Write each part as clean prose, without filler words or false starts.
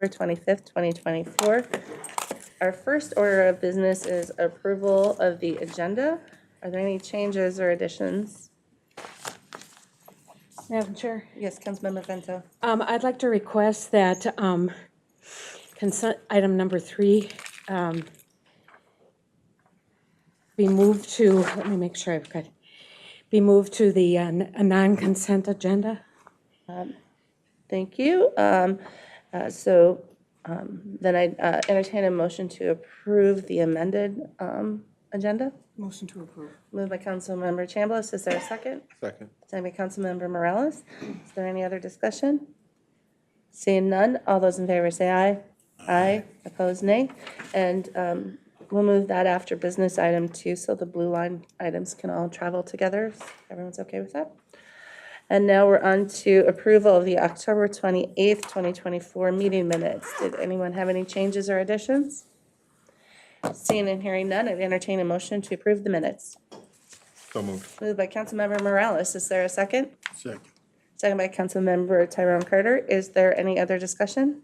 October 25th, 2024. Our first order of business is approval of the agenda. Are there any changes or additions? Madam Chair, Yes, Councilmember Vento. I'd like to request that consent item number 3 be moved to, let me make sure I've got, be moved to the a non-consent agenda. Thank you. Then I entertain a motion to approve the amended agenda. Motion to approve. Moved by Councilmember Chambliss. Is there a second? Second. Second by Councilmember Morales. Is there any other discussion? Seeing none, all those in favor say aye. Aye. Opposed, nay. And we'll move that after business item 2, so the blue line items can all travel together. Everyone's okay with that? And now we're on to approval of the October 28th, 2024 meeting minutes. Did anyone have any changes or additions? Seeing and hearing none, I'd entertain a motion to approve the minutes. So moved. Moved by Councilmember Morales. Is there a second? Second. Second by Councilmember Tyrone Carter. Is there any other discussion?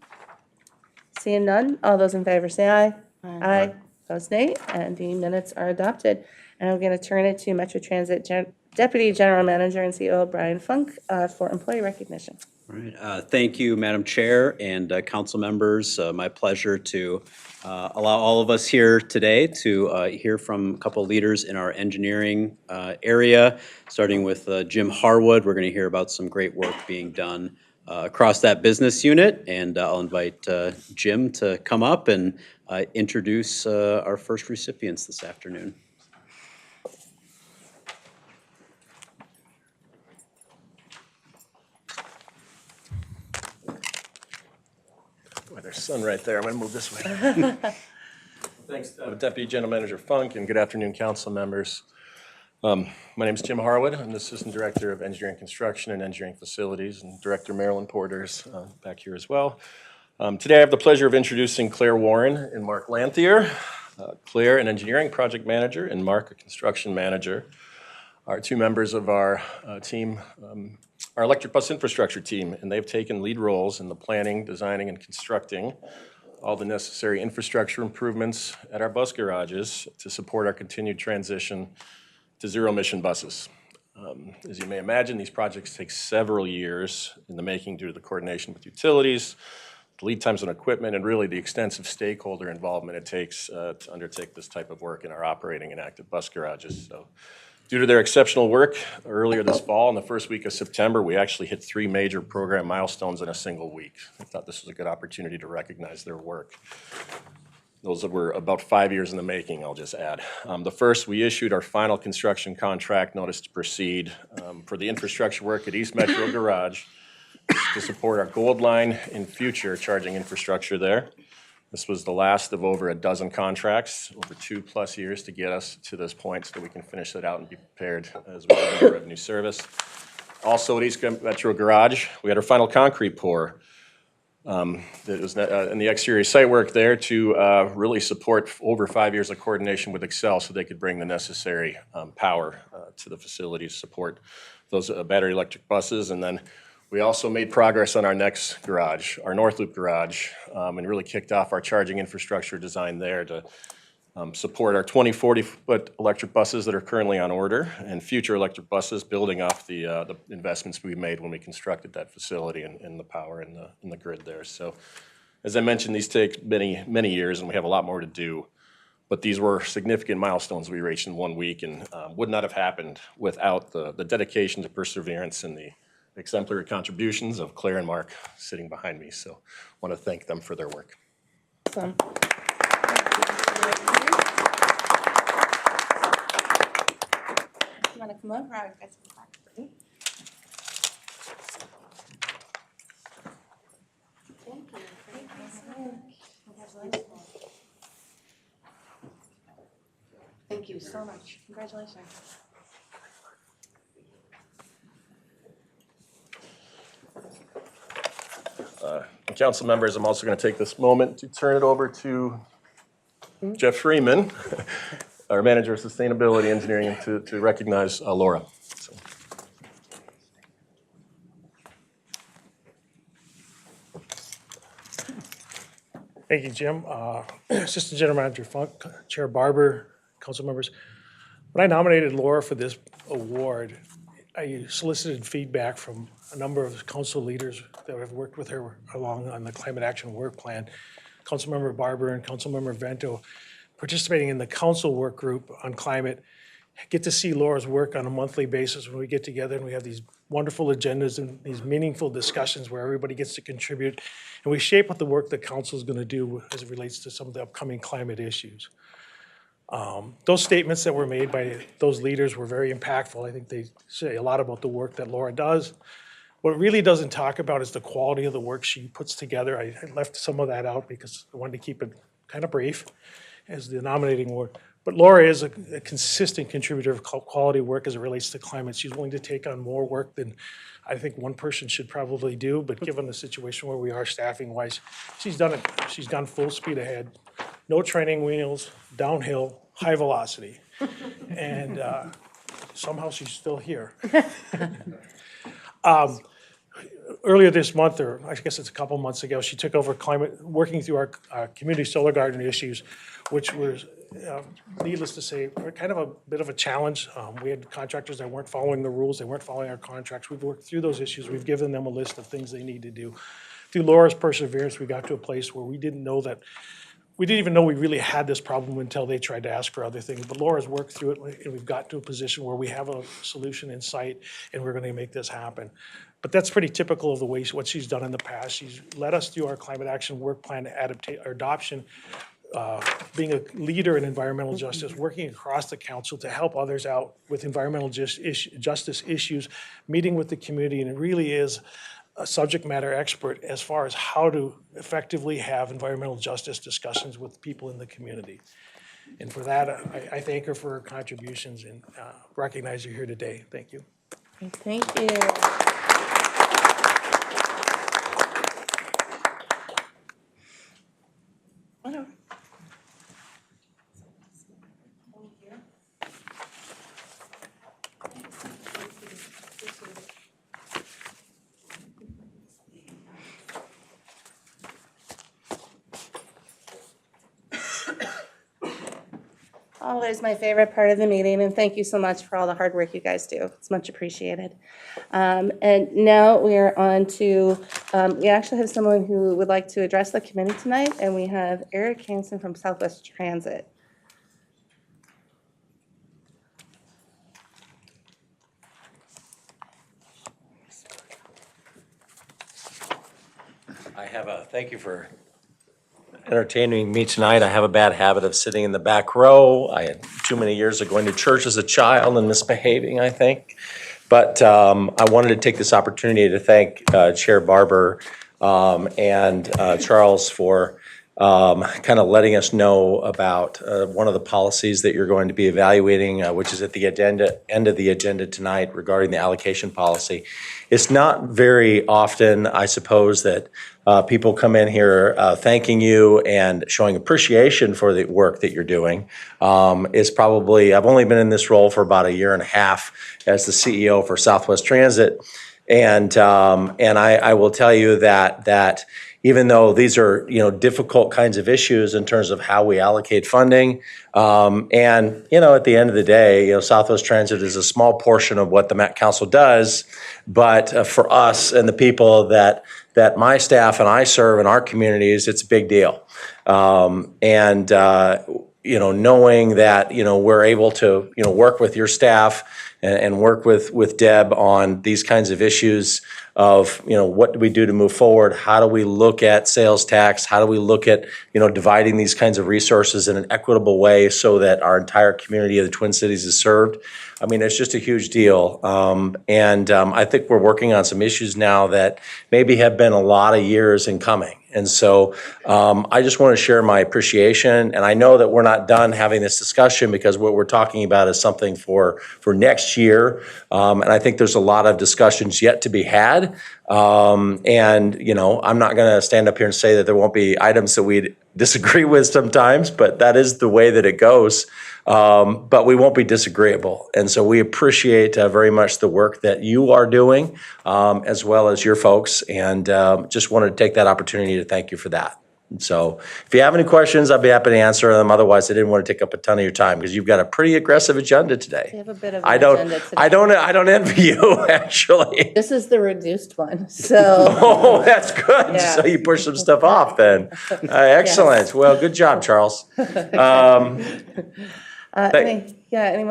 Seeing none, all those in favor say aye. Aye. Opposed, nay. And the minutes are adopted. And I'm going to turn it to Metro Transit Deputy General Manager and CEO Brian Funk for employee recognition. All right. Thank you, Madam Chair and council members. My pleasure to allow all of us here today to hear from a couple leaders in our engineering area, starting with Jim Harwood. We're going to hear about some great work being done across that business unit, and I'll invite Jim to come up and introduce our first recipients this afternoon. Boy, there's sun right there. I'm going to move this way. Thanks, Deputy General Manager Funk, and good afternoon, council members. My name is Jim Harwood. I'm the Assistant Director of Engineering Construction and Engineering Facilities, and Director Marilyn Porter's back here as well. Today I have the pleasure of introducing Claire Warren and Mark Lanthier. Claire, an engineering project manager, and Mark, a construction manager, are two members of our team, our electric bus infrastructure team, and they've taken lead roles in the planning, designing, and constructing all the necessary infrastructure improvements at our bus garages to support our continued transition to zero-emission buses. As you may imagine, these projects take several years in the making due to the coordination with utilities, the lead times on equipment, and really the extensive stakeholder involvement it takes to undertake this type of work in our operating and active bus garages. So, due to their exceptional work, earlier this fall, in the first week of September, we actually hit 3 major program milestones in a single week. I thought this was a good opportunity to recognize their work. Those that were about 5 years in the making, I'll just add. The first, we issued our final construction contract notice to proceed for the infrastructure work at East Metro Garage to support our Gold Line and future charging infrastructure there. This was the last of over a dozen contracts, over 2+ years to get us to this point so that we can finish it out and be prepared as we go into revenue service. Also at East Metro Garage, we had our final concrete pour. That was in the exterior site work there to really support over 5 years of coordination with Excel so they could bring the necessary power to the facility to support those battery electric buses. And then we also made progress on our next garage, our North Loop garage, and really kicked off our charging infrastructure design there to support our 20-40-foot electric buses that are currently on order and future electric buses, building off the investments we made when we constructed that facility and the power in the grid there. So, as I mentioned, these take many years, and we have a lot more to do. But these were significant milestones we reached in 1 week, and would not have happened without the dedication to perseverance and the exemplary contributions of Claire and Mark sitting behind me. So, I want to thank them for their work. Awesome. You want to come over? I've got some plaques for you. Thank you. Congratulations. Thank you so much. Congratulations. Council members, I'm also going to take this moment to turn it over to Jeff Freeman, our Manager of Sustainability Engineering, to recognize Laura. So. Thank you, Jim. Assistant General Manager Funk, Chair Barber, council members. When I nominated Laura for this award, I solicited feedback from a number of council leaders that have worked with her along on the Climate Action Work Plan. Councilmember Barber and Councilmember Vento, participating in the council work group on climate, get to see Laura's work on a monthly basis when we get together and we have these wonderful agendas and these meaningful discussions where everybody gets to contribute. And we shape what the work the council is going to do as it relates to some of the upcoming climate issues. Those statements that were made by those leaders were very impactful. I think they say a lot about the work that Laura does. What it really doesn't talk about is the quality of the work she puts together. I left some of that out because I wanted to keep it kind of brief as the nominating award. But Laura is a consistent contributor of quality work as it relates to climate. She's willing to take on more work than I think one person should probably do, but given the situation where we are staffing-wise, she's done it. She's gone full speed ahead. No training wheels, downhill, high velocity. And somehow she's still here. Earlier this month, or I guess it's a couple months ago, she took over working through our community solar garden issues, which was, needless to say, kind of a bit of a challenge. We had contractors that weren't following the rules, they weren't following our contracts. We've worked through those issues, we've given them a list of things they need to do. Through Laura's perseverance, we got to a place where we didn't even know we really had this problem until they tried to ask for other things. But Laura's worked through it, and we've got to a position where we have a solution in sight, and we're going to make this happen. But that's pretty typical of the way what she's done in the past. She's led us through our climate action work plan adoption, being a leader in environmental justice, working across the council to help others out with environmental justice issues, meeting with the community, and it really is a subject matter expert as far as how to effectively have environmental justice discussions with people in the community. And for that, I thank her for her contributions and recognize her here today. Thank you. Thank you. Always my favorite part of the meeting, and thank you so much for all the hard work you guys do. It's much appreciated. And now we are on to, we actually have someone who would like to address the committee tonight, and we have Eric Hansen from Southwest Transit. Thank you for entertaining me tonight. I have a bad habit of sitting in the back row. I had too many years of going to church as a child and misbehaving, I think. But I wanted to take this opportunity to thank Chair Barber and Charles for kind of letting us know about one of the policies that you're going to be evaluating, which is at the end of the agenda tonight regarding the allocation policy. It's not very often, I suppose, that people come in here thanking you and showing appreciation for the work that you're doing. It's probably, I've only been in this role for about a year and a half as the CEO for Southwest Transit. And I will tell you that even though these are, difficult kinds of issues in terms of how we allocate funding, and, at the end of the day, Southwest Transit is a small portion of what the Met Council does, but for us and the people that my staff and I serve in our communities, it's a big deal. Knowing that, we're able to, work with your staff and work with Deb on these kinds of issues of, what do we do to move forward? How do we look at sales tax? How do we look at, dividing these kinds of resources in an equitable way so that our entire community of the Twin Cities is served? I mean, it's just a huge deal. I think we're working on some issues now that maybe have been a lot of years in coming. And so I just want to share my appreciation. And I know that we're not done having this discussion because what we're talking about is something for next year. And I think there's a lot of discussions yet to be had. I'm not going to stand up here and say that there won't be items that we disagree with sometimes, but that is the way that it goes. But we won't be disagreeable. And so we appreciate very much the work that you are doing, as well as your folks. And just wanted to take that opportunity to thank you for that. So if you have any questions, I'd be happy to answer them. Otherwise, I didn't want to take up a ton of your time because you've got a pretty aggressive agenda today. We have a bit of I an don't, agenda today. I don't envy you, actually. This is the reduced one, so. Oh, that's good. Yeah. So you push some stuff off then. Excellent. Well, good job, Charles. Anyone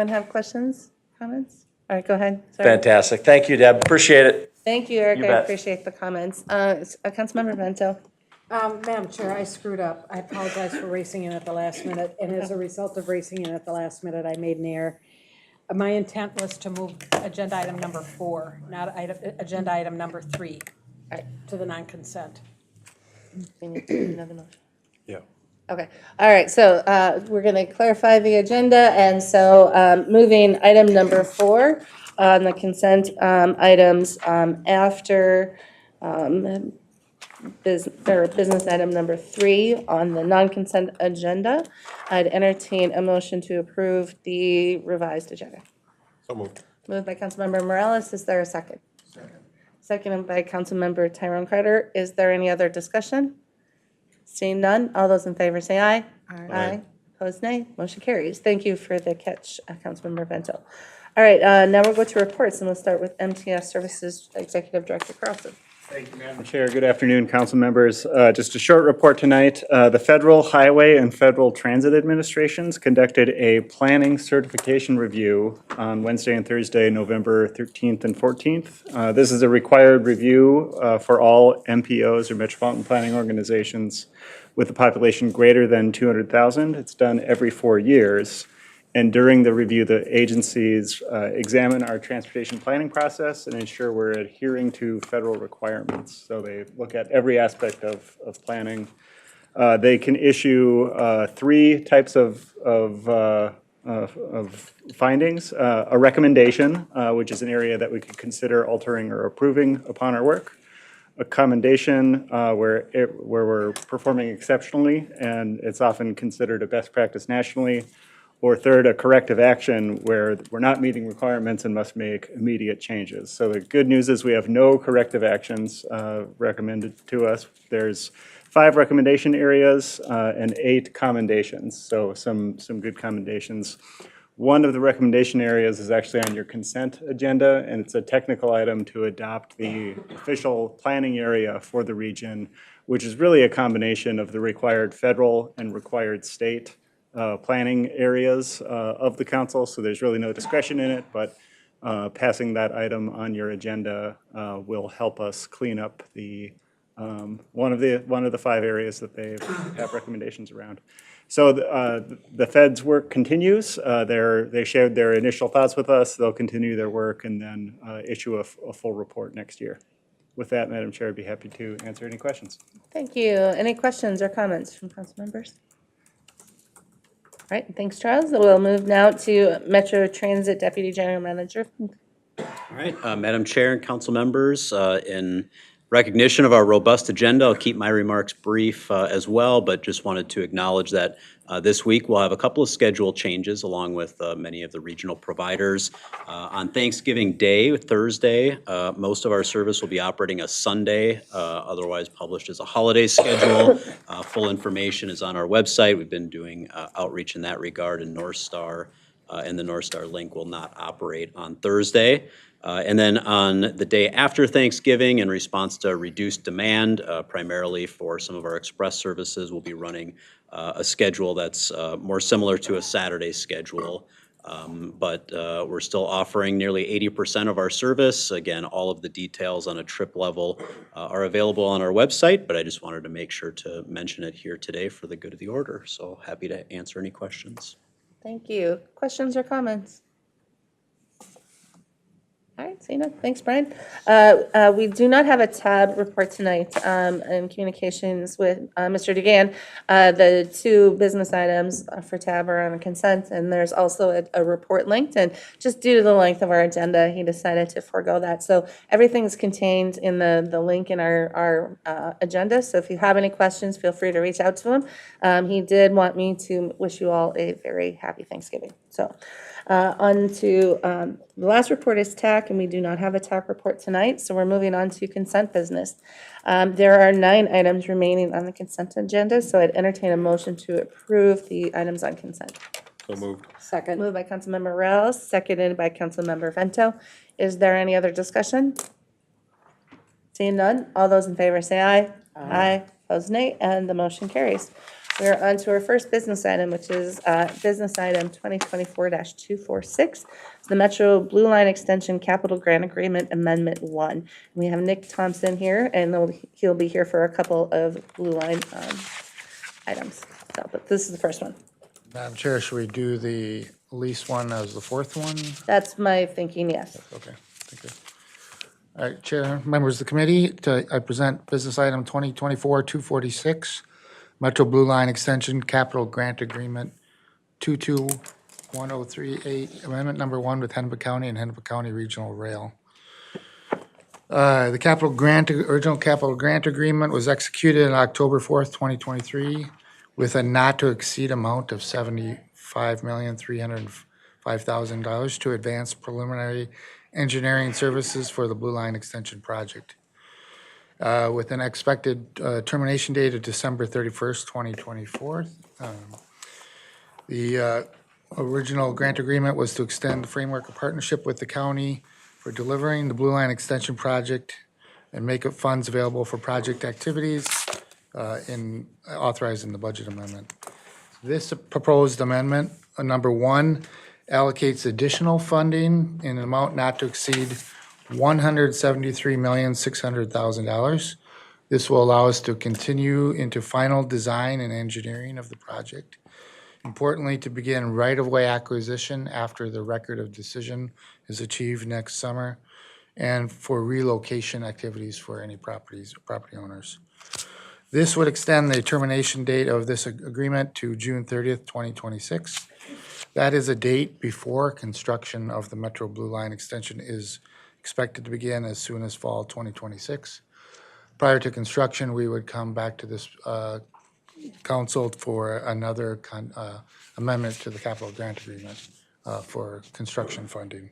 have questions, comments? All right, go ahead. Sorry. Fantastic. Thank you, Deb. Appreciate it. Thank you, Eric. You I bet. appreciate the comments. Councilmember Vento. Madam Chair, I screwed up. I apologize for racing in at the last minute, and as a result of racing in at the last minute, I made an error. My intent was to move agenda item number 4, not agenda item number 3, to the non-consent. We need to do another motion. Yeah. Okay, all right, so we're going to clarify the agenda, and so moving item number 4 on the consent items after business item number 3 on the non-consent agenda, I'd entertain a motion to approve the revised agenda. So moved. Moved by Councilmember Morales, is there a second? Seconded by Councilmember Tyrone Carter. Is there any other discussion? Seeing none, all those in favor say aye. Aye. Opposed, nay. Motion carries. Thank you for the catch, Councilmember Vento. All right, now we'll go to reports, and we'll start with MTS Services Executive Director Carlson. Thank you, Madam Chair. Good afternoon, council members. Just a short report tonight. The Federal Highway and Federal Transit Administrations conducted a planning certification review on Wednesday and Thursday, November 13th and 14th. This is a required review for all MPOs or Metropolitan Planning Organizations with a population greater than 200,000. It's done every 4 years. And during the review, the agencies examine our transportation planning process and ensure we're adhering to federal requirements. So they look at every aspect of planning. They can issue 3 types of findings. A recommendation, which is an area that we could consider altering or approving upon our work. A commendation where we're performing exceptionally, and it's often considered a best practice nationally. Or third, a corrective action where we're not meeting requirements and must make immediate changes. So the good news is we have no corrective actions recommended to us. There's 5 recommendation areas and 8 commendations, so some good commendations. One of the recommendation areas is actually on your consent agenda, and it's a technical item to adopt the official planning area for the region, which is really a combination of the required federal and required state planning areas of the council, so there's really no discretion in it, but passing that item on your agenda will help us clean up the one of the 5 areas that they have recommendations around. So the Fed's work continues. They shared their initial thoughts with us. They'll continue their work and then issue a full report next year. With that, Madam Chair, I'd be happy to answer any questions. Thank you. Any questions or comments from council members? All right, thanks, Charles. We'll move now to Metro Transit Deputy General Manager. All right, Madam Chair and council members, in recognition of our robust agenda, I'll keep my remarks brief as well, but just wanted to acknowledge that this week we'll have a couple of schedule changes along with many of the regional providers. On Thanksgiving Day, Thursday, most of our service will be operating a Sunday, otherwise published as a holiday schedule. Full information is on our website. We've been doing outreach in that regard, and North Star and the North Star link will not operate on Thursday. And then on the day after Thanksgiving, in response to reduced demand, primarily for some of our express services, we'll be running a schedule that's more similar to a Saturday schedule. But we're still offering nearly 80% of our service. Again, all of the details on a trip level are available on our website, but I just wanted to make sure to mention it here today for the good of the order. So happy to answer any questions. Thank you. Questions or comments? All right, seeing none. Thanks, Brian. We do not have a TAB report tonight in communications with Mr. DeGan. The 2 business items for TAB are on consent, and there's also a report linked. And just due to the length of our agenda, he decided to forego that. So everything's contained in the link in our agenda. So if you have any questions, feel free to reach out to him. He did want me to wish you all a very happy Thanksgiving. So On to, the last report is TAAC, and we do not have a TAAC report tonight, so we're moving on to consent business. There are 9 items remaining on the consent agenda, so I'd entertain a motion to approve the items on consent. So moved. Second. Moved by Councilmember Morales, seconded by Councilmember Vento. Is there any other discussion? Seeing none, all those in favor say aye. Aye. Opposed, nay, and the motion carries. We are on to our first business item, which is business item 2024-246. It's the Metro Blue Line Extension Capital Grant Agreement Amendment 1. We have Nick Thompson here, and he'll be here for a couple of Blue Line items. So, but this is the first one. Madam Chair, should we do the lease one as the fourth one? That's my thinking, yes. Okay, thank you. All right, Chair, members of the committee, I present business item 2024-246, Metro Blue Line Extension Capital Grant Agreement 221038, Amendment Number 1 with Hennepin County and Hennepin County Regional Rail. The original capital grant agreement was executed on October 4th, 2023, with a not-to-exceed amount of $75,305,000 to advance preliminary engineering services for the Blue Line Extension project, with an expected termination date of December 31st, 2024. The original grant agreement was to extend the framework of partnership with the county for delivering the Blue Line Extension project and make up funds available for project activities in authorizing the budget amendment. This proposed amendment, number 1, allocates additional funding in an amount not to exceed $173,600,000. This will allow us to continue into final design and engineering of the project. Importantly, to begin right-of-way acquisition after the record of decision is achieved next summer, and for relocation activities for any property owners. This would extend the termination date of this agreement to June 30th, 2026. That is a date before construction of the Metro Blue Line Extension is expected to begin as soon as fall 2026. Prior to construction, we would come back to this council for another amendment to the capital grant agreement for construction funding.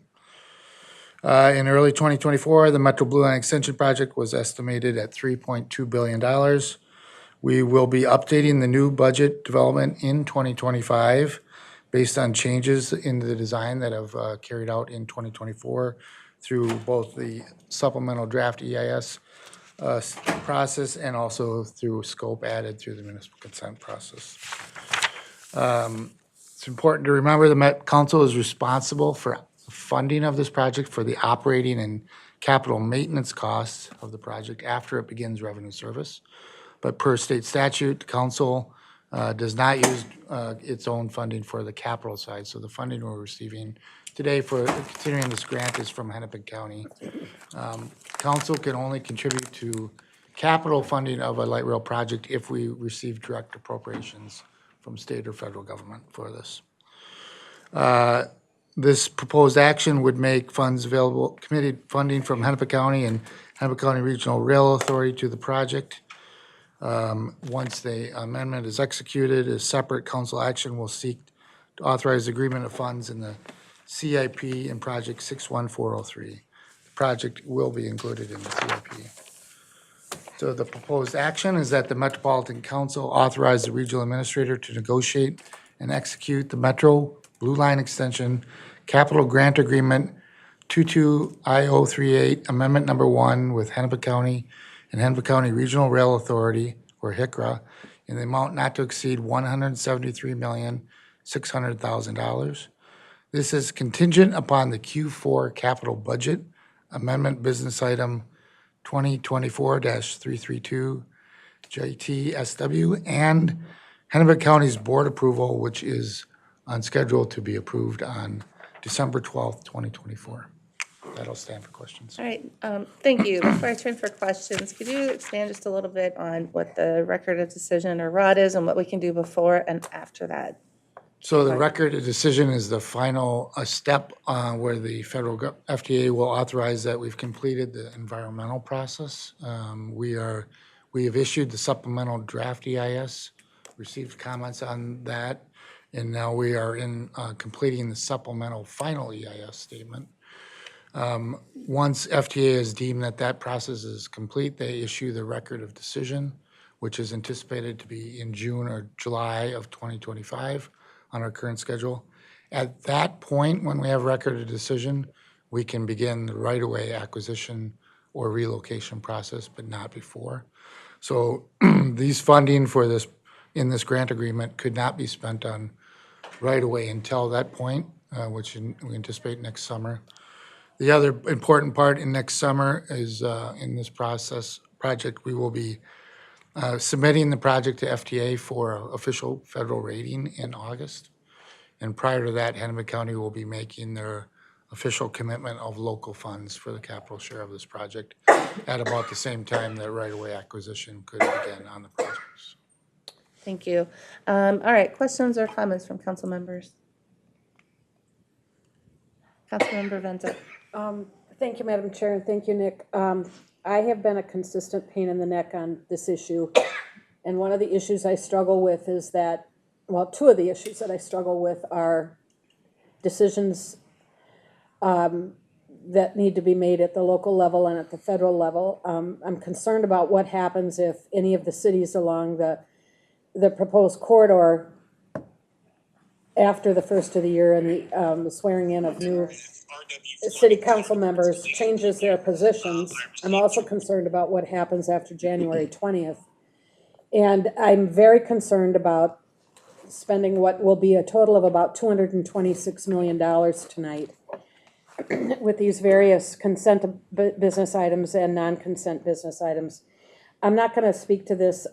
In early 2024, the Metro Blue Line Extension project was estimated at $3.2 billion. We will be updating the new budget development in 2025 based on changes in the design that have carried out in 2024 through both the supplemental draft EIS process and also through scope added through the municipal consent process. It's important to remember the Met Council is responsible for funding of this project for the operating and capital maintenance costs of the project after it begins revenue service. But per state statute, the council does not use its own funding for the capital side. So the funding we're receiving today for continuing this grant is from Hennepin County. Council can only contribute to capital funding of a light rail project if we receive direct appropriations from state or federal government for this. This proposed action would make funds available, committed funding from Hennepin County and Hennepin County Regional Rail Authority to the project. Once the amendment is executed, a separate council action will seek to authorize agreement of funds in the CIP in project 61403. The project will be included in the CIP. So the proposed action is that the Metropolitan Council authorize the regional administrator to negotiate and execute the Metro Blue Line Extension Capital Grant Agreement 22I038 Amendment Number 1 with Hennepin County and Hennepin County Regional Rail Authority, or HCRA, in the amount not to exceed $173,600,000. This is contingent upon the Q4 capital budget amendment business item 2024-332 JTSW and Hennepin County's board approval, which is on schedule to be approved on December 12th, 2024. That'll stand for questions. All right, thank you. Before I turn for questions, could you expand just a little bit on what the record of decision or ROD is and what we can do before and after that? So the record of decision is the final step where the federal FDA will authorize that we've completed the environmental process. We have issued the supplemental draft EIS, received comments on that, And now we are in completing the supplemental final EIS statement. Once FTA has deemed that that process is complete, they issue the record of decision, which is anticipated to be in June or July of 2025 on our current schedule. At that point, when we have record of decision, we can begin the right-of-way acquisition or relocation process, but not before. So these funding for this, in this grant agreement, could not be spent on right-of-way until that point, which we anticipate next summer. The other important part in next summer is in this project, we will be submitting the project to FTA for official federal rating in August. And prior to that, Hennepin County will be making their official commitment of local funds for the capital share of this project at about the same time that right-of-way acquisition could begin on the projects. Thank you. All right, questions or comments from council members? Councilmember Venta. Thank you, Madam Chair, and thank you, Nick. I have been a consistent pain in the neck on this issue. And one of the issues I struggle with is that, well, two of the issues that I struggle with are decisions that need to be made at the local level and at the federal level. I'm concerned about what happens if any of the cities along the proposed corridor after the first of the year and the swearing in of new city council members changes their positions. I'm also concerned about what happens after January 20th. And I'm very concerned about spending what will be a total of about $226 million tonight with these various consent business items and non-consent business items. I'm not going to speak to this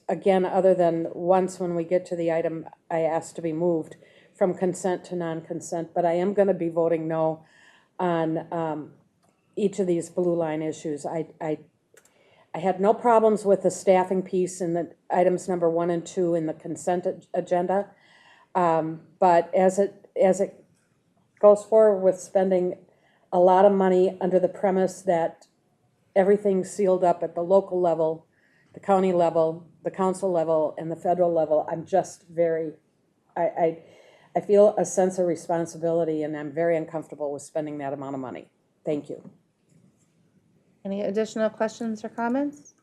again, other than once when we get to the item I asked to be moved from consent to non-consent, but I am going to be voting no on each of these blue line issues. I had no problems with the staffing piece in the items number 1 and 2 in the consent agenda, but as it goes forward with spending a lot of money under the premise that everything's sealed up at the local level, the county level, the council level, and the federal level, I'm just very, I feel a sense of responsibility, and I'm very uncomfortable with spending that amount of money. Thank you. Any additional questions or comments?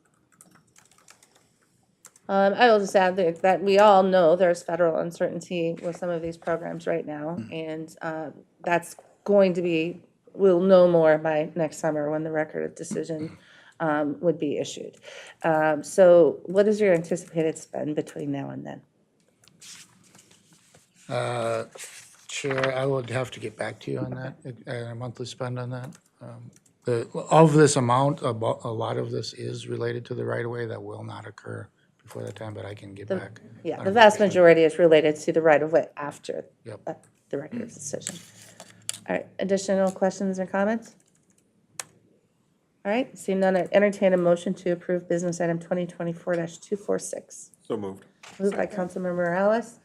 I will just add that we all know there's federal uncertainty with some of these programs right now, and that's going to be, we'll know more by next summer when the record of decision would be issued. So what is your anticipated spend between now and then? Chair, I would have to get back to you on that, a monthly spend on that. Of this amount, a lot of this is related to the right-of-way that will not occur before that time, but I can get back. Yeah, the vast majority is related to the right-of-way after Yep. the record of decision. All right, additional questions or comments? All right, seeing none, I entertain a motion to approve business item 2024-246. So moved. Moved by Councilmember Morales,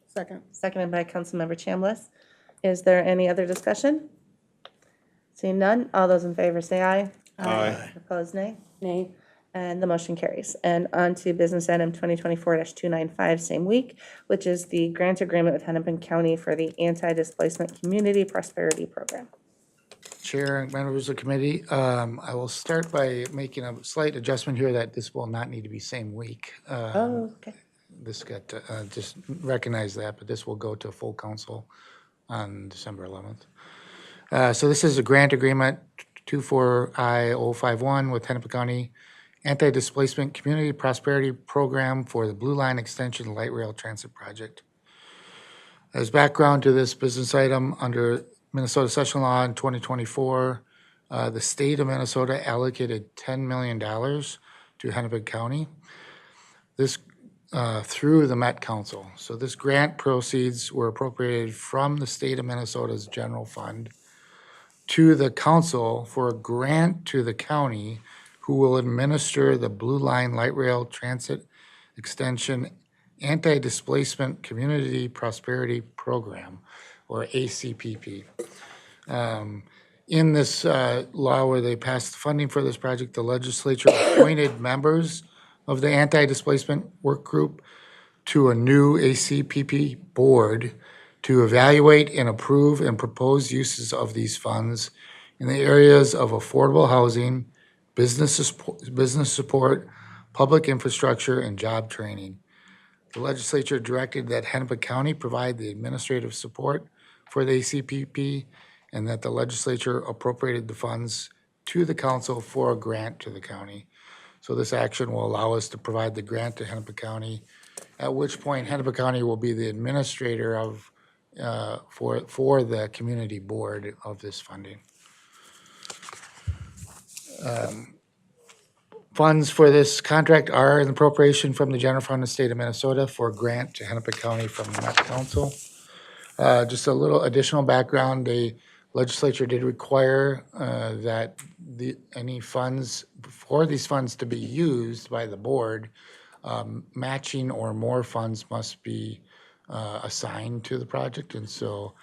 Second. seconded by Councilmember Chambliss. Is there any other discussion? Seeing none, all those in favor say aye. Aye. Opposed, nay. Nay. And the motion carries. And on to business item 2024-295, same week, which is the grant agreement with Hennepin County for the Anti-Displacement Community Prosperity Program. Chair and members of the committee, I will start by making a slight adjustment here that this will not need to be same week. Oh, okay. This got, just recognize that, but this will go to full council on December 11th. So this is a grant agreement 24I051 with Hennepin County Anti-Displacement Community Prosperity Program for the Blue Line Extension Light Rail Transit Project. As background to this business item, under Minnesota Session Law in 2024, the state of Minnesota allocated $10 million to Hennepin County. This through the Met Council. So this grant proceeds were appropriated from the state of Minnesota's general fund to the council for a grant to the county who will administer the Blue Line Light Rail Transit Extension Anti-Displacement Community Prosperity Program, or ACPP. In this law where they passed the funding for this project, the legislature appointed members of the anti-displacement work group to a new ACPP board to evaluate and approve and propose uses of these funds in the areas of affordable housing, business support, public infrastructure, and job training. The legislature directed that Hennepin County provide the administrative support for the ACPP, and that the legislature appropriated the funds to the council for a grant to the county. So this action will allow us to provide the grant to Hennepin County, at which point Hennepin County will be the administrator of, for the community board of this funding. Funds for this contract are an appropriation from the general fund of the state of Minnesota for a grant to Hennepin County from the Met Council. Just a little additional background, the legislature did require that any funds, for these funds to be used by the board, matching or more funds must be assigned to the project. And so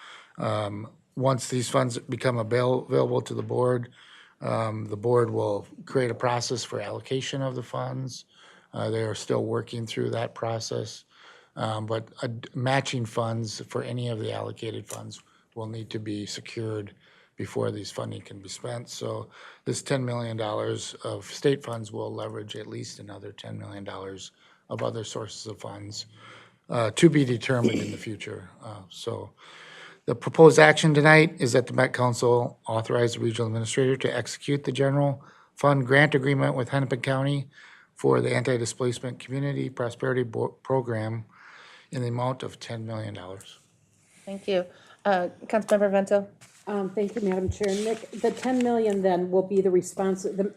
once these funds become available to the board will create a process for allocation of the funds. They are still working through that process. But matching funds for any of the allocated funds will need to be secured before these funding can be spent. So this $10 million of state funds will leverage at least another $10 million of other sources of funds to be determined in the future. So the proposed action tonight is that the Met Council authorize the regional administrator to execute the general fund grant agreement with Hennepin County for the Anti-Displacement Community Prosperity Program in the amount of $10 million. Thank you. Councilmember Vento? Thank you, Madam Chair. Nick, the 10 million then will be the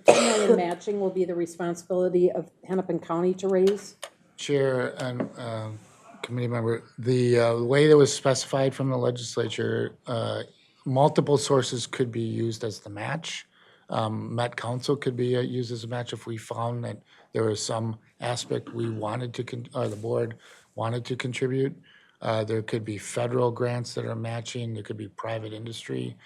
10 million matching will be the responsibility of Hennepin County to raise? Chair and committee member, the way that was specified from the legislature, multiple sources could be used as the match. Met Council could be used as a match if we found that there was some aspect we wanted to, or the board wanted to contribute. There could be federal grants that are matching. There could be private industry.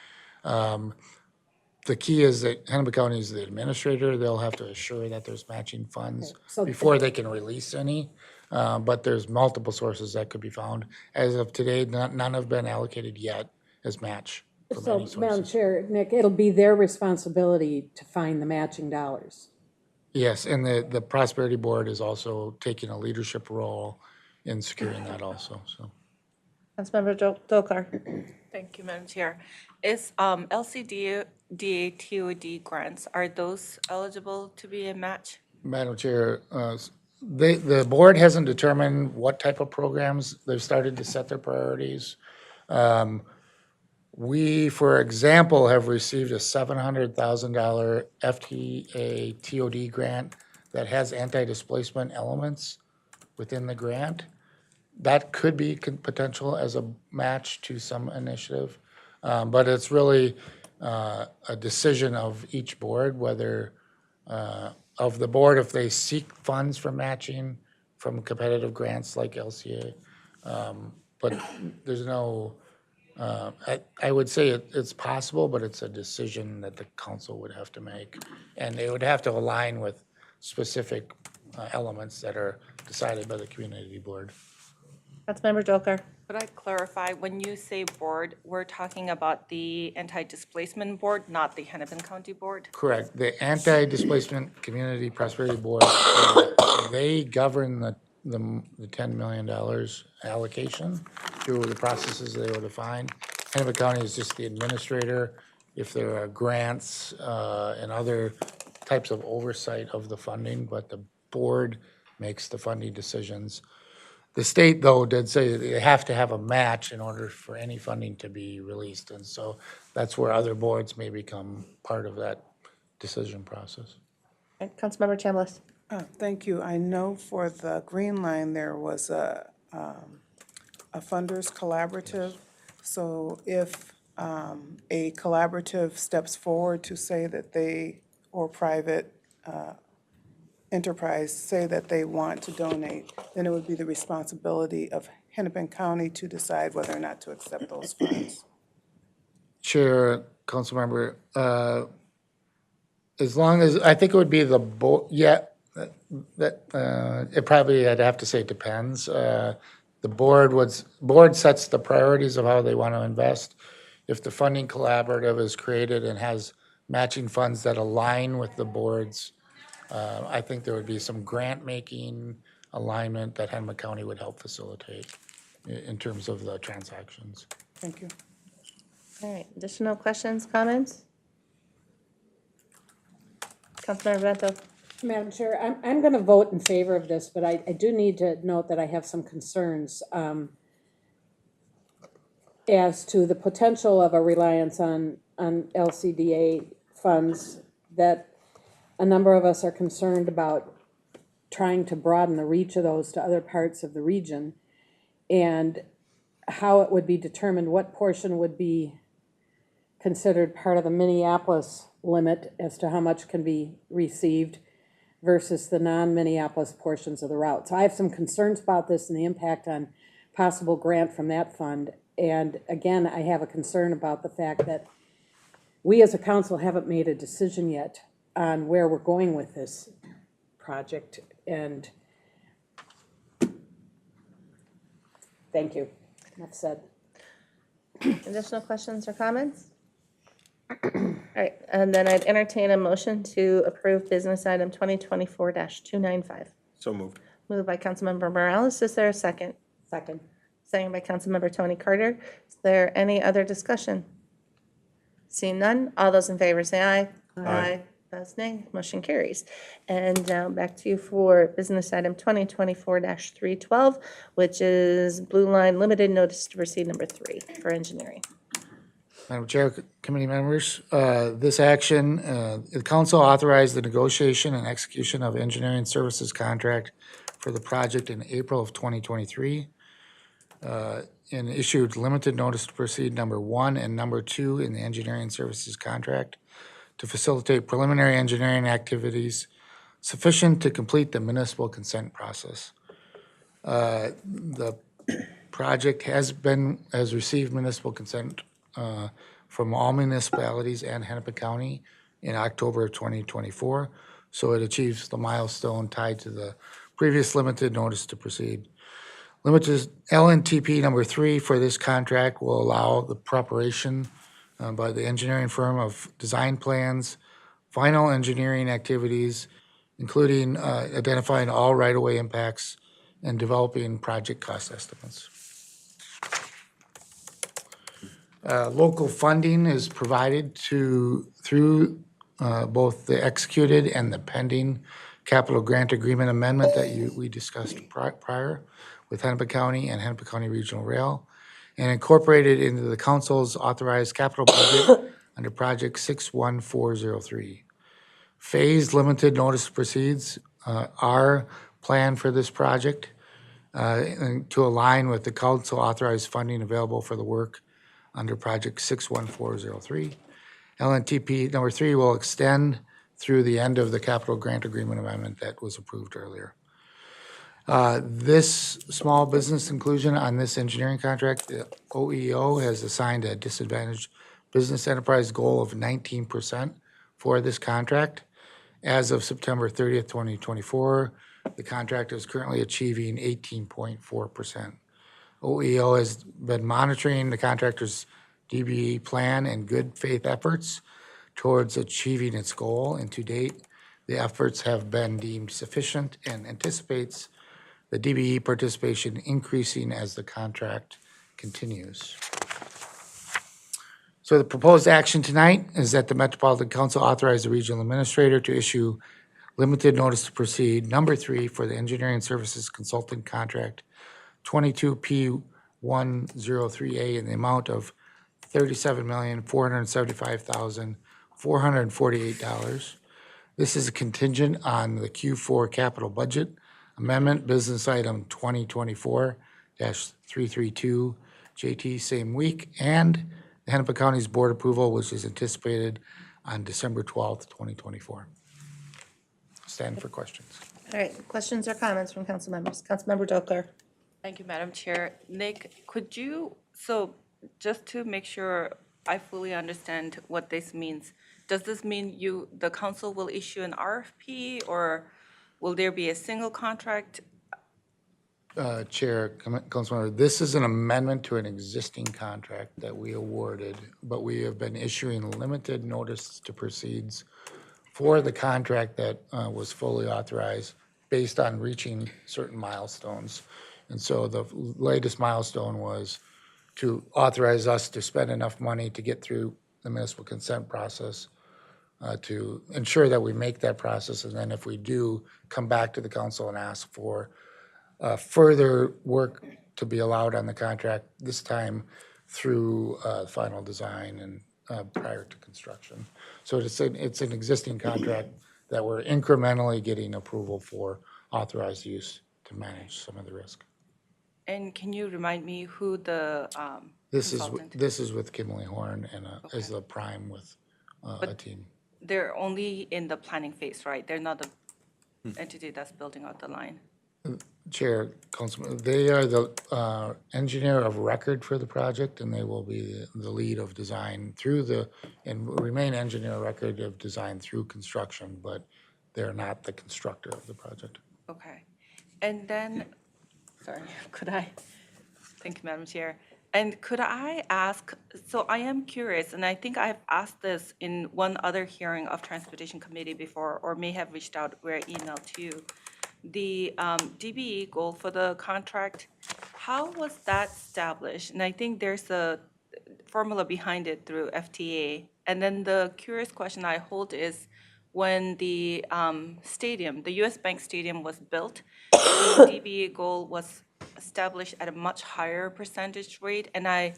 The key is that Hennepin County is the administrator. They'll have to assure that there's matching funds So before they can release any. But there's multiple sources that could be found. As of today, none have been allocated yet as match from So, any Madam sources. Chair, Nick, it'll be their responsibility to find the matching dollars. Yes, and the Prosperity Board is also taking a leadership role in securing that also, so. Councilmember Dolkar? Thank you, Madam Chair. Is LCDA TOD grants, are those eligible to be a match? Madam Chair, the board hasn't determined what type of programs. They've started to set their priorities. We, for example, have received a $700,000 FTA TOD grant that has anti-displacement elements within the grant. That could be potential as a match to some initiative, but it's really a decision of each board, whether of the board, if they seek funds for matching from competitive grants like LCA. But there's no, I would say it's possible, but it's a decision that the council would have to make. And they would have to align with specific elements that are decided by the community board. Councilmember Dolkar? Could I clarify, when you say board, we're talking about the anti-displacement board, not the Hennepin County board? Correct. The Anti-Displacement Community Prosperity Board, they govern the $10 million allocation through the processes they will define. Hennepin County is just the administrator. If there are grants and other types of oversight of the funding, but the board makes the funding decisions. The state, though, did say that they have to have a match in order for any funding to be released. And so that's where other boards may become part of that decision process. Councilmember Chambliss? Thank you. I know for the Green Line, there was a funders collaborative. So if a collaborative steps forward to say that they, or private enterprise, say that they want to donate, then it would be the responsibility of Hennepin County to decide whether or not to accept those funds. Chair, Councilmember, as long as, I think it would be the board, yeah, It probably, I'd have to say depends. The board sets the priorities of how they want to invest. If the funding collaborative is created and has matching funds that align with the board's, I think there would be some grant-making alignment that Hennepin County would help facilitate in terms of the transactions. Thank you. All right, additional questions, comments? Councilmember Bento? Madam Chair, I'm going to vote in favor of this, but I do need to note that I have some concerns as to the potential of a reliance on LCDA funds, that a number of us are concerned about trying to broaden the reach of those to other parts of the region, and how it would be determined what portion would be considered part of the Minneapolis limit as to how much can be received versus the non-Minneapolis portions of the route. So I have some concerns about this and the impact on possible grant from that fund. And again, I have a concern about the fact that we as a council haven't made a decision yet on where we're going with this project. And thank you. Enough said. Additional questions or comments? All right, and then I'd entertain a motion to approve business item 2024-295. So moved. Moved by Councilmember Morales. Is there a second? Second. Second by Councilmember Tony Carter. Is there any other discussion? Seeing none, all those in favor say aye. Aye. Opposed, nay. Motion carries. And now back to you for business item 2024-312, which is Blue Line Limited Notice to Proceed number 3 for engineering. Madam Chair, committee members, this action, the council authorized the negotiation and execution of engineering services contract for the project in April of 2023, and issued limited notice to proceed number 1 and number 2 in the engineering services contract to facilitate preliminary engineering activities sufficient to complete the municipal consent process. The project has received municipal consent from all municipalities and Hennepin County in October of 2024. So it achieves the milestone tied to the previous limited notice to proceed. Limited LNTP number 3 for this contract will allow the preparation by the engineering firm of design plans, final engineering activities, including identifying all right-of-way impacts and developing project cost estimates. Local funding is provided through both the executed and the pending capital grant agreement amendment that we discussed prior with Hennepin County and Hennepin County Regional Rail, and incorporated into the council's authorized capital budget under project 61403. Phased limited notice proceeds are planned for this project and to align with the council authorized funding available for the work under project 61403. LNTP number 3 will extend through the end of the capital grant agreement amendment that was approved earlier. This small business inclusion on this engineering contract, the OEO has assigned a disadvantaged business enterprise goal of 19% for this contract. As of September 30th, 2024, the contract is currently achieving 18.4%. OEO has been monitoring the contractor's DBE plan and good faith efforts towards achieving its goal, and to date, the efforts have been deemed sufficient and anticipates the DBE participation increasing as the contract continues. So the proposed action tonight is that the Metropolitan Council authorize the regional administrator to issue limited notice to proceed number 3 for the engineering services consultant contract 22P103A in the amount of $37,475,448. This is contingent on the Q4 capital budget amendment, business item 2024-332, JT same week, and the Hennepin County's board approval, which is anticipated on December 12th, 2024. Stand for questions. All right, questions or comments from council members? Councilmember Dokler. Thank you, Madam Chair. Nick, could you, so just to make sure I fully understand what this means, does this mean the council will issue an RFP, or will there be a single contract? Chair, Councilmember, this is an amendment to an existing contract that we awarded, but we have been issuing limited notice to proceeds for the contract that was fully authorized based on reaching certain milestones. And so the latest milestone was to authorize us to spend enough money to get through the municipal consent process, to ensure that we make that process, and then if we do, come back to the council and ask for further work to be allowed on the contract, this time through final design and prior to construction. So it's an existing contract that we're incrementally getting approval for authorized use to manage some of the risk. And can you remind me who the consultant? This is with Kimley Horn and is the prime with a team. They're only in the planning phase, right? They're not the entity that's building out the line. Chair, Councilman, they are the engineer of record for the project, and they will be the lead of design and remain engineer of record of design through construction, but they're not the constructor of the project. Okay. And then, sorry, thank you, Madam Chair. And could I ask, so I am curious, and I think I've asked this in one other hearing of Transportation Committee before, or may have reached out via email too. The DBE goal for the contract, how was that established? And I think there's a formula behind it through FTA. And then the curious question I hold is, when the stadium, the US Bank Stadium was built, the DBE goal was established at a much higher percentage rate. And I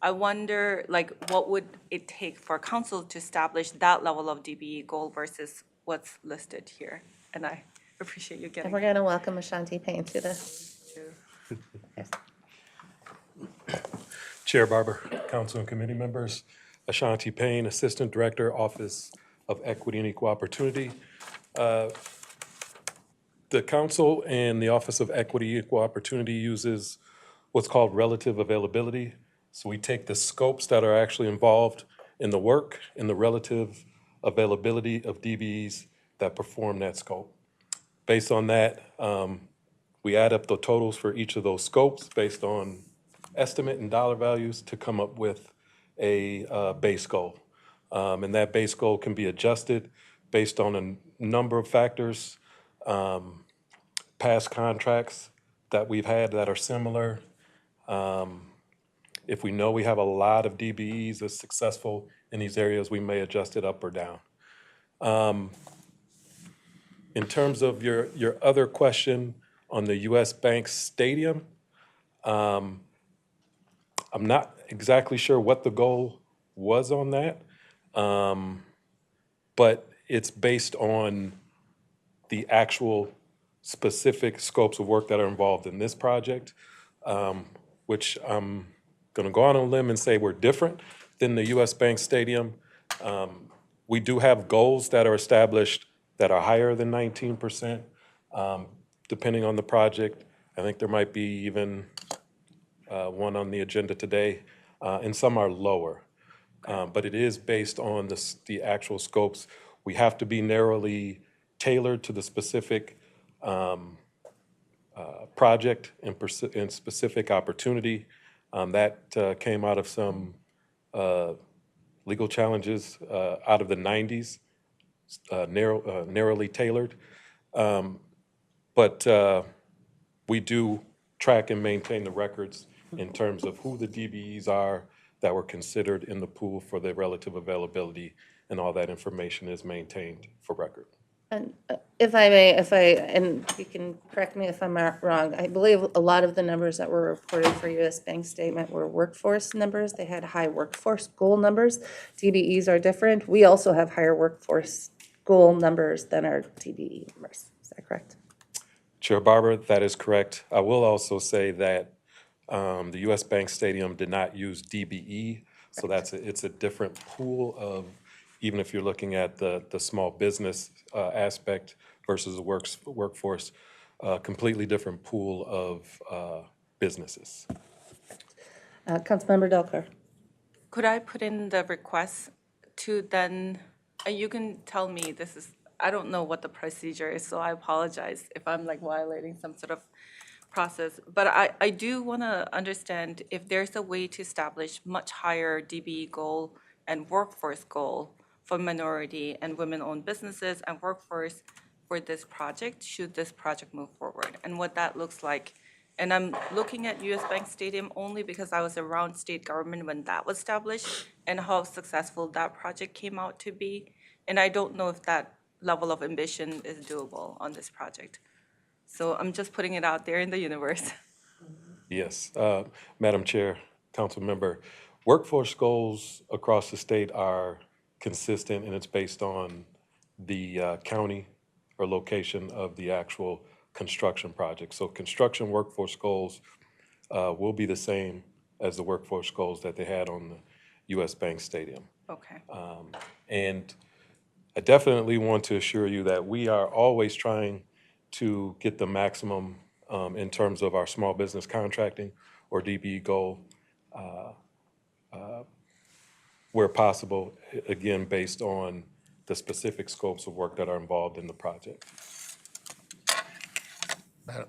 wonder, like, what would it take for council to establish that level of DBE goal versus what's listed here? And I appreciate you getting. And we're going to welcome Ashanti Payne to the. Chair Barber, council and committee members, Ashanti Payne, Assistant Director, Office of Equity and Equal Opportunity. The council and the Office of Equity and Equal Opportunity uses what's called relative availability. So we take the scopes that are actually involved in the work and the relative availability of DBEs that perform that scope. Based on that, we add up the totals for each of those scopes based on estimate and dollar values to come up with a base goal. And that base goal can be adjusted based on a number of factors, past contracts that we've had that are similar. If we know we have a lot of DBEs that's successful in these areas, we may adjust it up or down. In terms of your other question on the US Bank Stadium, I'm not exactly sure what the goal was on that, but it's based on the actual specific scopes of work that are involved in this project, which I'm gonna go on a limb and say we're different than the US Bank Stadium. We do have goals that are established that are higher than 19%, depending on the project. I think there might be even one on the agenda today, and some are lower. But it is based on the actual scopes. We have to be narrowly tailored to the specific project and specific opportunity. That came out of some legal challenges out of the 90s, narrowly tailored. But we do track and maintain the records in terms of who the DBEs are that were considered in the pool for the relative availability, and all that information is maintained for record. And if I may, and you can correct me if I'm wrong, I believe a lot of the numbers that were reported for US Bank Statement were workforce numbers. They had high workforce goal numbers. DBEs are different. We also have higher workforce goal numbers than our DBE numbers. Is that correct? Chair Barber, that is correct. I will also say that the US Bank Stadium did not use DBE, so it's a different pool of, even if you're looking at the small business aspect versus the workforce, completely different pool of businesses. Councilmember Delcar. Could I put in the request to then, you can tell me this is I don't know what the procedure is, so I apologize if I'm like violating some sort of process. But I do want to understand if there's a way to establish much higher DBE goal and workforce goal for minority and women-owned businesses and workforce for this project, should this project move forward, and what that looks like. And I'm looking at US Bank Stadium only because I was around state government when that was established and how successful that project came out to be. And I don't know if that level of ambition is doable on this project. So I'm just putting it out there in the universe. Yes, Madam Chair, Council Member, workforce goals across the state are consistent, and it's based on the county or location of the actual construction project. So construction workforce goals will be the same as the workforce goals that they had on the US Bank Stadium. Okay. And I definitely want to assure you that we are always trying to get the maximum in terms of our small business contracting or DBE goal where possible, again, based on the scopes of work that are involved in the project.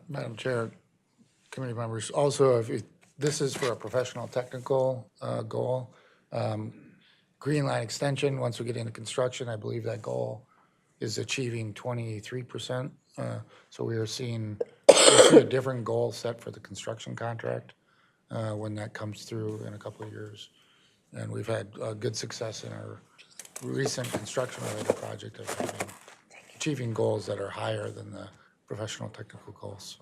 Madam Chair, committee members, also, this is for a professional technical goal. Green line extension, once we get into construction, I believe that goal is achieving 23%. So we'll see a different goal set for the construction contract when that comes through in a couple of years. And we've had good success in our recent construction-related project of achieving goals that are higher than the professional technical goals.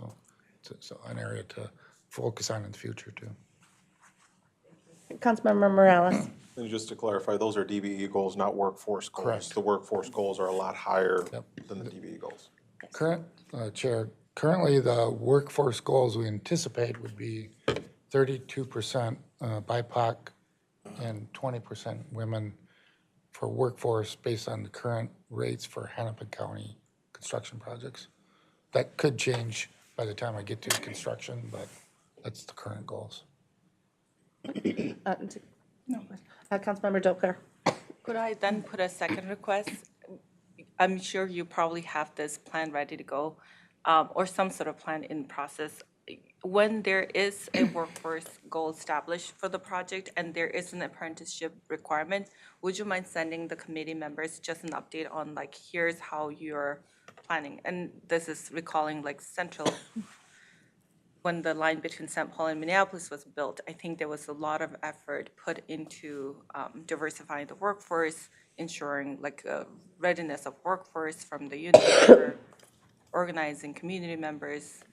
So it's an area to focus on in the future, too. Councilmember Morales. And just to clarify, those are DBE goals, not workforce goals. Correct. The workforce goals are a lot higher than the DBE goals. Chair, currently the workforce goals we anticipate would be 32% BIPOC and 20% women for workforce based on the current rates for Hennepin County construction projects. That could change by the time I get to construction, but that's the current goals. Councilmember Doppler. Could I then put a second request? I'm sure you probably have this plan ready to go, or some sort of plan in process. When there is a workforce goal established for the project and there is an apprenticeship requirement, would you mind sending the committee members just an update on like, here's how you're planning? And this is recalling like Central, when the line between St. Paul and Minneapolis was built, I think there was a lot of effort put into diversifying the workforce, ensuring like a readiness of workforce from the union for organizing community members,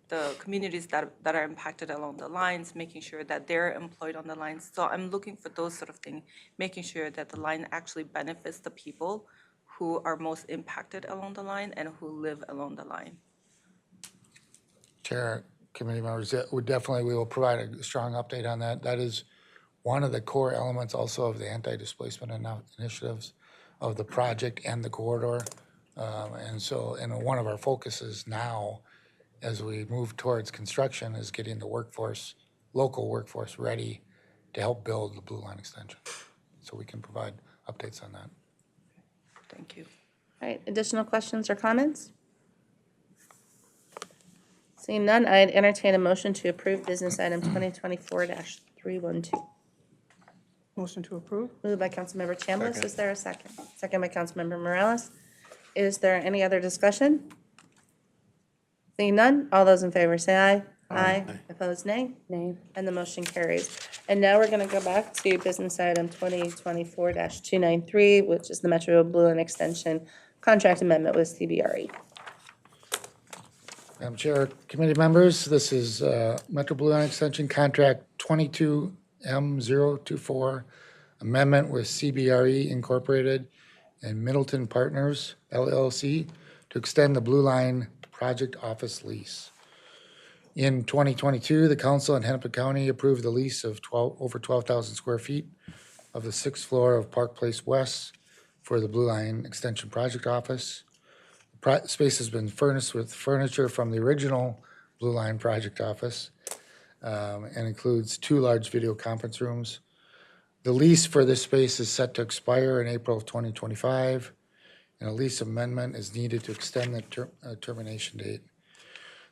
the communities that are impacted along the lines, making sure that they're employed on the lines. So I'm looking for those sort of things, making sure that the line actually benefits the people who are most impacted along the line and who live along the line. Chair, committee members, we will provide a strong update on that. That is one of the core elements also of the anti-displacement initiatives of the project and the corridor. And one of our focuses now as we move towards construction is getting the local workforce ready to help build the Blue Line extension. So we can provide updates on that. Thank you. All right, additional questions or comments? Seeing none, I'd entertain a motion to approve business item 2024-312. Motion to approve? Moved by Councilmember Chambliss. Is there a second? Second by Councilmember Morales. Is there any other discussion? Seeing none, all those in favor say aye. Aye. Opposed, nay. Nay. And the motion carries. And now we're going to go back to business item 2024-293, which is the Metro Blue Line Extension Contract Amendment with CBRE. Madam Chair, committee members, this is Metro Blue Line Extension Contract 22M024 Amendment with CBRE Incorporated and Middleton Partners LLC to extend the Blue Line project office lease. In 2022, the council in Hennepin County approved the lease of over 12,000 square feet of the 6th floor of Park Place West for the Blue Line Extension Project Office. The space has been furnished with furniture from the original Blue Line Project Office and includes 2 large video conference rooms. The lease for this space is set to expire in April of 2025. and a lease amendment is needed to extend the termination date.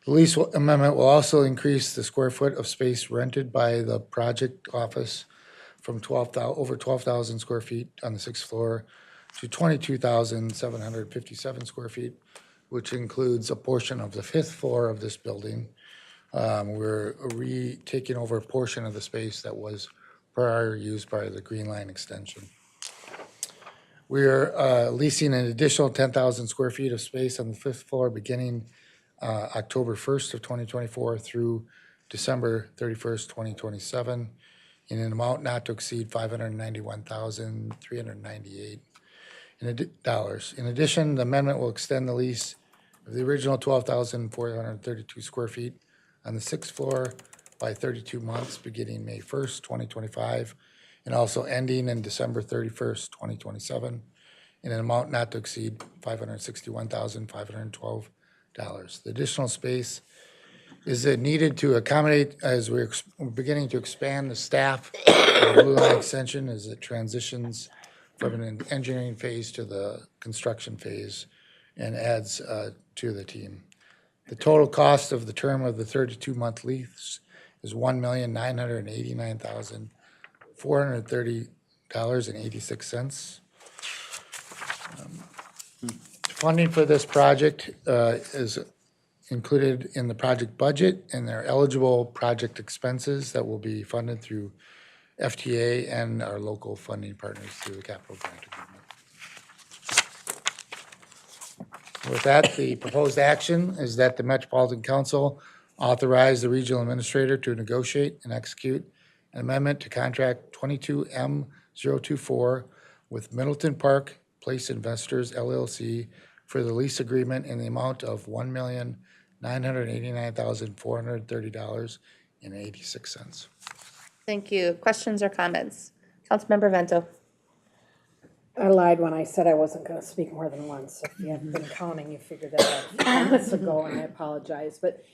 The lease amendment will also increase the square foot of space rented by the project office from over 12,000 square feet on the 6th floor to 22,757 square feet, which includes a portion of the 5th floor of this building. We're taking over a portion of the space that was prior used by the Green Line extension. We are leasing an additional 10,000 square feet of space on the 5th floor beginning October 1st of 2024 through December 31st, 2027, in an amount not to exceed $591,398. In addition, the amendment will extend the lease of the original 12,432 square feet on the 6th floor by 32 months, beginning May 1st, 2025, and also ending in December 31st, 2027, in an amount not to exceed $561,512. The additional space is needed to accommodate, as we're beginning to expand the staff of the Blue Line extension as it transitions from an engineering phase to the construction phase and adds to the team. The total cost of the term of the 32-month lease is $1,989,430.86. Funding for this project is included in the project budget, and they're eligible project expenses that will be funded through FTA and our local funding partners through the capital grant agreement. With that, the proposed action is that the Metropolitan Council authorize the regional administrator to negotiate and execute an amendment to contract 22M024 with Middleton Park Place Investors LLC for the lease agreement in the amount of $1,989,430.86. Thank you. Questions or comments? Councilmember Vento. I lied when I said I wasn't going to speak more than once. If you haven't been counting, you figured that out a few months ago, and I apologize. But,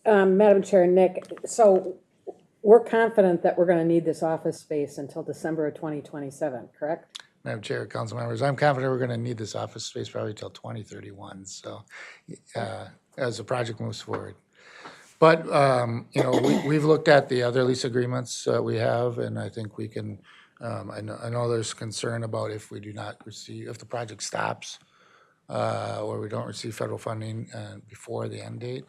Madam Chair, Nick, so we're confident that we're going to need this office space until December of 2027, correct? Madam Chair, council members, I'm confident we're going to need this office space probably till 2031, so as the project moves forward. But, we've looked at the other lease agreements we have, and I think we can, I know there's concern about if we do not receive, if the project stops or we don't receive federal funding before the end date.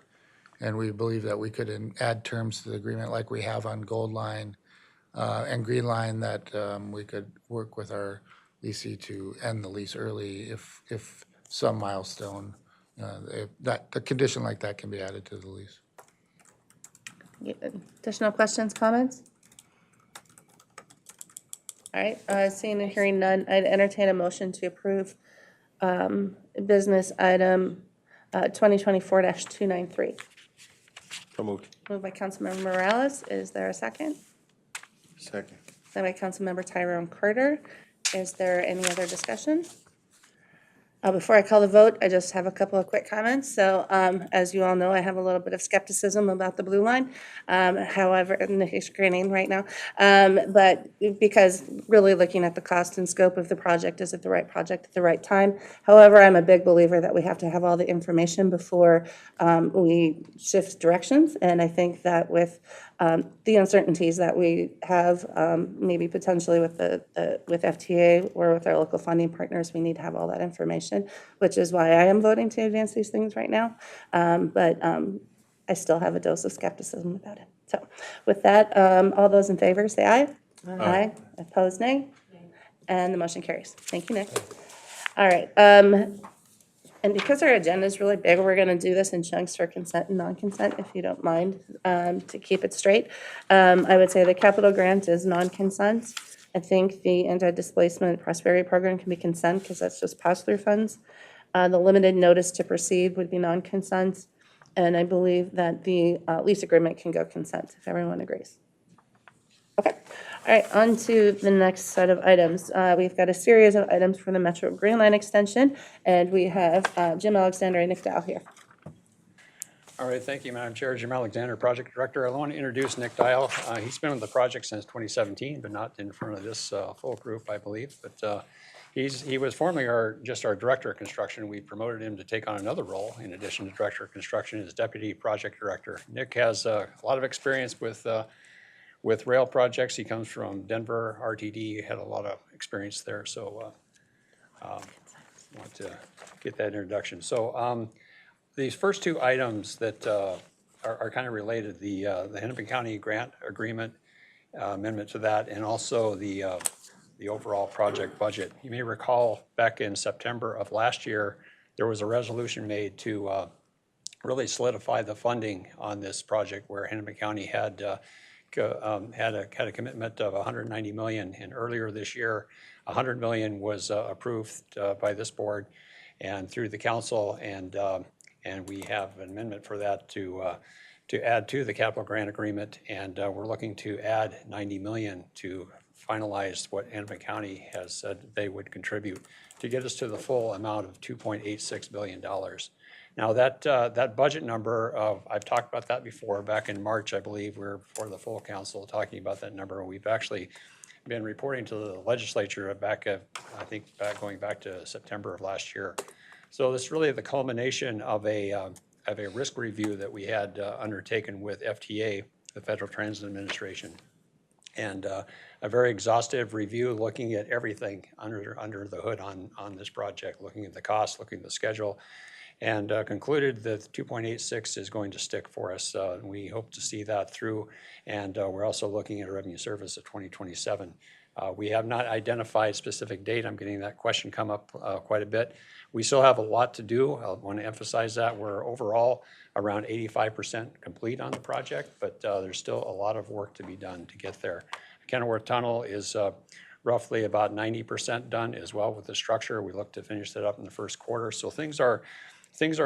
And we believe that we could add terms to the agreement like we have on Gold Line and Green Line, that we could work with our leasee to end the lease early if some milestone, that a condition like that can be added to the lease. Additional questions, comments? All right, seeing and hearing none, I'd entertain a motion to approve business item 2024-293. So moved. Moved by Councilmember Morales. Is there a second? Second. Second by Councilmember Tyrone Carter. Is there any other discussion? Before I call the vote, I just have a couple of quick comments. So as you all know, I have a little bit of skepticism about the Blue Line. However, Nick's grinning right now. But because really looking at the cost and scope of the project, is it the right project at the right time? However, I'm a big believer that we have to have all the information before we shift directions. And I think that with the uncertainties that we have, maybe potentially with with FTA or with our local funding partners, we need to have all that information, which is why I am voting to advance these things right now. But I still have a dose of skepticism about it. So with that, all those in favor say aye. Aye. Opposed, nay. And the motion carries. Thank you, Nick. All right. And because our agenda is really big, we're going to do this in chunks for consent and non-consent, if you don't mind, to keep it straight. I would say the capital grant is non-consent. I think the anti-displacement prosperity program can be consent because that's just pass-through funds. The limited notice to proceed would be non-consent. And I believe that the lease agreement can go consent, if everyone agrees. Okay. All right, on to the next set of items. We've got a series of items for the Metro Green Line extension, and we have Jim Alexander and Nick Dow here. All right, thank you, Madam Chair. Jim Alexander, Project Director. I want to introduce Nick Dial. He's been on the project since 2017, but not in front of this full group, I believe. But He was formerly just our Director of Construction. We promoted him to take on another role in addition to Director of Construction as Deputy Project Director. Nick has a lot of experience with rail projects. He comes from Denver RTD, had a lot of experience there, so want to get that introduction. So these first two items that are kind of related, the Hennepin County grant agreement, amendment to that, and also the overall project budget. You may recall back in September of last year, there was a resolution made to really solidify the funding on this project where Hennepin County had a commitment of $190 million, and earlier this year, $100 million was approved by this board and through the council, and we have an amendment for that to add to the capital grant agreement, and we're looking to add $90 million to finalize what Hennepin County has said they would contribute to get us to the full amount of $2.86 billion. Now that budget number, I've talked about that before. Back in March, I believe, we were before the full council talking about that number. We've actually been reporting to the legislature going back to September of last year. So this is really the culmination of a risk review that we had undertaken with FTA, the Federal Transit Administration, and a very exhaustive review looking at everything under the hood on this project, looking at the cost, looking at the schedule, and concluded that 2.86 is going to stick for us. We hope to see that through, and we're also looking at a revenue service of 2027. We have not identified specific date. I'm getting that question come up quite a bit. We still have a lot to do. I want to emphasize that. We're overall around 85% complete on the project, but there's still a lot of work to be done to get there. Kenilworth Tunnel is roughly about 90% done as well with the structure. We look to finish that up in the first quarter. So things are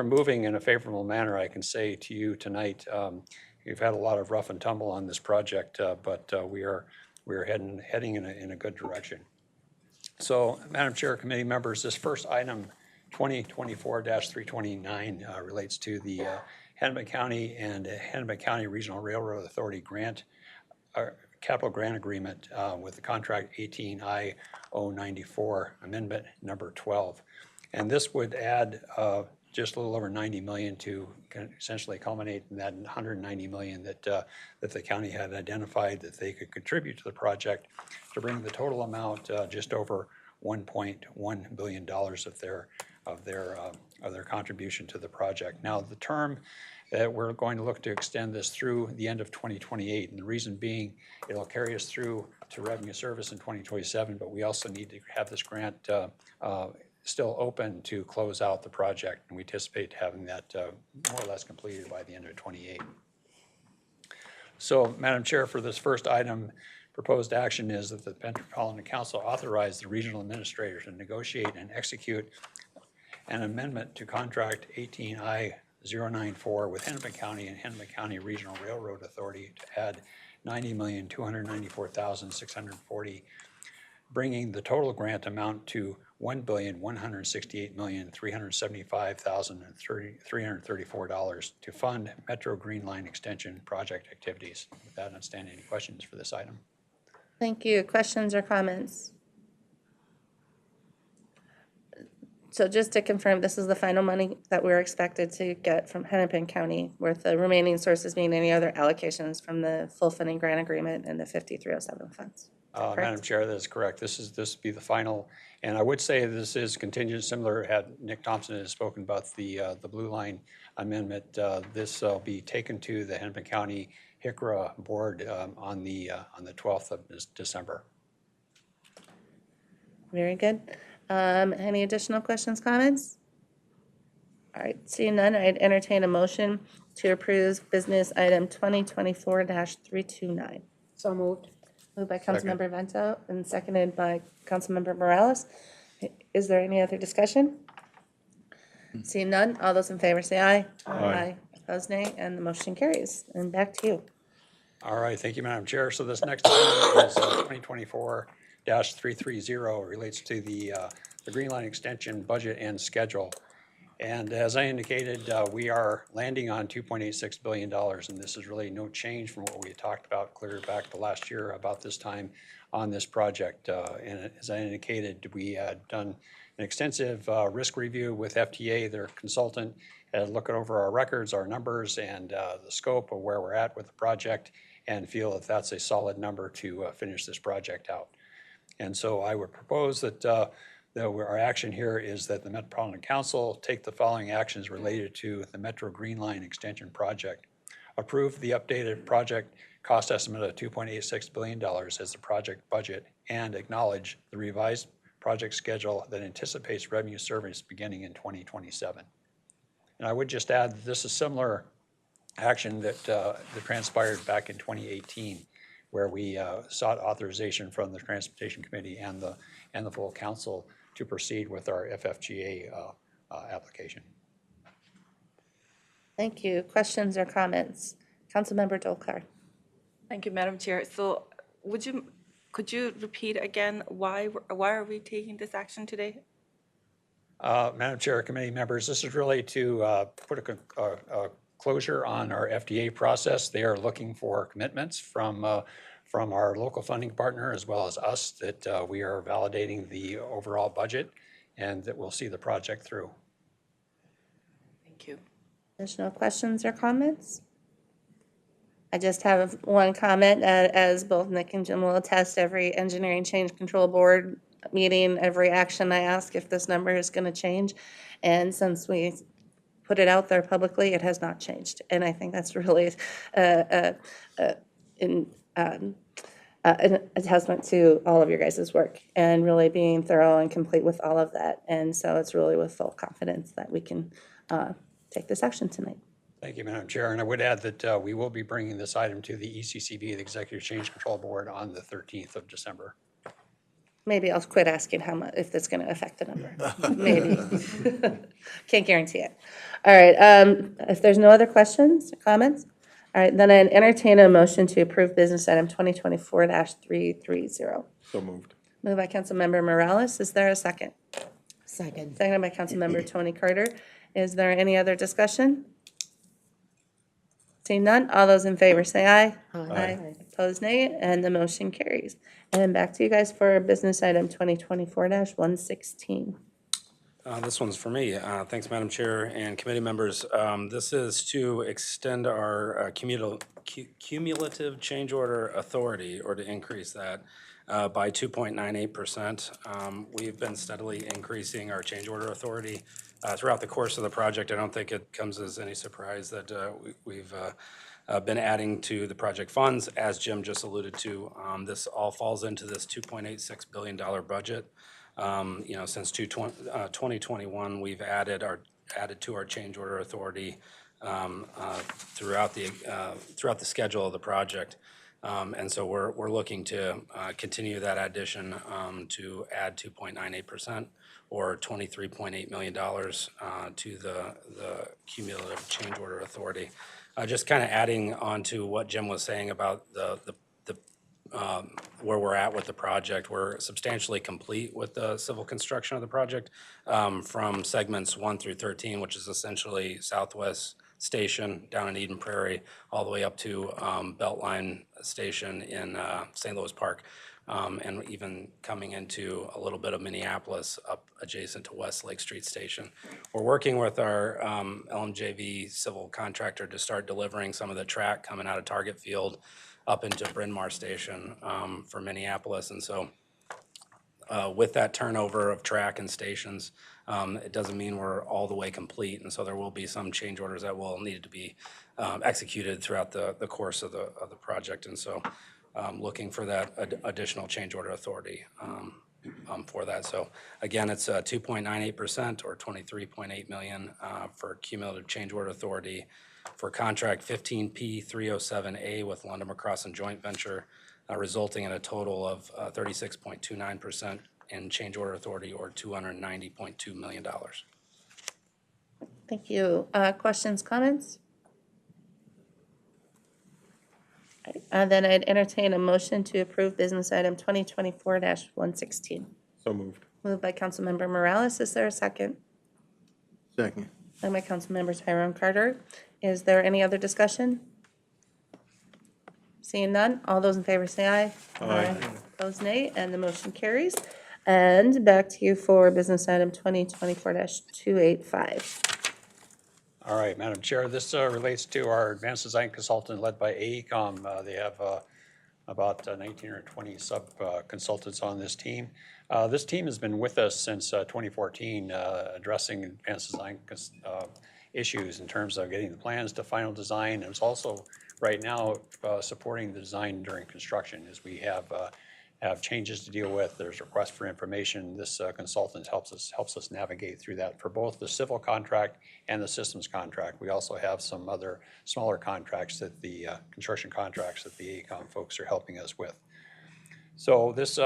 moving in a favorable manner, I can say to you tonight. We've had a lot of rough and tumble on this project, but we are heading in a good direction. So, Madam Chair, committee members, this first item, 2024-329, relates to the Hennepin County and Hennepin County Regional Railroad Authority capital grant agreement with the contract 18I-094, amendment number 12. And this would add just a little over 90 million to essentially culminate in that 190 million that the county had identified that they could contribute to the project to bring the total amount just over $1.1 billion of their contribution to the project. Now, the term that we're going to look to extend this through the end of 2028, and the reason being it'll carry us through to revenue service in 2027, but we also need to have this grant still open to close out the project, and we anticipate having that more or less completed by the end of 28. So, Madam Chair, for this first item, proposed action is that the Metropolitan Council authorize the regional administrator to negotiate and execute an amendment to contract 18I-094 with Hennepin County and Hennepin County Regional Railroad Authority to add $90,294,640, bringing the total grant amount to $1,168,375,334 to fund Metro Green Line Extension project activities. With that, I understand any questions for this item. Thank you. Questions or comments? So just to confirm, this is the final money that we're expected to get from Hennepin County, with the remaining sources being any other allocations from the full funding grant agreement and the 5307 funds. Madam Chair, that is correct. This would be the final, and I would say this is contingent, similar, had Nick Thompson has spoken about the Blue Line amendment. This will be taken to the Hennepin County HICRA board on the 12th of December. Very good. Any additional questions, comments? All right, seeing none, I'd entertain a motion to approve business item 2024-329. So moved. Moved by Councilmember Vento and seconded by Councilmember Morales. Is there any other discussion? Seeing none, all those in favor say aye. Aye. Opposed, nay, and the motion carries. And back to you. All right, thank you, Madam Chair. So this next item is 2024-330, relates to the Green Line Extension budget and schedule. And as I indicated, we are landing on $2.86 billion, and this is really no change from what we had talked about clear back to last year about this time on this project. And as I indicated, we had done an extensive risk review with FTA, their consultant, had looked over our records, our numbers, and the scope of where we're at with the project, and feel that that's a solid number to finish this project out. And so I would propose that our action here is that the Metropolitan Council take the following actions related to the Metro Green Line Extension Project. Approve the updated project cost estimate of $2.86 billion as the project budget, and acknowledge the revised project schedule that anticipates revenue service beginning in 2027. And I would just add that this is similar action that transpired back in 2018, where we sought authorization from the Transportation Committee and the full council to proceed with our FFGA application. Thank you. Questions or comments? Councilmember Dolkar. Thank you, Madam Chair. So could you repeat again why are we taking this action today? Madam Chair, committee members, this is really to put a closure on our FDA process. They are looking for commitments from our local funding partner as well as us that we are validating the overall budget and that we'll see the project through. Thank you. Additional questions or comments? I just have one comment, as both Nick and Jim will attest, every engineering change control board meeting, every action I ask if this number is going to change. And since we put it out there publicly, it has not changed. And I think that's really an testament to all of your guys' work and really being thorough and complete with all of that. And so it's really with full confidence that we can take this action tonight. Thank you, Madam Chair. And I would add that we will be bringing this item to the ECCB, the Executive Change Control Board, on the 13th of December. Maybe I'll quit asking how much, if that's going to affect the number. Maybe. Can't guarantee it. All right. If there's no other questions or comments, all right, then I'd entertain a motion to approve business item 2024-330. So moved. Moved by Councilmember Morales. Is there a second? Second. Seconded by Councilmember Tony Carter. Is there any other discussion? Seeing none, all those in favor say aye. Aye. Opposed, nay, and the motion carries. And back to you guys for business item 2024-116. This one's for me. Thanks, Madam Chair and committee members. This is to extend our cumulative change order authority, or to increase that by 2.98%. We've been steadily increasing our change order authority throughout the course of the project. I don't think it comes as any surprise that we've been adding to the project funds. As Jim just alluded to, this all falls into this $2.86 billion budget. Since 2021, we've added to our change order authority throughout the schedule of the project. And so we're looking to continue that addition to add 2.98%, or $23.8 million to the cumulative change order authority. Just kind of adding on to what Jim was saying about where we're at with the project. We're substantially complete with the civil construction of the project from segments 1 through 13, which is essentially Southwest Station down in Eden Prairie, all the way up to Beltline Station in St. Louis Park, and even coming into a little bit of Minneapolis up adjacent to West Lake Street Station. We're working with our LMJV civil contractor to start delivering some of the track coming out of Target Field up into Bryn Mawr Station for Minneapolis. And so with that turnover of track and stations, it doesn't mean we're all the way complete. And so there will be some change orders that will need to be executed throughout the course of the project. And so looking for that additional change order authority for that. So again, it's 2.98%, or $23.8 million for cumulative change order authority for contract 15P307A with London McCrossin Joint Venture, resulting in a total of 36.29% in change order authority, or $290.2 million. Thank you. Questions, comments? Then I'd entertain a motion to approve business item 2024-116. So moved. Moved by Councilmember Morales. Is there a second? Second. Second by Councilmember Tyrone Carter. Is there any other discussion? Seeing none, all those in favor say aye. Aye. Opposed, nay, and the motion carries. And back to you for business item 2024-285. All right, Madam Chair, this relates to our advanced design consultant led by AECom. They have about 19 or 20 sub-consultants on this team. This team has been with us since 2014, addressing advanced design issues in terms of getting the plans to final design. And it's also right now supporting the design during construction as we have changes to deal with. There's requests for information. This consultant helps us navigate through that for both the civil contract and the systems contract. We also have some other smaller contracts that the construction contracts that the AECom folks are helping us with. So this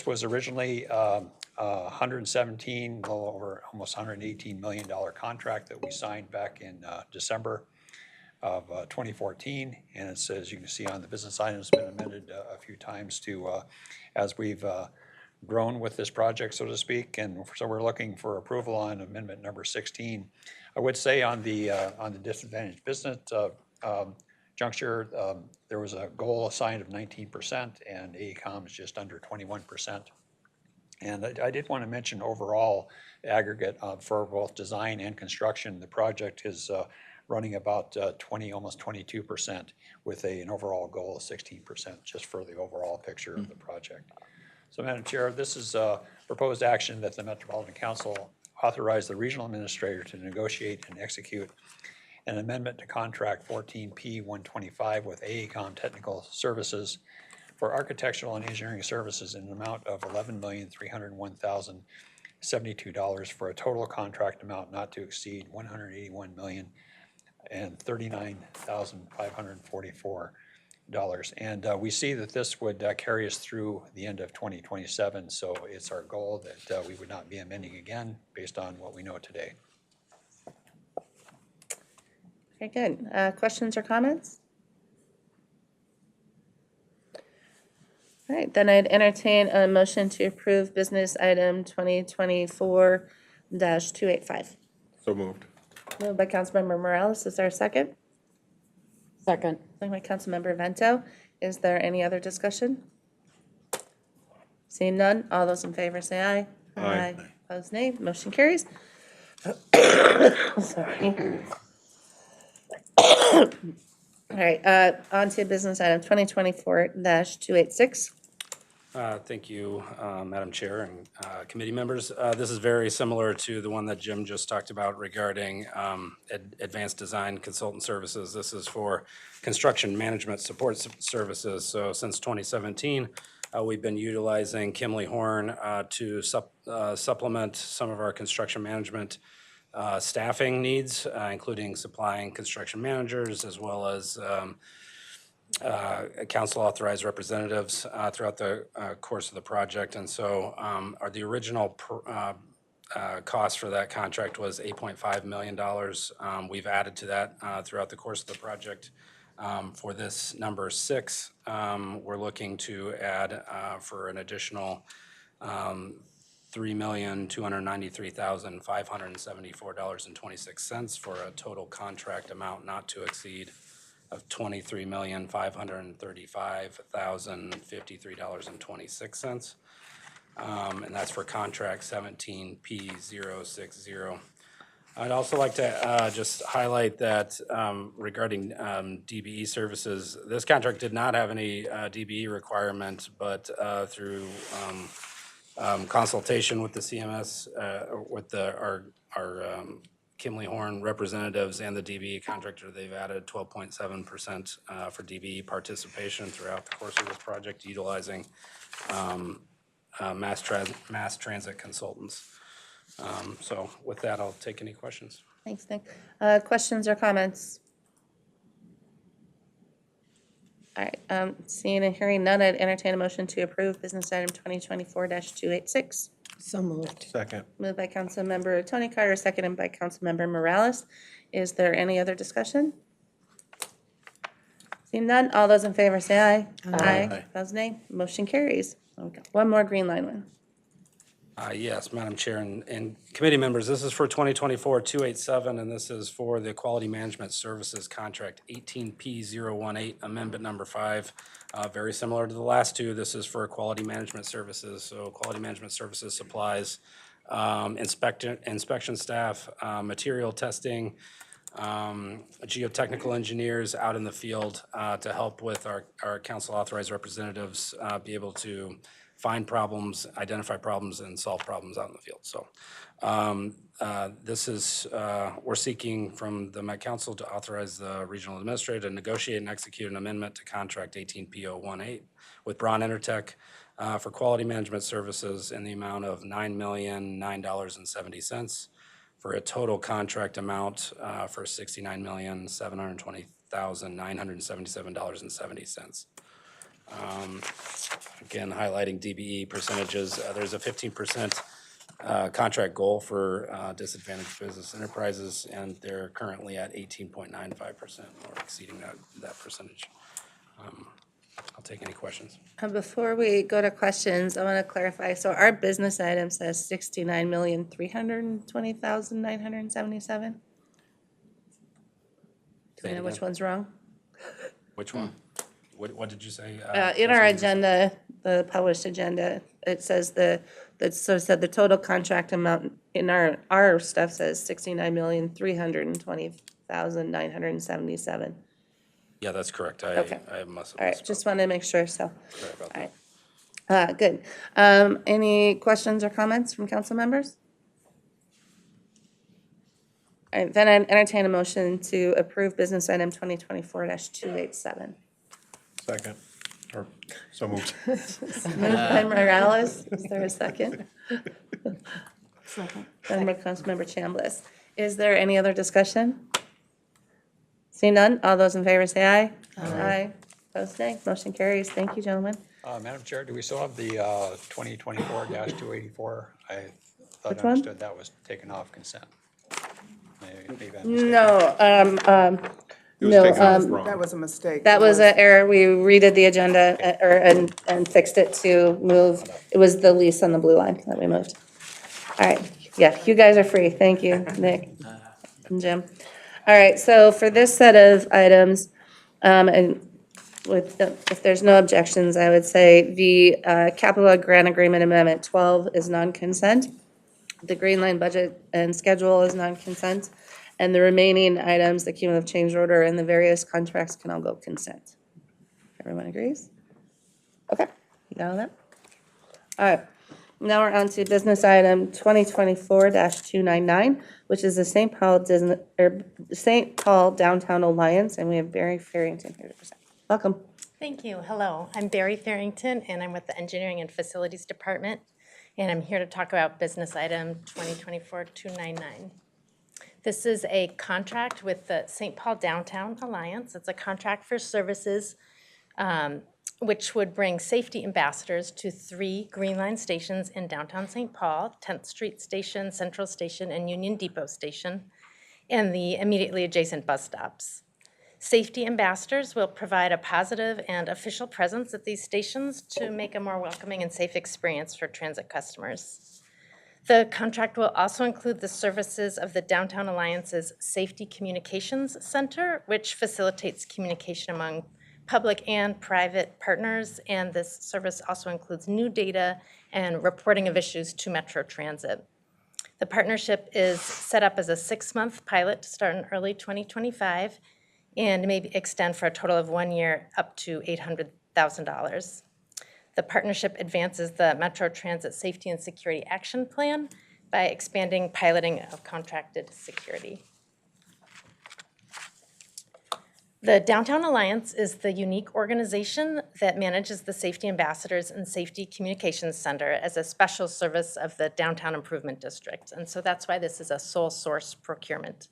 was originally 117, well over almost $118 million contract that we signed back in December of 2014, and it says, you can see on the business item, it's been amended a few times to as we've grown with this project, so to speak, and so we're looking for approval on amendment number 16. I would say on the disadvantaged business juncture, there was a goal assigned of 19%, and AECom is just under 21%. And I did want to mention overall aggregate for both design and construction, the project is running about almost 22% with an overall goal of 16%, just for the overall picture of the project. So, Madam Chair, this is a proposed action that the Metropolitan Council authorize the regional administrator to negotiate and execute an amendment to contract 14P125 with AECom Technical Services for architectural and engineering services in an amount of $11,301,072 for a total contract amount not to exceed $181,039,544. And we see that this would carry us through the end of 2027, so it's our goal that we would not be amending again based on what we know today. Okay, good. Questions or comments? All right, then I'd entertain a motion to approve business item 2024-285. So moved. Moved by Councilmember Morales. Is there a second? Second. Second by Councilmember Vento. Is there any other discussion? Seeing none, all those in favor say aye. Aye. Opposed, nay. Motion carries. Sorry. All right, on to business item 2024-286. Thank you, Madam Chair and committee members. This is very similar to the one that Jim just talked about regarding advanced design consultant services. This is for construction management support services. So since 2017, we've been utilizing Kimley Horn to supplement some of our construction management staffing needs, including supplying construction managers as well as council authorized representatives throughout the course of the project. And so the original cost for that contract was $8.5 million. We've added to that throughout the course of the project. For this number 6, we're looking to add for an additional $3,293,574.26 for a total contract amount not to exceed of $23,535,053.26. And that's for contract 17P060. I'd also like to just highlight that regarding DBE services, this contract did not have any DBE requirement, but through consultation with the CMS, with our Kimley Horn representatives and the DBE contractor, they've added 12.7% for DBE participation throughout the course of this project, utilizing mass transit consultants. So with that, I'll take any questions. Thanks, Nick. Questions or comments? All right, seeing and hearing none, I'd entertain a motion to approve business item 2024-286. So moved. Second. Moved by Councilmember Tony Carter, seconded by Councilmember Morales. Is there any other discussion? Seeing none, all those in favor say aye. Aye. Opposed, nay. Motion carries. Okay. One more green line one. Yes, Madam Chair and committee members, this is for 2024-287, and this is for the Quality Management Services Contract 18P018, Amendment Number 5. Very similar to the last two, this is for Quality Management Services. So Quality Management Services supplies inspection staff, material testing, geotechnical engineers out in the field to help with our council authorized representatives be able to find problems, identify problems, and solve problems out in the field. So this is, we're seeking from the Met Council to authorize the regional administrator to negotiate and execute an amendment to contract 18P018 with Braun Intertech for quality management services in the amount of $9,009.70 for a total contract amount for $69,720,977.70. Again, highlighting DBE percentages, there's a 15% contract goal for disadvantaged business enterprises, and they're currently at 18.95%, or exceeding that percentage. I'll take any questions. Before we go to questions, I want to clarify. So our business item says 69,320,977. Do we know which one's wrong? Which one? What did you say? In our agenda, the published agenda, it says the total contract amount in our stuff says 69,320,977. Yeah, that's correct. Okay. I must have. All right, misspoke. just wanted to make sure, so. Sorry about All that. right. Good. Any questions or comments from council members? All right, then I entertain a motion to approve business item 2024-287. Second, or so moved. Moved by Morales. Is there a second? Second. Then by Councilmember Chambliss. Is there any other discussion? Seeing none, all those in favor say aye. Aye. Opposed, nay. Motion carries. Thank you, gentlemen. Madam Chair, do we still have the 2024-284? I thought Which I one? understood that was taken off consent. Maybe I mistaken. No, It was no, taken off wrong. That was a mistake. that It was an error. We redid the agenda and fixed it to move. It was the lease on the blue line that we moved. All right. Yeah, you guys are free. Thank you, Nick and Jim. All right, so for this set of items, and with, if there's no objections, I would say the capital grant agreement amendment 12 is non-consent. The Green Line budget and schedule is non-consent. And the remaining items, the cumulative change order and the various contracts can all go consent. Everyone agrees? Okay, you got all that? All right, now we're on to business item 2024-299, which is the St. Paul Downtown Alliance, and we have Barry Farrington here to present. Welcome. Thank you. Hello, I'm Barry Farrington, and I'm with the Engineering and Facilities Department, and I'm here to talk about business item 2024-299. This is a contract with the St. Paul Downtown Alliance. It's a contract for services which would bring safety ambassadors to 3 Green Line stations in downtown St. Paul, 10th Street Station, Central Station, and Union Depot Station, and the immediately adjacent bus stops. Safety ambassadors will provide a positive and official presence at these stations to make a more welcoming and safe experience for transit customers. The contract will also include the services of the Downtown Alliance's Safety Communications Center, which facilitates communication among public and private partners, and this service also includes new data and reporting of issues to Metro Transit. The partnership is set up as a 6-month pilot to start in early 2025 and may extend for a total of 1 year up to $800,000. The partnership advances the Metro Transit Safety and Security Action Plan by expanding piloting of contracted security. The Downtown Alliance is the unique organization that manages the Safety Ambassadors and Safety Communications Center as a special service of the Downtown Improvement District. And so that's why this is a sole source procurement.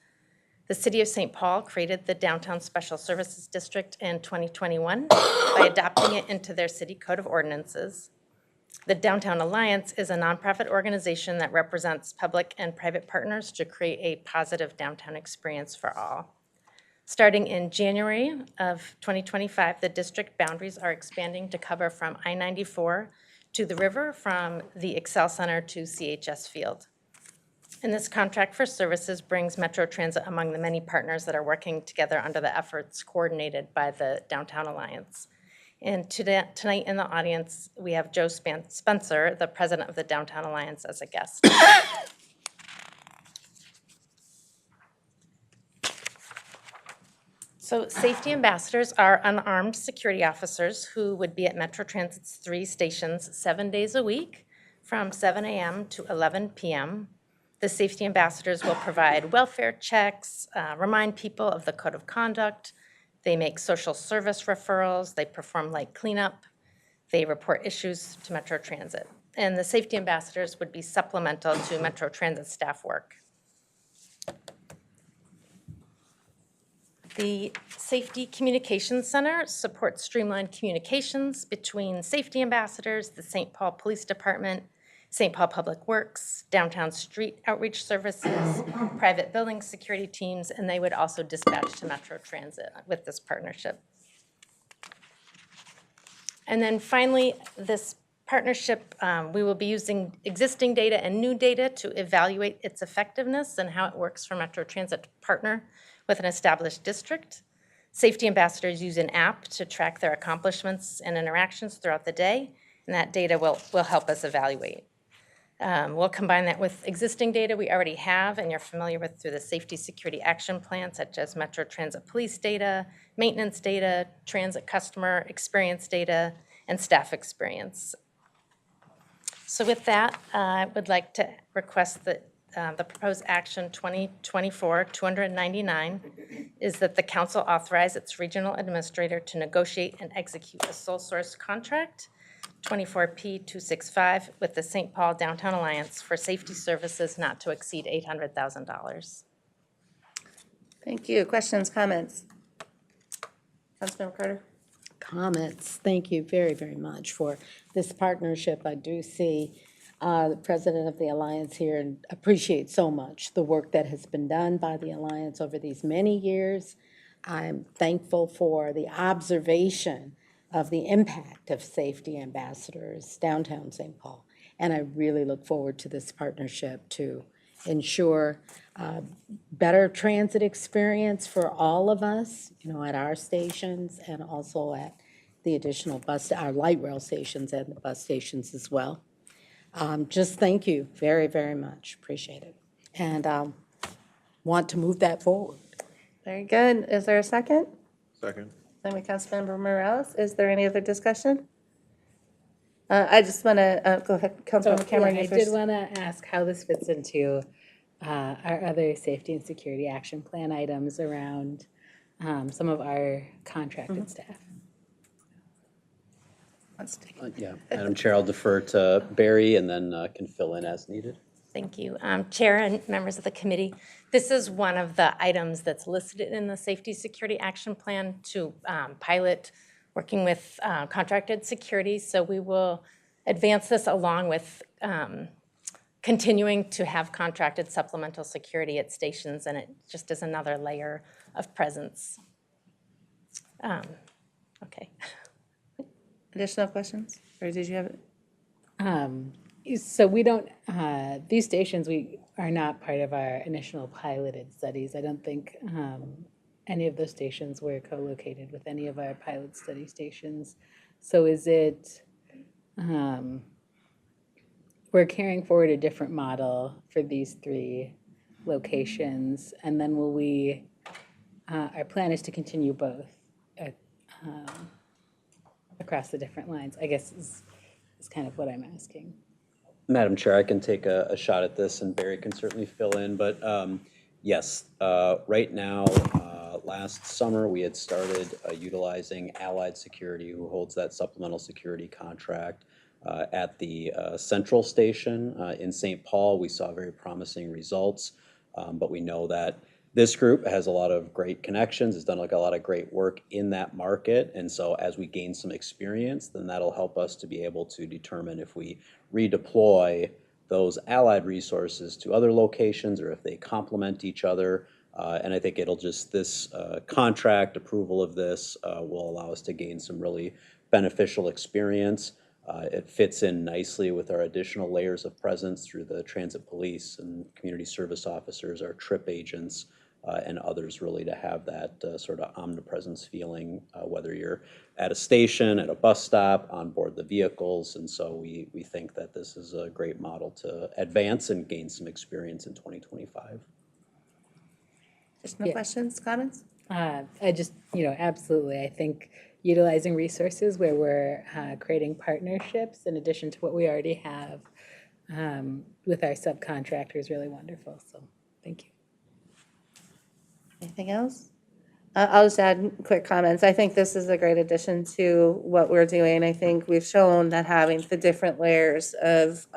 The City of St. Paul created the Downtown Special Services District in 2021 by adopting it into their city code of ordinances. The Downtown Alliance is a nonprofit organization that represents public and private partners to create a positive downtown experience for all. Starting in January of 2025, the district boundaries are expanding to cover from I-94 to the river from the Excel Center to CHS Field. And this contract for services brings Metro Transit among the many partners that are working together under the efforts coordinated by the Downtown Alliance. And tonight in the audience, we have Joe Spencer, the president of the Downtown Alliance, as a guest. So safety ambassadors are unarmed security officers who would be at Metro Transit's 3 stations 7 days a week from 7 a.m. to 11 p.m. The safety ambassadors will provide welfare checks, remind people of the code of conduct. They make social service referrals. They perform light cleanup. They report issues to Metro Transit. And the safety ambassadors would be supplemental to Metro Transit staff work. The Safety Communications Center supports streamlined communications between safety ambassadors, the St. Paul Police Department, St. Paul Public Works, Downtown Street Outreach Services, private building security teams, and they would also dispatch to Metro Transit with this partnership. And then finally, this partnership, we will be using existing data and new data to evaluate its effectiveness and how it works for Metro Transit to partner with an established district. Safety ambassadors use an app to track their accomplishments and interactions throughout the day, and that data will help us evaluate. We'll combine that with existing data we already have and you're familiar with through the Safety Security Action Plan, such as Metro Transit Police data, maintenance data, transit customer experience data, and staff experience. So with that, I would like to request that the proposed action 2024-299 is that the council authorize its regional administrator to negotiate and execute a sole source contract 24P265 with the St. Paul Downtown Alliance for safety services not to exceed $800,000. Thank you. Questions, comments? Councilmember Carter? Comments. Thank you very, very much for this partnership. I do see the president of the Alliance here and appreciate so much the work that has been done by the Alliance over these many years. I'm thankful for the observation of the impact of safety ambassadors downtown St. Paul. And I really look forward to this partnership to ensure better transit experience for all of us, at our stations and also at the additional our light rail stations and the bus stations as well. Just thank you very, very much. Appreciate it. And want to move that forward. Very good. Is there a second? Second. Then we Councilmember Morales. Is there any other discussion? I just want to, go ahead, Councilmember Cameron. I did want to ask how this fits into our other safety and security action plan items around some of our contracted staff. Yeah, Madam Chair, I'll defer to Barry and then can fill in as needed. Thank you. Chair and members of the committee, this is one of the items that's listed in the Safety Security Action Plan to pilot working with contracted security. So we will advance this along with continuing to have contracted supplemental security at stations, and it just is another layer of presence. Okay. Additional questions? Or did you have it? So we don't, these stations, we are not part of our initial piloted studies. I don't think any of those stations were co-located with any of our pilot study stations. So is it, we're carrying forward a different model for these 3 locations, and then will we, our plan is to continue both across the different lines, I guess is kind of what I'm asking. Madam Chair, I can take a shot at this, and Barry can certainly fill in, but yes, right now, last summer, we had started utilizing Allied Security, who holds that supplemental security contract at the Central Station in St. Paul. We saw very promising results, but we know that this group has a lot of great connections, has done a lot of great work in that market, and so as we gain some experience, then that'll help us to be able to determine if we redeploy those allied resources to other locations or if they complement each other. And I think it'll just, this contract approval of this will allow us to gain some really beneficial experience. It fits in nicely with our additional layers of presence through the transit police and community service officers, our trip agents, and others, really to have that sort of omnipresence feeling, whether you're at a station, at a bus stop, on board the vehicles. And so we think that this is a great model to advance and gain some experience in 2025. Additional questions, comments? I just, absolutely. I think utilizing resources where we're creating partnerships in addition to what we already have with our subcontractor is really wonderful. So thank you. Anything else? I'll just add quick comments. I think this is a great addition to what we're doing. I think we've shown that having the different layers of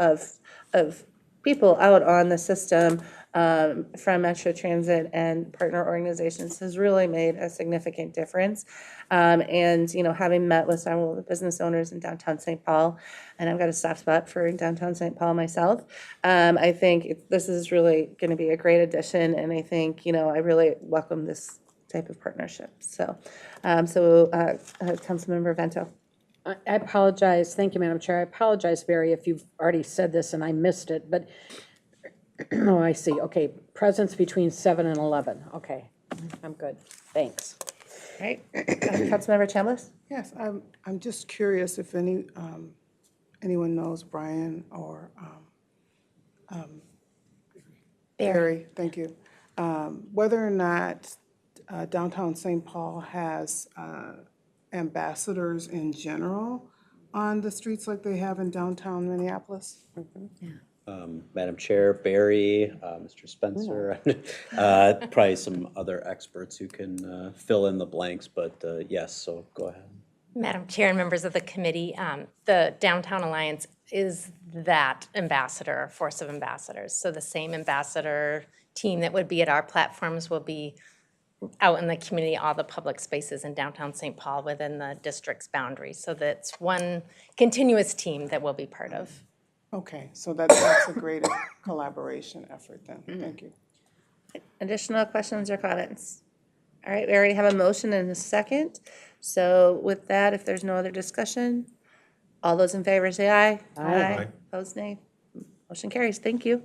people out on the system from Metro Transit and partner organizations has really made a significant difference. And, having met with several of the business owners in downtown St. Paul, and I've got a soft spot for downtown St. Paul myself, I think this is really going to be a great addition. And I think, I really welcome this type of partnership. So, Councilmember Vento. I apologize. Thank you, Madam Chair. I apologize, Barry, if you've already said this and I missed it, but, oh, I see. Okay, presence between 7 and 11. Okay, I'm good. Thanks. All right. Councilmember Chambliss? Yes, I'm just curious if anyone knows Brian or Barry, thank you, whether or not downtown St. Paul has ambassadors in general on the streets like they have in downtown Minneapolis? Madam Chair, Barry, Mr. Spencer, probably some other experts who can fill in the blanks, but yes, so go ahead. Madam Chair and members of the committee, the Downtown Alliance is that ambassador, force of ambassadors. So the same ambassador team that would be at our platforms will be out in the community, all the public spaces in downtown St. Paul within the district's boundaries. So that's one continuous team that we'll be part of. Okay, so that's a great collaboration effort then. Thank you. Additional questions or comments? All right, we already have a motion and a second. So with that, if there's no other discussion, all those in favor say aye. Aye. Opposed, nay. Motion carries. Thank you.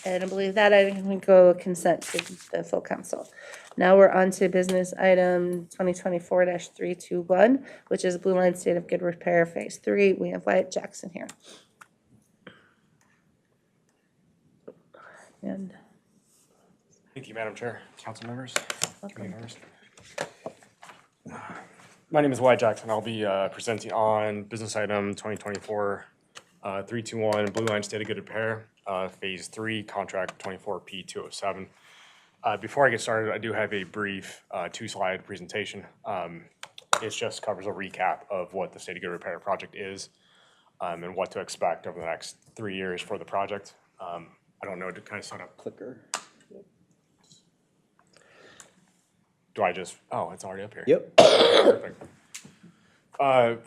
And I believe that I can go consent to the full council. Now we're on to business item 2024-321, which is Blue Line State of Good Repair Phase 3. We have Wyatt Jackson here. And thank you, Madam Chair, council members, committee members. My name is Wyatt Jackson. I'll be presenting on business item 2024-321, Blue Line State of Good Repair, Phase 3, Contract 24P207. Before I get started, I do have a brief two-slide presentation. It just covers a recap of what the State of Good Repair project is and what to expect over the next 3 years for the project. I don't know, to kind of set up clicker. Do I just, oh, it's already up here. Yep. Perfect.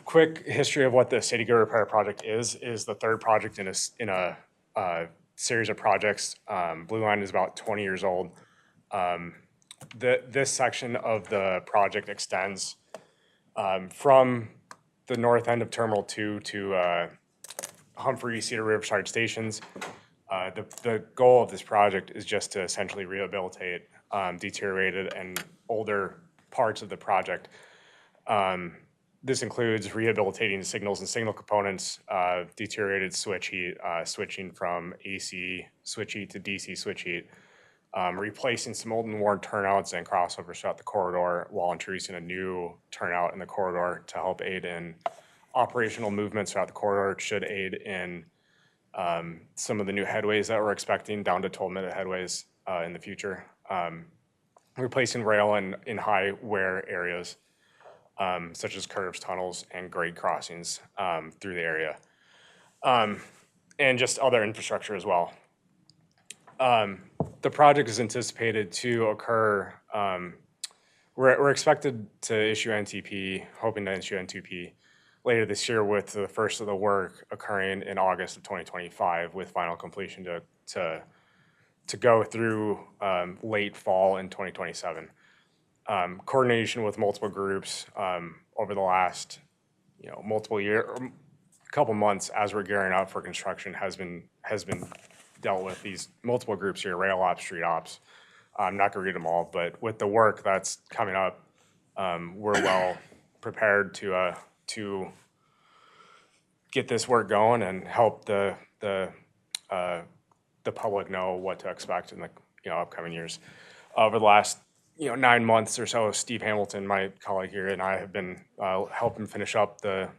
Quick history of what the State of Good Repair project is the third project in a series of projects. Blue Line is about 20 years old. This section of the project extends from the north end of Terminal 2 to Humphrey, Cedar Riverside stations. The goal of this project is just to essentially rehabilitate deteriorated and older parts of the project. This includes rehabilitating signals and signal components, deteriorated switch heat, switching from AC switch heat to DC switch heat, replacing some old and worn turnouts and crossovers throughout the corridor while introducing a new turnout in the corridor to help aid in operational movements throughout the corridor. It should aid in some of the new headways that we're expecting, down to 12-minute headways in the future. Replacing rail in high wear areas, such as curves, tunnels, and grade crossings through the area. And just other infrastructure as well. The project is anticipated to occur, we're expected to issue NTP, hoping to issue NTP later this year, with the first of the work occurring in August of 2025, with final completion to go through late fall in 2027. Coordination with multiple groups over the last multiple years, couple months as we're gearing up for construction has been dealt with these multiple groups here, rail ops, street ops. I'm not gonna read them all, but with the work that's coming up, we're well prepared to get this work going and help the public know what to expect in the upcoming years. Over the last 9 months or so, Steve Hamilton, my colleague here, and I have been helping finish up the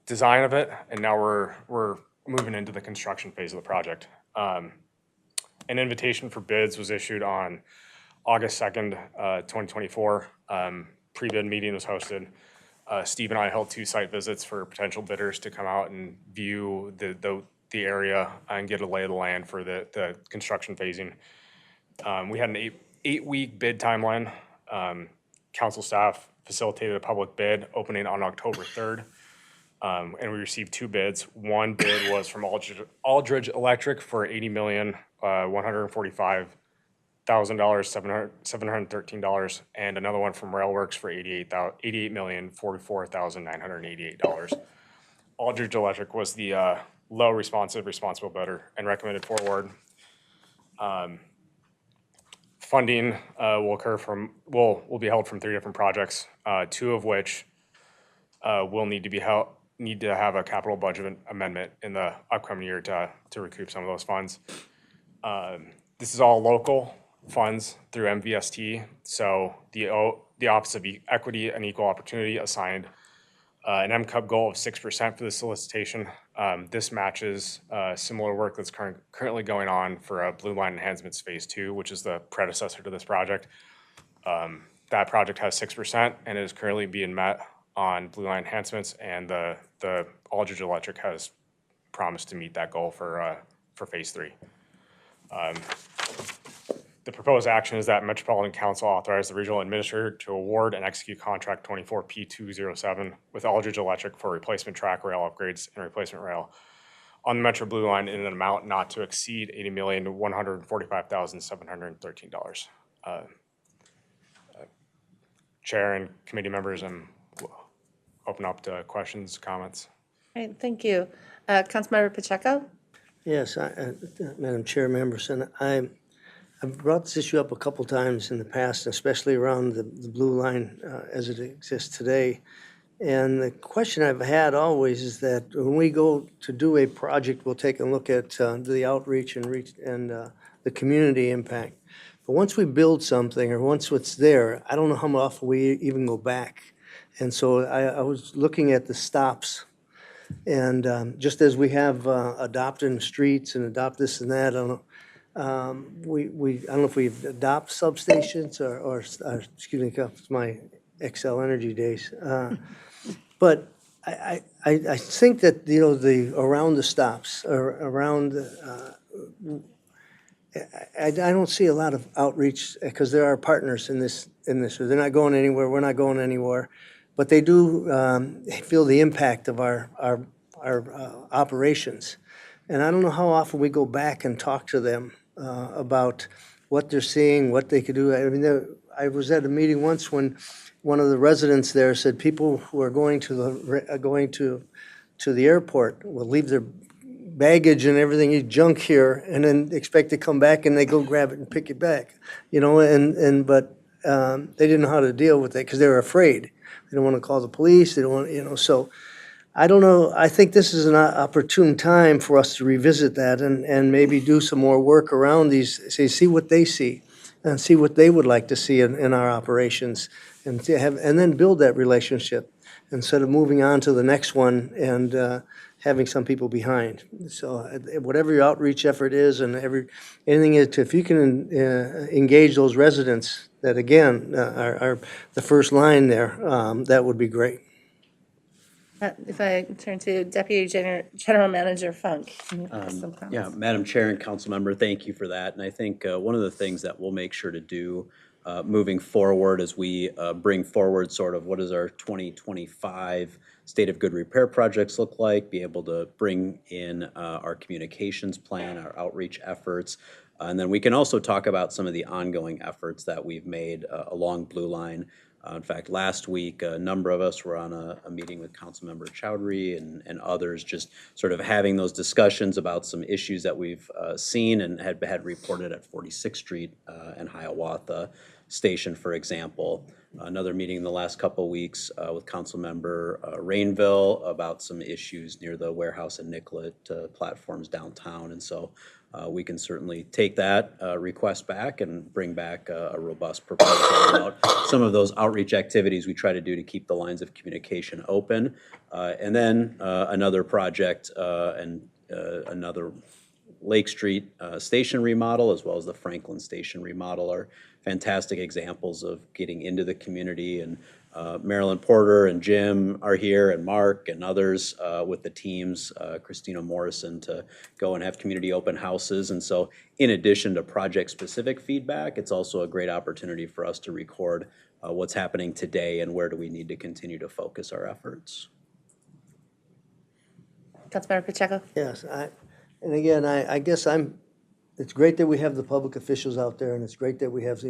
design of it, and now we're moving into the construction phase of the project. An invitation for bids was issued on August 2nd, 2024. Pre-bid meeting was hosted. Steve and I held 2 site visits for potential bidders to come out and view the area and get a lay of the land for the construction phasing. We had an 8-week bid timeline. Council staff facilitated a public bid opening on October 3rd. And we received 2 bids. One bid was from Aldridge Electric for $80,145,713, and another one from Railworks for $88,044,988. Aldridge Electric was the low responsible bidder and recommended forward. Funding will be held from 3 different projects, 2 of which will need to have a capital budget amendment in the upcoming year to recoup some of those funds. This is all local funds through MVST, so the Office of Equity and Equal Opportunity assigned an MCUP goal of 6% for the solicitation. This matches similar work that's currently going on for Blue Line Enhancements Phase 2, which is the predecessor to this project. That project has 6% and is currently being met on Blue Line Enhancements, and the Aldridge Electric has promised to meet that goal for Phase 3. The proposed action is that Metropolitan Council authorize the regional administrator to award and execute contract 24P207 with Aldridge Electric for replacement track rail upgrades and replacement rail on the Metro Blue Line in an amount not to exceed $80,145,713. Chair and committee members, I'm open up to questions, comments. All right, thank you. Councilmember Pacheco? Yes, Madam Chair, members, and I've brought this issue up a couple times in the past, especially around the Blue Line as it exists today. And the question I've had always is that when we go to do a project, we'll take a look at the outreach and the community impact. But once we build something, or once it's there, I don't know how often we even go back. And so I was looking at the stops. And just as we have adopted streets and adopt this and that, I don't know. I don't know if we adopt substations or excuse me, it's my Excel Energy days. But I think that the around the stops or around I don't see a lot of outreach because there are partners in this. They're not going anywhere. We're not going anywhere, but they do feel the impact of our operations. And I don't know how often we go back and talk to them about what they're seeing, what they could do. I mean, I was at a meeting once when one of the residents there said people who are going to the airport will leave their baggage and everything, junk here, and then expect to come back and they go grab it and pick it back, but they didn't know how to deal with it because they were afraid. They don't want to call the police. They don't want, so. I don't know. I think this is an opportune time for us to revisit that and maybe do some more work around these, see what they see and see what they would like to see in our operations and then build that relationship instead of moving on to the next one and having some people behind. So whatever your outreach effort is and anything is, if you can engage those residents that again are the first line there, that would be great. If I turn to Deputy General Manager Funk. Yeah, Madam Chair and Council Member, thank you for that. And I think one of the things that we'll make sure to do moving forward as we bring forward sort of what does our 2025 State of Good Repair projects look like, be able to bring in our communications plan, our outreach efforts, and then we can also talk about some of the ongoing efforts that we've made along Blue Line In fact, last week, a number of us were on a meeting with Councilmember Chowdhury and others, just sort of having those discussions about some issues that we've seen and had reported at 46th Street and Hiawatha Station, for example. Another meeting in the last couple of weeks with Councilmember Rainville about some issues near the warehouse and Nicollet platforms downtown. And so we can certainly take that request back and bring back a robust proposal about some of those outreach activities we try to do to keep the lines of communication open. And then another project and another Lake Street station remodel, as well as the Franklin station remodel, are fantastic examples of getting into the community. And Marilyn Porter and Jim are here, and Mark and others with the teams, Christina Morrison, to go and have community open houses. And so in addition to project-specific feedback, it's also a great opportunity for us to record what's happening today and where do we need to continue to focus our efforts. Councilmember Pacheco? Yes, and again, I guess it's great that we have the public officials out there, and it's great that we have,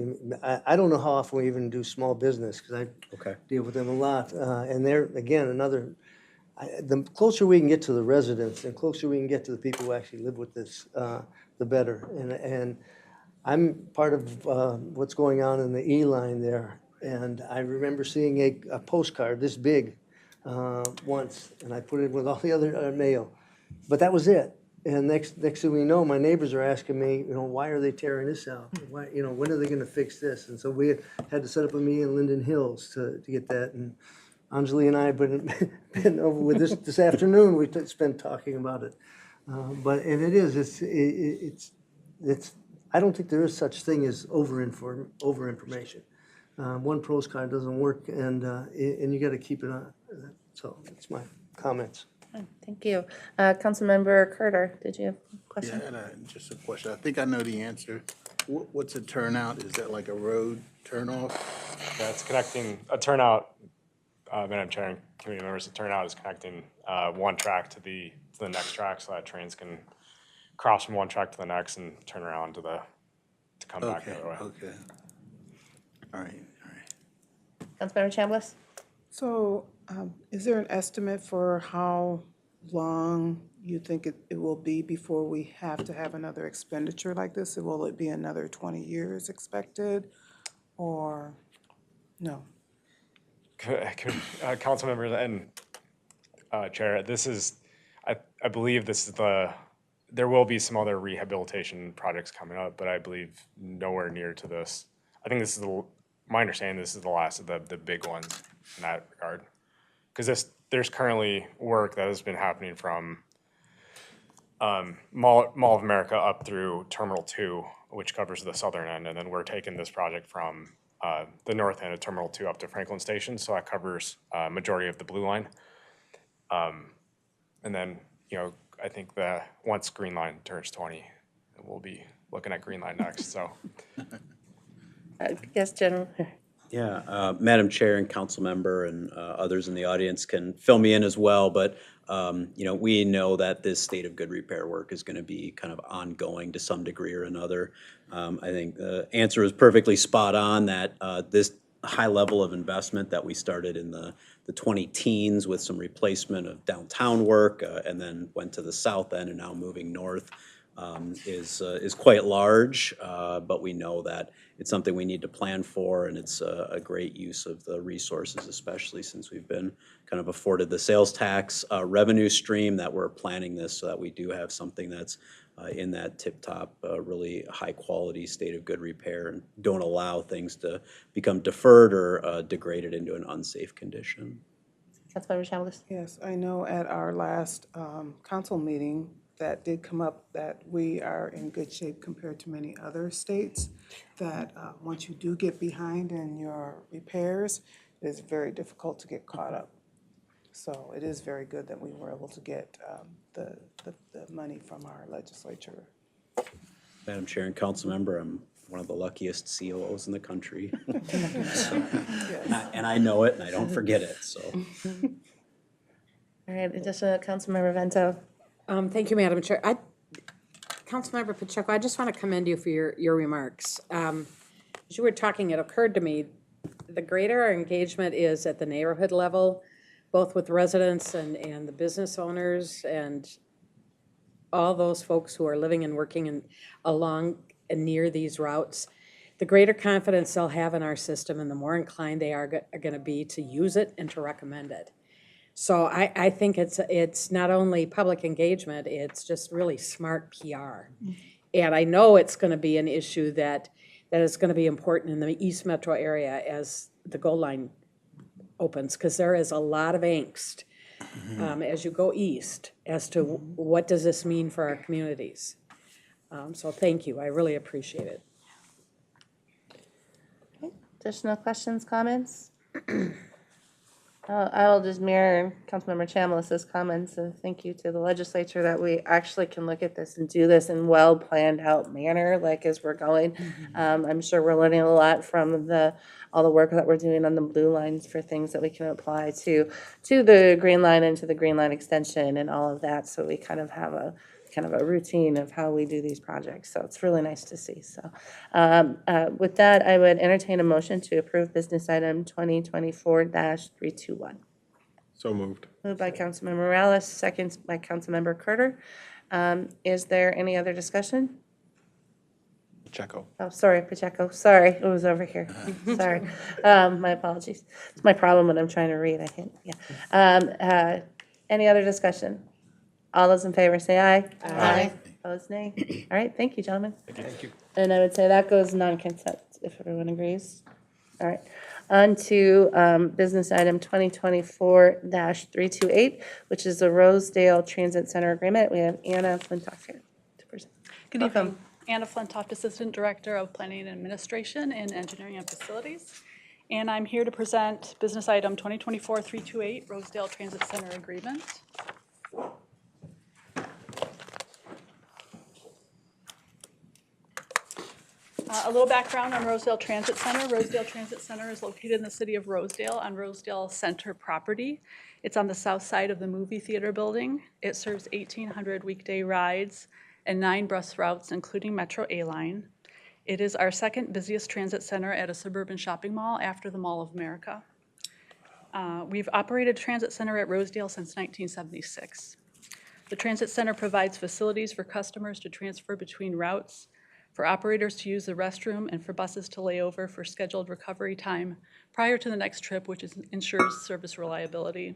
I don't know how often we even do small business, because I deal with them a lot. And they're, again, the closer we can get to the residents, the closer we can get to the people who actually live with this, the better. And I'm part of what's going on in the E line there, and I remember seeing a postcard this big once, and I put it with all the other mail, but that was it. And next thing we know, my neighbors are asking me, why are they tearing this out? Why, when are they going to fix this? And so we had to set up a meeting in Linden Hills to get that. And Anjali and I have been over with this afternoon. We spent talking about it. It's I don't think there is such thing as over information. One postcard doesn't work, and you got to keep it on. So that's my comments. Thank you. Councilmember Carter, did you have a question? Yeah, and just a question. I think I know the answer. What's a turnout? Is that like a road turnoff? Yeah, it's connecting, a turnout, Madam Chair and committee members, a turnout is connecting one track to the next track, so that trains can cross from one track to the next and turn around to come back the other way. Okay. All right. Councilmember Chambliss? So is there an estimate for how long you think it will be before we have to have another expenditure like this? Will it be another 20 years expected, or no? Council members and Chair, this is, I believe this is there will be some other rehabilitation projects coming up, but I believe nowhere near to this. I think this is my understanding, this is the last of the big ones in that regard. Because there's currently work that has been happening from Mall of America up through Terminal 2, which covers the southern end, and then we're taking this project from the north end of Terminal 2 up to Franklin Station, so that covers majority of the blue line. And then, I think once Green Line turns 20, we'll be looking at Green Line next, so. Yes, General. Yeah, Madam Chair and council member and others in the audience can fill me in as well, but we know that this state of good repair work is going to be kind of ongoing to some degree or another. I think the answer is perfectly spot on that this high level of investment that we started in the 20-teens with some replacement of downtown work and then went to the south end and now moving north is quite large, but we know that it's something we need to plan for, and it's a great use of the resources, especially since we've been kind of afforded the sales tax revenue stream that we're planning this so that we do have something that's in that tip-top, really high-quality state of good repair and don't allow things to become deferred or degraded into an unsafe condition. Councilmember Chambliss? Yes, I know at our last council meeting that did come up that we are in good shape compared to many other states, that once you do get behind in your repairs, it is very difficult to get caught up. So it is very good that we were able to get the money from our legislature. Madam Chair and council member, I'm one of the luckiest COOs in the country. And I know it and I don't forget it, so. All right, additional Councilmember Vento. Thank you, Madam Chair. Councilmember Pacheco, I just want to commend you for your remarks. As you were talking, it occurred to me, the greater our engagement is at the neighborhood level, both with residents and the business owners and all those folks who are living and working along and near these routes, the greater confidence they'll have in our system and the more inclined they are going to be to use it and to recommend it. So I think it's not only public engagement, it's just really smart PR. And I know it's going to be an issue that is going to be important in the East Metro area as the Gold Line opens, because there is a lot of angst as you go east as to what does this mean for our communities. So thank you. I really appreciate it. Additional questions, comments? I will just mirror Councilmember Chambliss's comments and thank you to the legislature that we actually can look at this and do this in well-planned out manner, like as we're going. I'm sure we're learning a lot from all the work that we're doing on the blue lines for things that we can apply to the green line and to the green line extension and all of that. So we kind of have a routine of how we do these projects. So it's really nice to see. So with that, I would entertain a motion to approve business item 2024-321. So moved. Moved by Councilmember Morales, second by Councilmember Carter. Is there any other discussion? Pacheco. Oh, sorry, Pacheco. Sorry, it was over here. Sorry. My apologies. It's my problem when I'm trying to read. I can't, yeah. Any other discussion? All those in favor say aye. Aye. Opposed, nay. All right, thank you, gentlemen. Thank you. And I would say that goes non-consent, if everyone agrees. All right. On to business item 2024-328, which is the Rosedale Transit Center Agreement. We have Anna Flintoff here to present. Good Welcome. evening. Anna Flintoff, Assistant Director of Planning and Administration in Engineering and Facilities. And I'm here to present business item 2024-328, Rosedale Transit Center Agreement. A little background on Rosedale Transit Center. Rosedale Transit Center is located in the city of Rosedale on Rosedale Center property. It's on the south side of the movie theater building. It serves 1,800 weekday rides and 9 bus routes, including Metro A-Line. It is our second busiest transit center at a suburban shopping mall after the Mall of America. We've operated a transit center at Rosedale since 1976. The transit center provides facilities for customers to transfer between routes, for operators to use the restroom, and for buses to lay over for scheduled recovery time prior to the next trip, which ensures service reliability.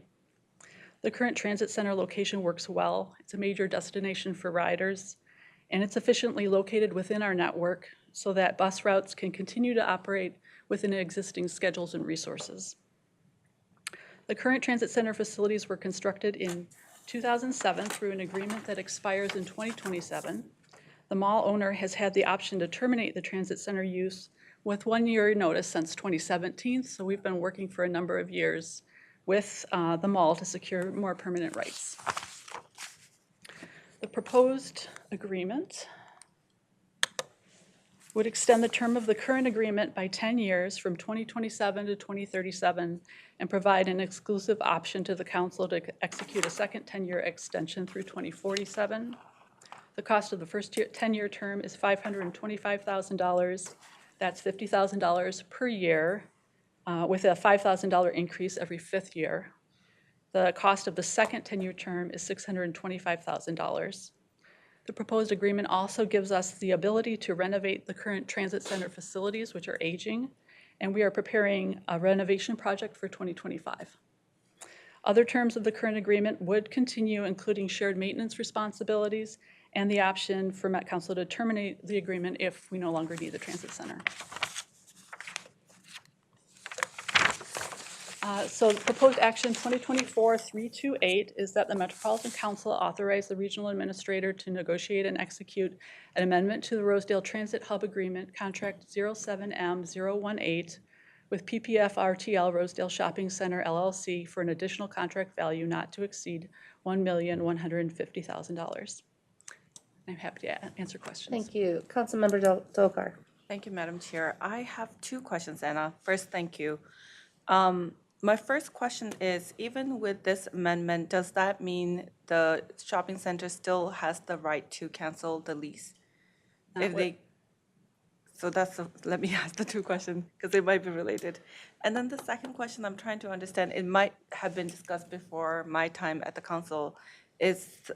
The current transit center location works well. It's a major destination for riders, and it's efficiently located within our network so that bus routes can continue to operate within existing schedules and resources. The current transit center facilities were constructed in 2007 through an agreement that expires in 2027. The mall owner has had the option to terminate the transit center use with 1 year notice since 2017, so we've been working for a number of years with the mall to secure more permanent rights. The proposed agreement would extend the term of the current agreement by 10 years from 2027 to 2037 and provide an exclusive option to the council to execute a second 10-year extension through 2047. The cost of the first 10-year term is $525,000. That's $50,000 per year, with a $5,000 increase every 5th year. The cost of the second 10-year term is $625,000. The proposed agreement also gives us the ability to renovate the current transit center facilities, which are aging, and we are preparing a renovation project for 2025. Other terms of the current agreement would continue, including shared maintenance responsibilities and the option for Met Council to terminate the agreement if we no longer need the transit center. So proposed action 2024-328 is that the Metropolitan Council authorize the regional administrator to negotiate and execute an amendment to the Rosedale Transit Hub Agreement, Contract 07M018, with PPF RTL Rosedale Shopping Center LLC for an additional contract value not to exceed $1,150,000. I'm happy to answer questions. Thank you. Councilmember Dolkar. Thank you, Madam Chair. I have 2 questions, Anna. First, thank you. My first question is, even with this amendment, does that mean the shopping center still has the right to cancel the lease? so let me ask the two questions, because they might be related. And then the second question I'm trying to understand, it might have been discussed before my time at the council, is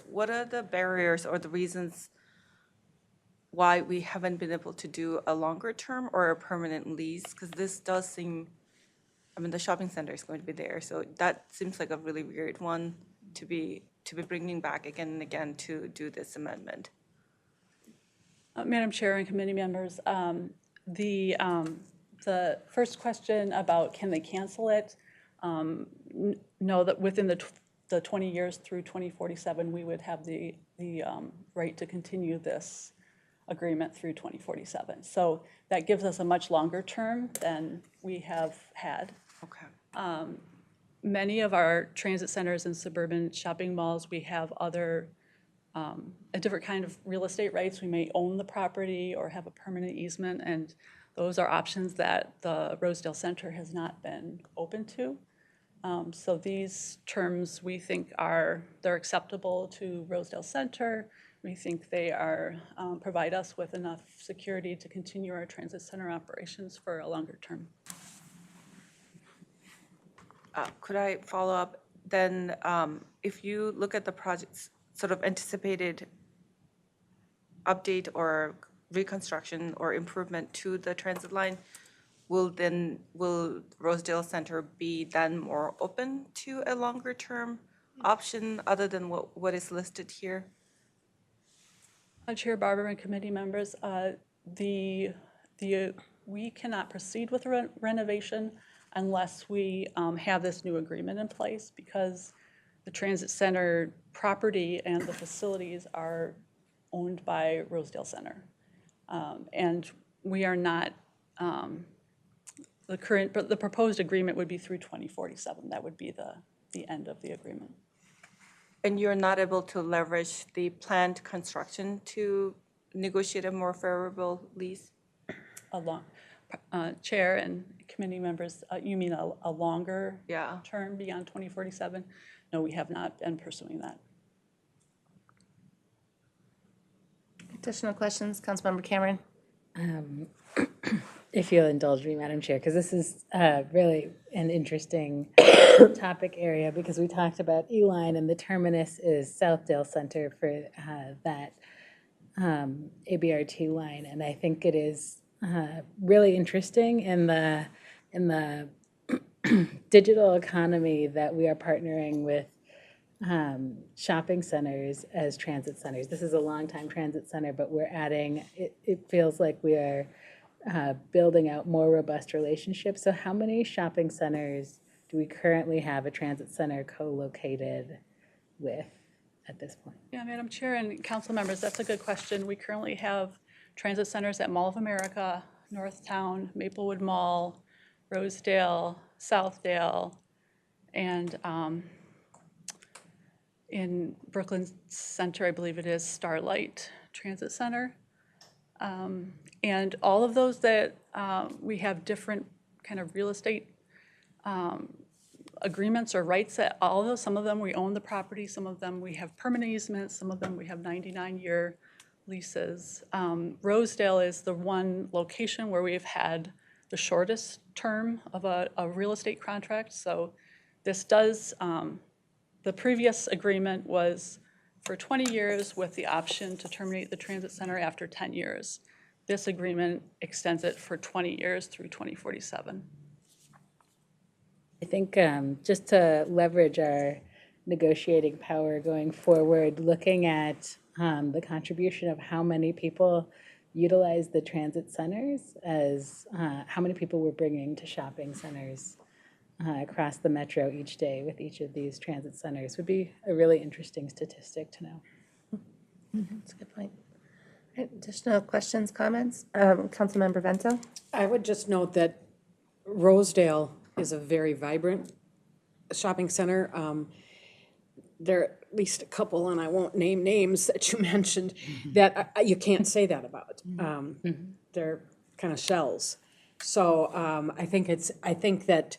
what are the barriers or the reasons why we haven't been able to do a longer term or a permanent lease? Because this does seem, I mean, the shopping center is going to be there, so that seems like a really weird one to be bringing back again and again to do this amendment. Madam Chair and committee members, the first question about can they cancel it? Know that within the 20 years through 2047, we would have the right to continue this agreement through 2047. So that gives us a much longer term than we have had. Okay. Many of our transit centers and suburban shopping malls, we have other, a different kind of real estate rights. We may own the property or have a permanent easement, and those are options that the Rosedale Center has not been open to. So these terms we think they're acceptable to Rosedale Center. We think they provide us with enough security to continue our transit center operations for a longer term. Could I follow up then? If you look at the project's sort of anticipated update or reconstruction or improvement to the transit line, will Rosedale Center be then more open to a longer term option other than what is listed here? Chair Barber and committee members, we cannot proceed with renovation unless we have this new agreement in place, because the transit center property and the facilities are owned by Rosedale Center. And we are not, the proposed agreement would be through 2047. That would be the end of the agreement. And you're not able to leverage the planned construction to negotiate a more favorable lease? Chair and committee members, you mean a longer term beyond 2047? No, we have not been pursuing that. Additional questions, Councilmember Cameron? If you'll indulge me, Madam Chair, because this is really an interesting topic area, because we talked about E-Line and the terminus is Southdale Center for that ABRT line, and I think it is really interesting in the digital economy that we are partnering with shopping centers as transit centers. This is a long-time transit center, but we're adding, it feels like we are building out more robust relationships. So how many shopping centers do we currently have a transit center co-located with at this point? Yeah, Madam Chair and council members, that's a good question. We currently have transit centers at Mall of America, Northtown, Maplewood Mall, Rosedale, Southdale, and in Brooklyn Center, I believe it is Starlight Transit Center. And all of those that we have different kind of real estate agreements or rights at all of those. Some of them we own the property, some of them we have permanent easements, some of them we have 99-year leases. Rosedale is the one location where we've had the shortest term of a real estate contract. So this does, the previous agreement was for 20 years with the option to terminate the transit center after 10 years. This agreement extends it for 20 years through 2047. I think just to leverage our negotiating power going forward, looking at the contribution of how many people utilize the transit centers as how many people we're bringing to shopping centers across the metro each day with each of these transit centers would be a really interesting statistic to know. That's a good point. Additional questions, comments? Councilmember Vento? I would just note that Rosedale is a very vibrant shopping center. There are at least a couple, and I won't name names that you mentioned, that you can't say that about. They're kind of shells. So I think that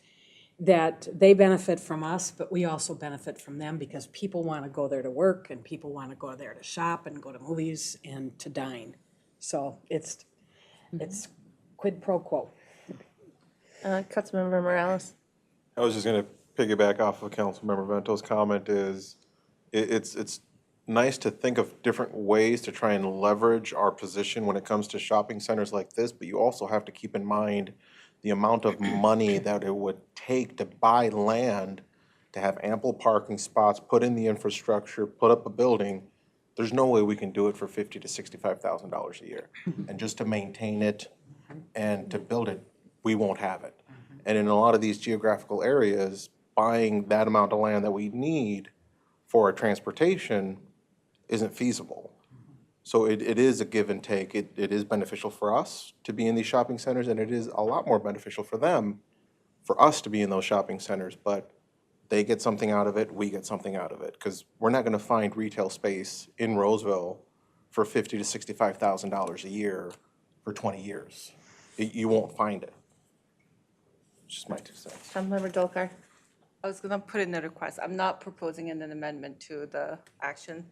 they benefit from us, but we also benefit from them because people want to go there to work and people want to go there to shop and go to movies and to dine. So it's It's quid pro quo. Councilmember Morales? I was just gonna piggyback off of Councilmember Vento's comment is, it's nice to think of different ways to try and leverage our position when it comes to shopping centers like this, but you also have to keep in mind the amount of money that it would take to buy land, to have ample parking spots, put in the infrastructure, put up a building. There's no way we can do it for $50,000 to $65,000 a year. And just to maintain it and to build it, we won't have it. And in a lot of these geographical areas, buying that amount of land that we need for our transportation isn't feasible. So it is a give and take. It is beneficial for us to be in these shopping centers, and it is a lot more beneficial for them, for us to be in those shopping centers. But they get something out of it, we get something out of it, because we're not gonna find retail space in Roseville for $50,000 to $65,000 a year for 20 years. You won't find it. It's just my 2 cents. Councilmember Dolkar? I was gonna put in a request. I'm not proposing an amendment to the action.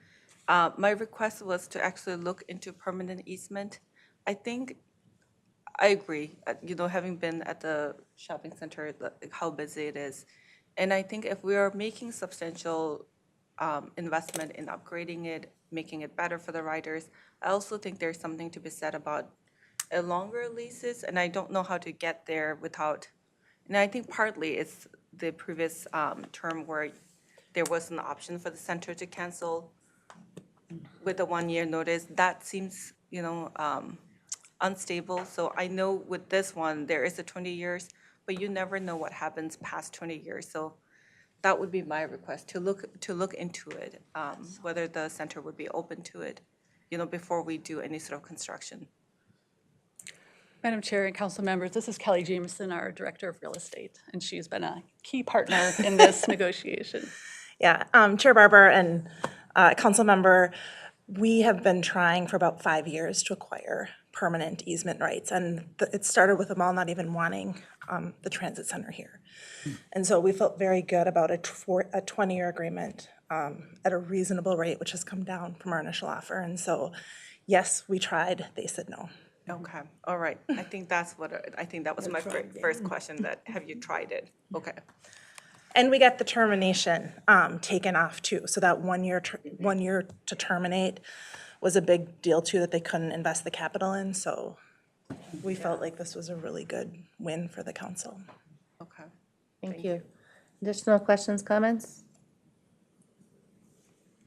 My request was to actually look into permanent easement. I think, I agree, having been at the shopping center, how busy it is. And I think if we are making substantial investment in upgrading it, making it better for the riders, I also think there's something to be said about longer leases, and I don't know how to get there without, and I think partly it's the previous term where there was an option for the center to cancel with a 1-year notice. That seems, unstable. So I know with this one, there is a 20 years, but you never know what happens past 20 years. So that would be my request, to look into it, whether the center would be open to it, before we do any sort of construction. Madam Chair and council members, this is Kelly Jameson, our Director of Real Estate, and she's been a key partner in this negotiation. Yeah, Chair Barber and council member, we have been trying for about 5 years to acquire permanent easement rights, and it started with them all not even wanting the transit center here. And so we felt very good about a 20-year agreement at a reasonable rate, which has come down from our initial offer. And so, yes, we tried. They said no. Okay, all right. I think that was my first question, that have you tried it? Okay. And we got the termination taken off too. So that 1 year to terminate was a big deal too, that they couldn't invest the capital in. So we felt like this was a really good win for the council. Okay. Thank you. Additional questions, comments?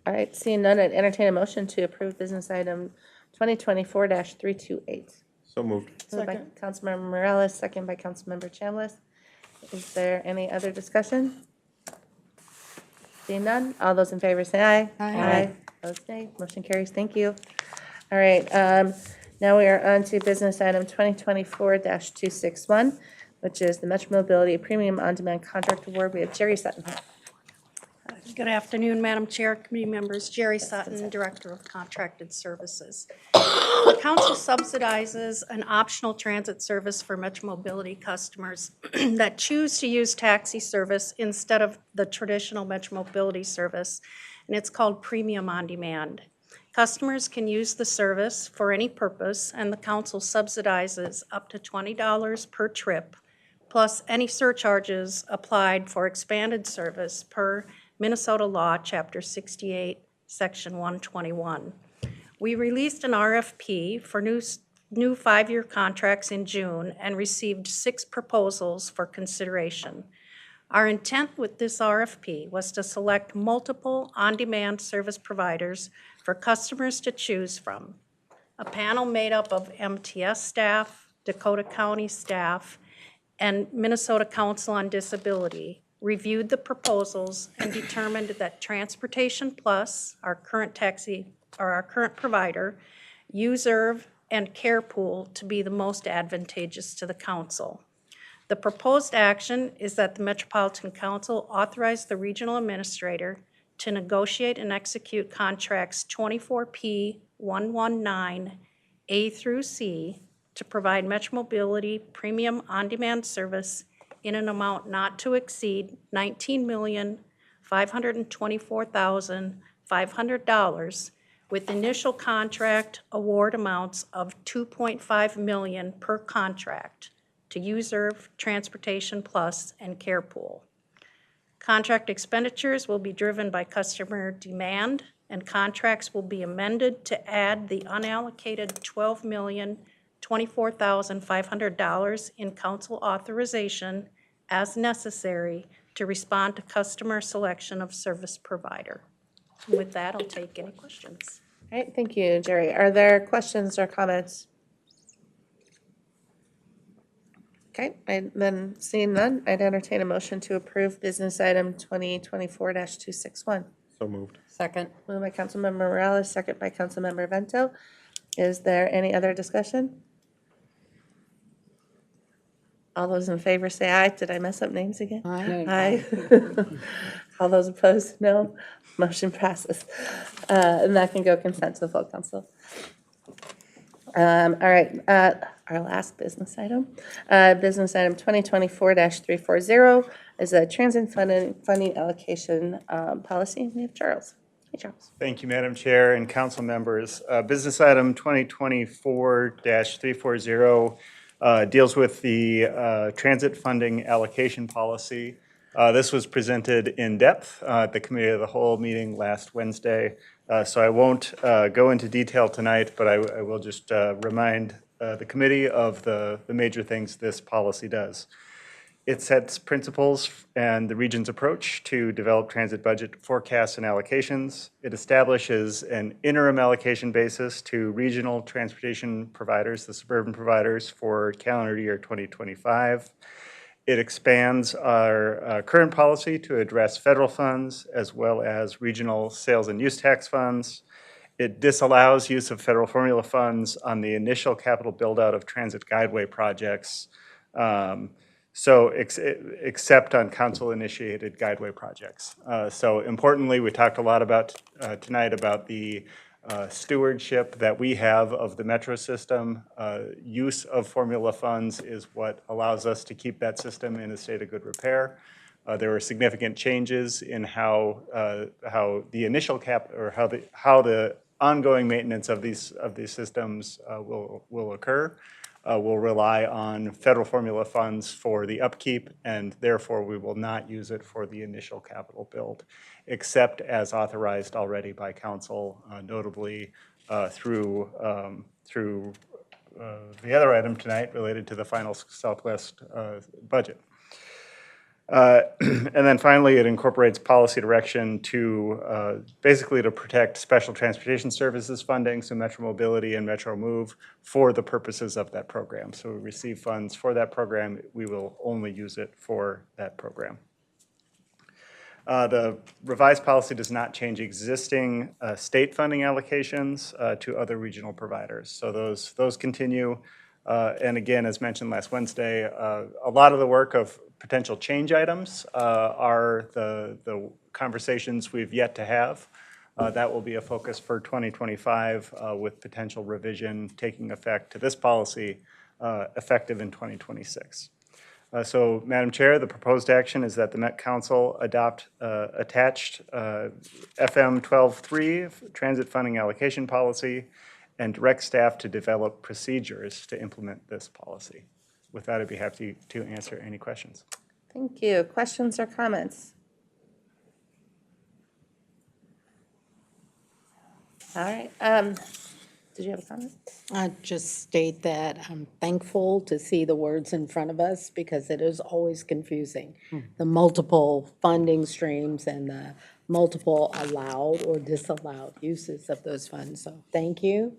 All right, seeing none, I'd entertain a motion to approve business item 2024-328. So moved. Moved by Councilmember Morales, second by Councilmember Chambliss. Is there any other discussion? Seeing none, all those in favor say aye. Aye. Opposed, nay. Motion carries. Thank you. All right, now we are on to business item 2024-261, which is the Metro Mobility Premium On-Demand Contract Award. We have Jerry Sutton. Good afternoon, Madam Chair, committee members. Jerry Sutton, Director of Contracted Services. The council subsidizes an optional transit service for Metro Mobility customers that choose to use taxi service instead of the traditional Metro Mobility service, and it's called Premium On Demand. Customers can use the service for any purpose, and the council subsidizes up to $20 per trip, plus any surcharges applied for expanded service per Minnesota Law, Chapter 68, Section 121. We released an RFP for new 5-year contracts in June and received 6 proposals for consideration. Our intent with this RFP was to select multiple on-demand service providers for customers to choose from. A panel made up of MTS staff, Dakota County staff, and Minnesota Council on Disability reviewed the proposals and determined that Transportation Plus, our current provider, USERV, and CarePool to be the most advantageous to the council. The proposed action is that the Metropolitan Council authorize the regional administrator to negotiate and execute contracts 24P119 A through C to provide Metro Mobility Premium On-Demand service in an amount not to exceed $19,524,500 with initial contract award amounts of $2.5 million per contract to Userve, Transportation Plus, and Carepool. Contract expenditures will be driven by customer demand, and contracts will be amended to add the unallocated $12,024,500 in council authorization as necessary to respond to customer selection of service provider. With that, I'll take any questions. All right, thank you, Jerry. Are there questions or comments? Okay, and then seeing none, I'd entertain a motion to approve business item 2024-261. So moved. Second. Moved by Councilmember Morales, second by Councilmember Vento. Is there any other discussion? All those in favor say aye. Did I mess up names again? Aye. All those opposed, no. Motion passes. And that can go consent to the full council. All right, our last business item. Business item 2024-340 is a transit funding allocation policy. We have Charles. Hey, Charles. Thank you, Madam Chair and council members. Business item 2024-340 deals with the transit funding allocation policy. This was presented in depth at the Committee of the Whole meeting last Wednesday. So I won't go into detail tonight, but I will just remind the committee of the major things this policy does. It sets principles and the region's approach to develop transit budget forecasts and allocations. It establishes an interim allocation basis to regional transportation providers, the suburban providers, for calendar year 2025. It expands our current policy to address federal funds as well as regional sales and use tax funds. It disallows use of federal formula funds on the initial capital build-out of transit guideway projects, except on council-initiated guideway projects. So importantly, we talked a lot about tonight about the stewardship that we have of the metro system. Use of formula funds is what allows us to keep that system in a state of good repair. There were significant changes in how the initial how the ongoing maintenance of these systems will occur. Will rely on federal formula funds for the upkeep, and therefore we will not use it for the initial capital build, except as authorized already by council, notably through the other item tonight related to the final Southwest budget. And then finally, it incorporates policy direction to basically to protect special transportation services funding, so Metro Mobility and Metro Move, for the purposes of that program. So we receive funds for that program. We will only use it for that program. The revised policy does not change existing state funding allocations to other regional providers. So those continue. And again, as mentioned last Wednesday, a lot of the work of potential change items are the conversations we've yet to have. That will be a focus for 2025 with potential revision taking effect to this policy effective in 2026. So, Madam Chair, the proposed action is that the Met Council adopt attached FM 12.3 transit funding allocation policy and direct staff to develop procedures to implement this policy. With that, I'd be happy to answer any questions. Thank you. Questions or comments? All right. Did you have a comment? I just state that I'm thankful to see the words in front of us because it is always confusing. The multiple funding streams and the multiple allowed or disallowed uses of those funds. So thank you.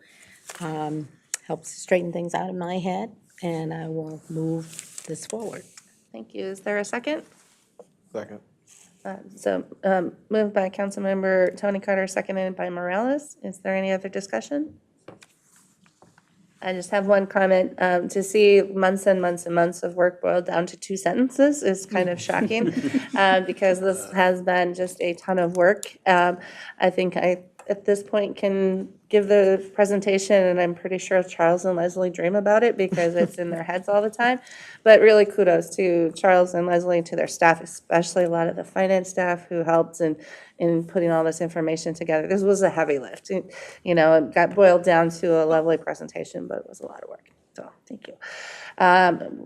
Helps straighten things out in my head, and I will move this forward. Thank you. Is there a second? Second. Moved by Councilmember Tony Carter, seconded by Morales. Is there any other discussion? I just have one comment. To see months and months and months of work boiled down to 2 sentences is kind of shocking because this has been just a ton of work. I think at this point can give the presentation, and I'm pretty sure Charles and Leslie dream about it because it's in their heads all the time. But really kudos to Charles and Leslie and to their staff, especially a lot of the finance staff who helped in putting all this information together. This was a heavy lift. It got boiled down to a lovely presentation, but it was a lot of work. So thank you.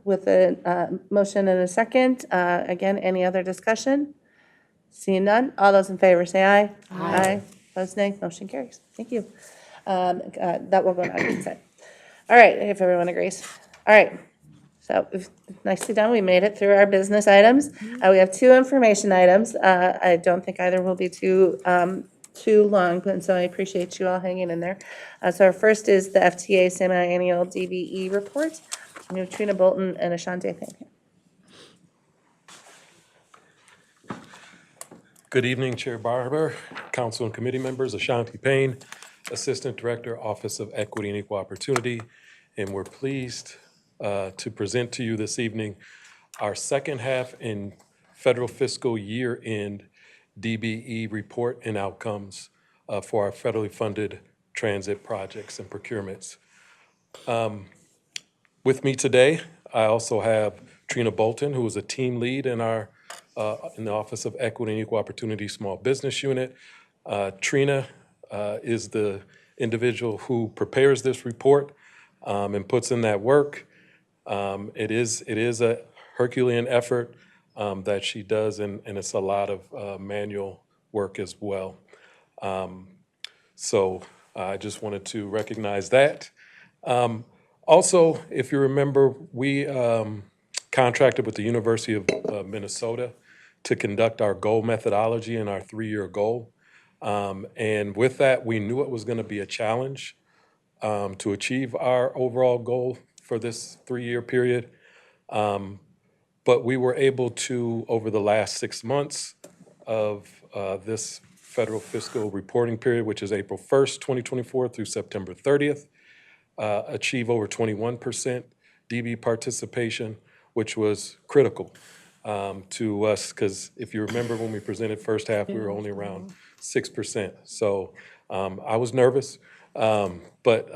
With a motion and a second, again, any other discussion? Seeing none, all those in favor say aye. Aye. Opposed, nay. Motion carries. Thank you. That will go on consent. All right, if everyone agrees. All right. So nicely done. We made it through our business items. We have 2 information items. I don't think either will be too long, but so I appreciate you all hanging in there. So our first is the FTA semi-annual DBE report. We have Trina Bolton and Ashante Payne here. Good evening, Chair Barber, Council and Committee members. Ashanti Payne, Assistant Director, Office of Equity and Equal Opportunity. And we're pleased to present to you this evening our second half in federal fiscal year end DBE report and outcomes for our federally funded transit projects and procurements. With me today, I also have Trina Bolton, who is a team lead in the Office of Equity and Equal Opportunity Small Business Unit. Trina is the individual who prepares this report and puts in that work. It is a Herculean effort that she does, and it's a lot of manual work as well. So I just wanted to recognize that. Also, if you remember, we contracted with the University of Minnesota to conduct our goal methodology and our 3-year goal. And with that, we knew it was going to be a challenge to achieve our overall goal for this 3-year period. But we were able to, over the last 6 months of this federal fiscal reporting period, which is April 1st, 2024 through September 30th, achieve over 21% DB participation, which was critical to us, because if you remember when we presented first half, we were only around 6%. So I was nervous, but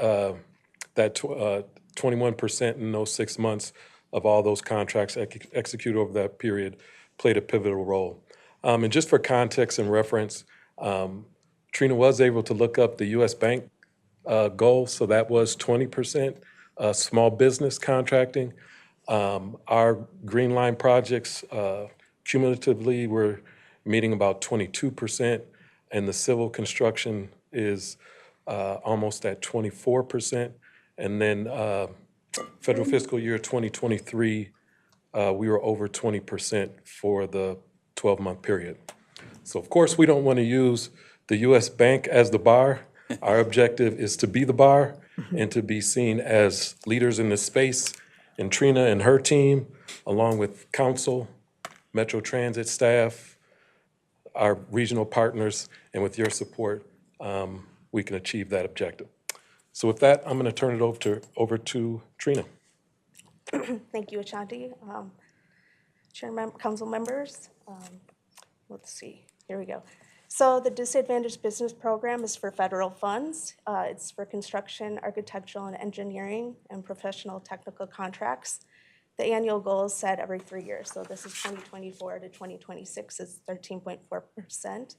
that 21% in those 6 months of all those contracts executed over that period played a pivotal role. And just for context and reference, Trina was able to look up the U.S. Bank goal, so that was 20% small business contracting. Our Green Line projects cumulatively were meeting about 22%, and the civil construction is almost at 24%. And then federal fiscal year 2023, we were over 20% for the 12-month period. So of course, we don't want to use the U.S. Bank as the bar. Our objective is to be the bar and to be seen as leaders in this space. And Trina and her team, along with council, Metro Transit staff, our regional partners, and with your support, we can achieve that objective. So with that, I'm going to turn it over to Trina. Thank you, Ashanti. Chairman, council members, let's see, here we go. So the Disadvantaged Business Program is for federal funds. It's for construction, architectural, and engineering, and professional technical contracts. The annual goal is set every 3 years. So this is 2024 to 2026 is 13.4%.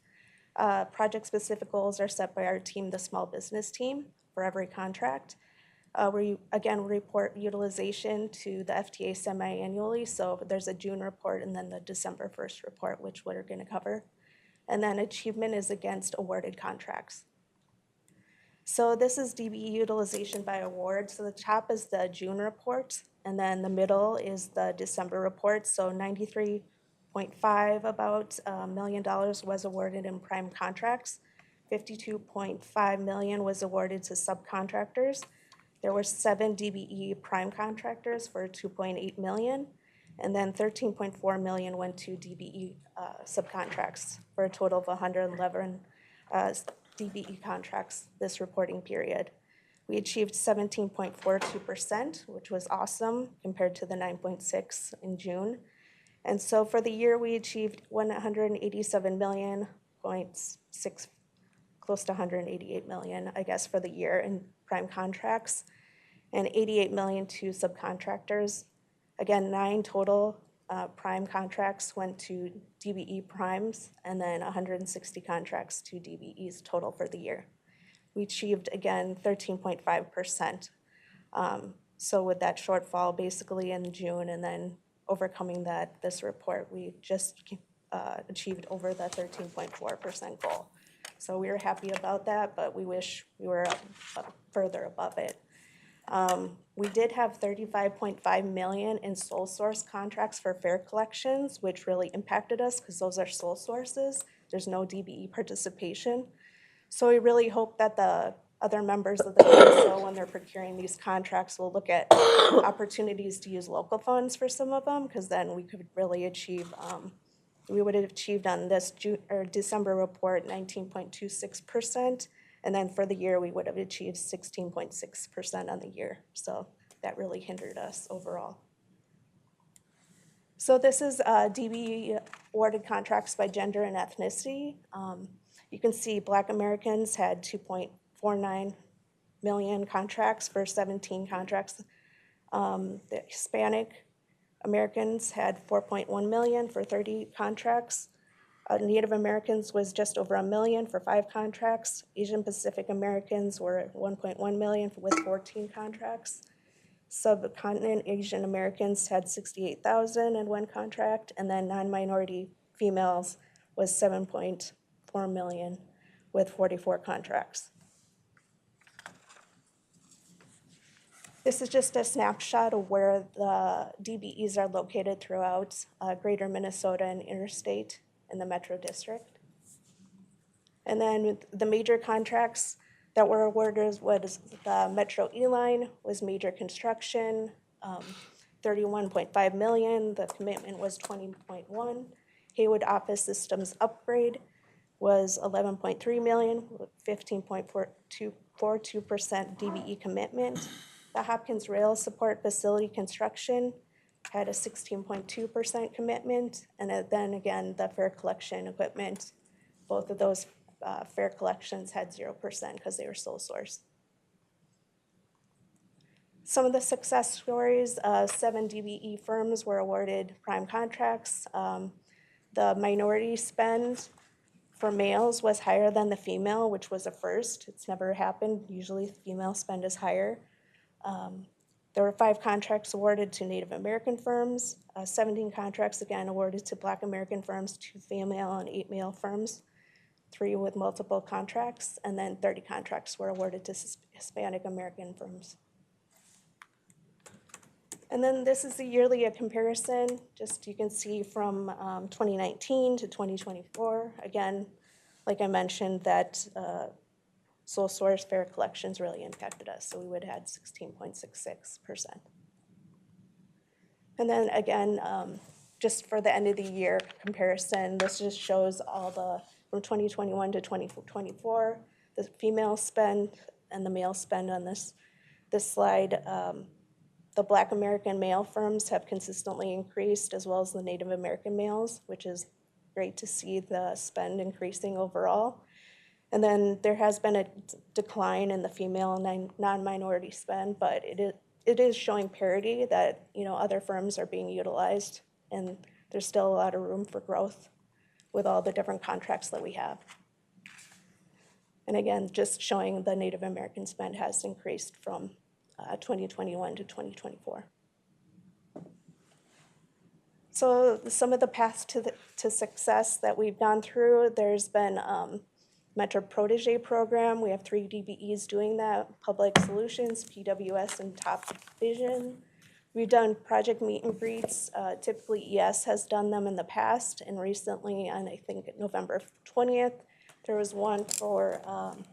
Project-specific goals are set by our team, the small business team, for every contract. We, again, report utilization to the FTA semi-annually. So there's a June report and then the December 1st report, which we're going to cover. And then achievement is against awarded contracts. So this is DBE utilization by award. So the top is the June report, and then the middle is the December report. So 93.5 million was awarded in prime contracts. 52.5 million was awarded to subcontractors. There were 7 DBE prime contractors for 2.8 million. And then 13.4 million went to DBE subcontracts for a total of 111 DBE contracts this reporting period. We achieved 17.42%, which was awesome compared to the 9.6 in June. And so for the year, we achieved 187 million, close to 188 million, I guess, for the year in prime contracts, and 88 million to subcontractors. Again, 9 total prime contracts went to DBE primes, and then 160 contracts to DBEs total for the year. We achieved, again, 13.5%. So with that shortfall basically in June and then overcoming that, this report, we just achieved over the 13.4% goal. So we were happy about that, but we wish we were further above it. We did have 35.5 million in sole source contracts for fare collections, which really impacted us because those are sole sources. There's no DBE participation. So we really hope that the other members of the council, when they're procuring these contracts, will look at opportunities to use local funds for some of them, because then we could really achieve, we would have achieved on this December report 19.26%, and then for the year we would have achieved 16.6% on the year. So that really hindered us overall. So this is DBE awarded contracts by gender and ethnicity. You can see Black Americans had 2.49 million contracts for 17 contracts. The Hispanic Americans had 4.1 million for 30 contracts. Native Americans was just over 1 million for 5 contracts. Asian Pacific Americans were at 1.1 million with 14 contracts. Subcontinent Asian Americans had 68,000 in 1 contract, and then non-minority females was 7.4 million with 44 contracts. This is just a snapshot of where the DBEs are located throughout greater Minnesota and interstate in the Metro District. And then the major contracts that were awarded was the Metro E-Line was major construction, 31.5 million. The commitment was 20.1. Haywood Office Systems upgrade was 11.3 million with 15.42% DBE commitment. The Hopkins Rail Support Facility construction had a 16.2% commitment, and then again the fare collection equipment, both of those fare collections had 0% because they were sole source. Some of the success stories, 7 DBE firms were awarded prime contracts. The minority spend for males was higher than the female, which was a first. It's never happened. Usually female spend is higher. There were 5 contracts awarded to Native American firms, 17 contracts again awarded to Black American firms, 2 female and 8 male firms, 3 with multiple contracts, and then 30 contracts were awarded to Hispanic American firms. And then this is a yearly comparison, just you can see from 2019 to 2024. Again, like I mentioned, that sole source fare collections really impacted us, so we would have had 16.66%. And then again, just for the end of the year comparison, this just shows all the, from 2021 to 2024, the female spend and the male spend on this slide. The Black American male firms have consistently increased, as well as the Native American males, which is great to see the spend increasing overall. And then there has been a decline in the female and non-minority spend, but it is showing parity that, you know, other firms are being utilized, and there's still a lot of room for growth with all the different contracts that we have. And again, just showing the Native American spend has increased from 2021 to 2024. So some of the paths to success that we've gone through, there's been Metro Protege program. We have 3 DBEs doing that, Public Solutions, PWS, and Top Vision. We've done project meet and greets. Typically ES has done them in the past, and recently, on I think November 20th, there was one for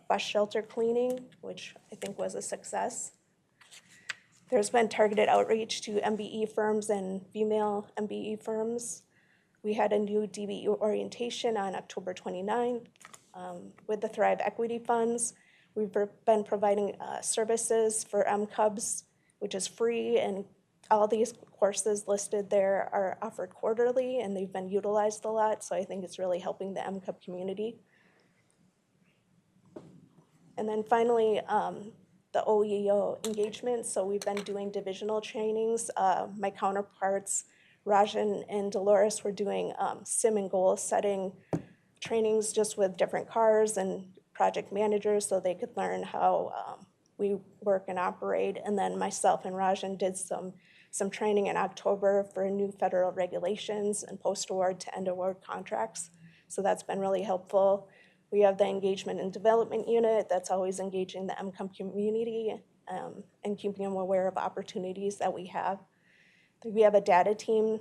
bus shelter cleaning, which I think was a success. There's been targeted outreach to MBE firms and female MBE firms. We had a new DBE orientation on October 29th. With the Thrive Equity Funds, we've been providing services for MCUBs, which is free, and all these courses listed there are offered quarterly, and they've been utilized a lot, so I think it's really helping the MCUB community. And then finally, the OEO engagement. So we've been doing divisional trainings. My counterparts, Rajan and Dolores, were doing sim and goal setting trainings just with different cars and project managers so they could learn how we work and operate. And then myself and Rajan did some training in October for new federal regulations and post-award to end-award contracts. So that's been really helpful. We have the engagement and development unit that's always engaging the MCOM community and keeping them aware of opportunities that we have. We have a data team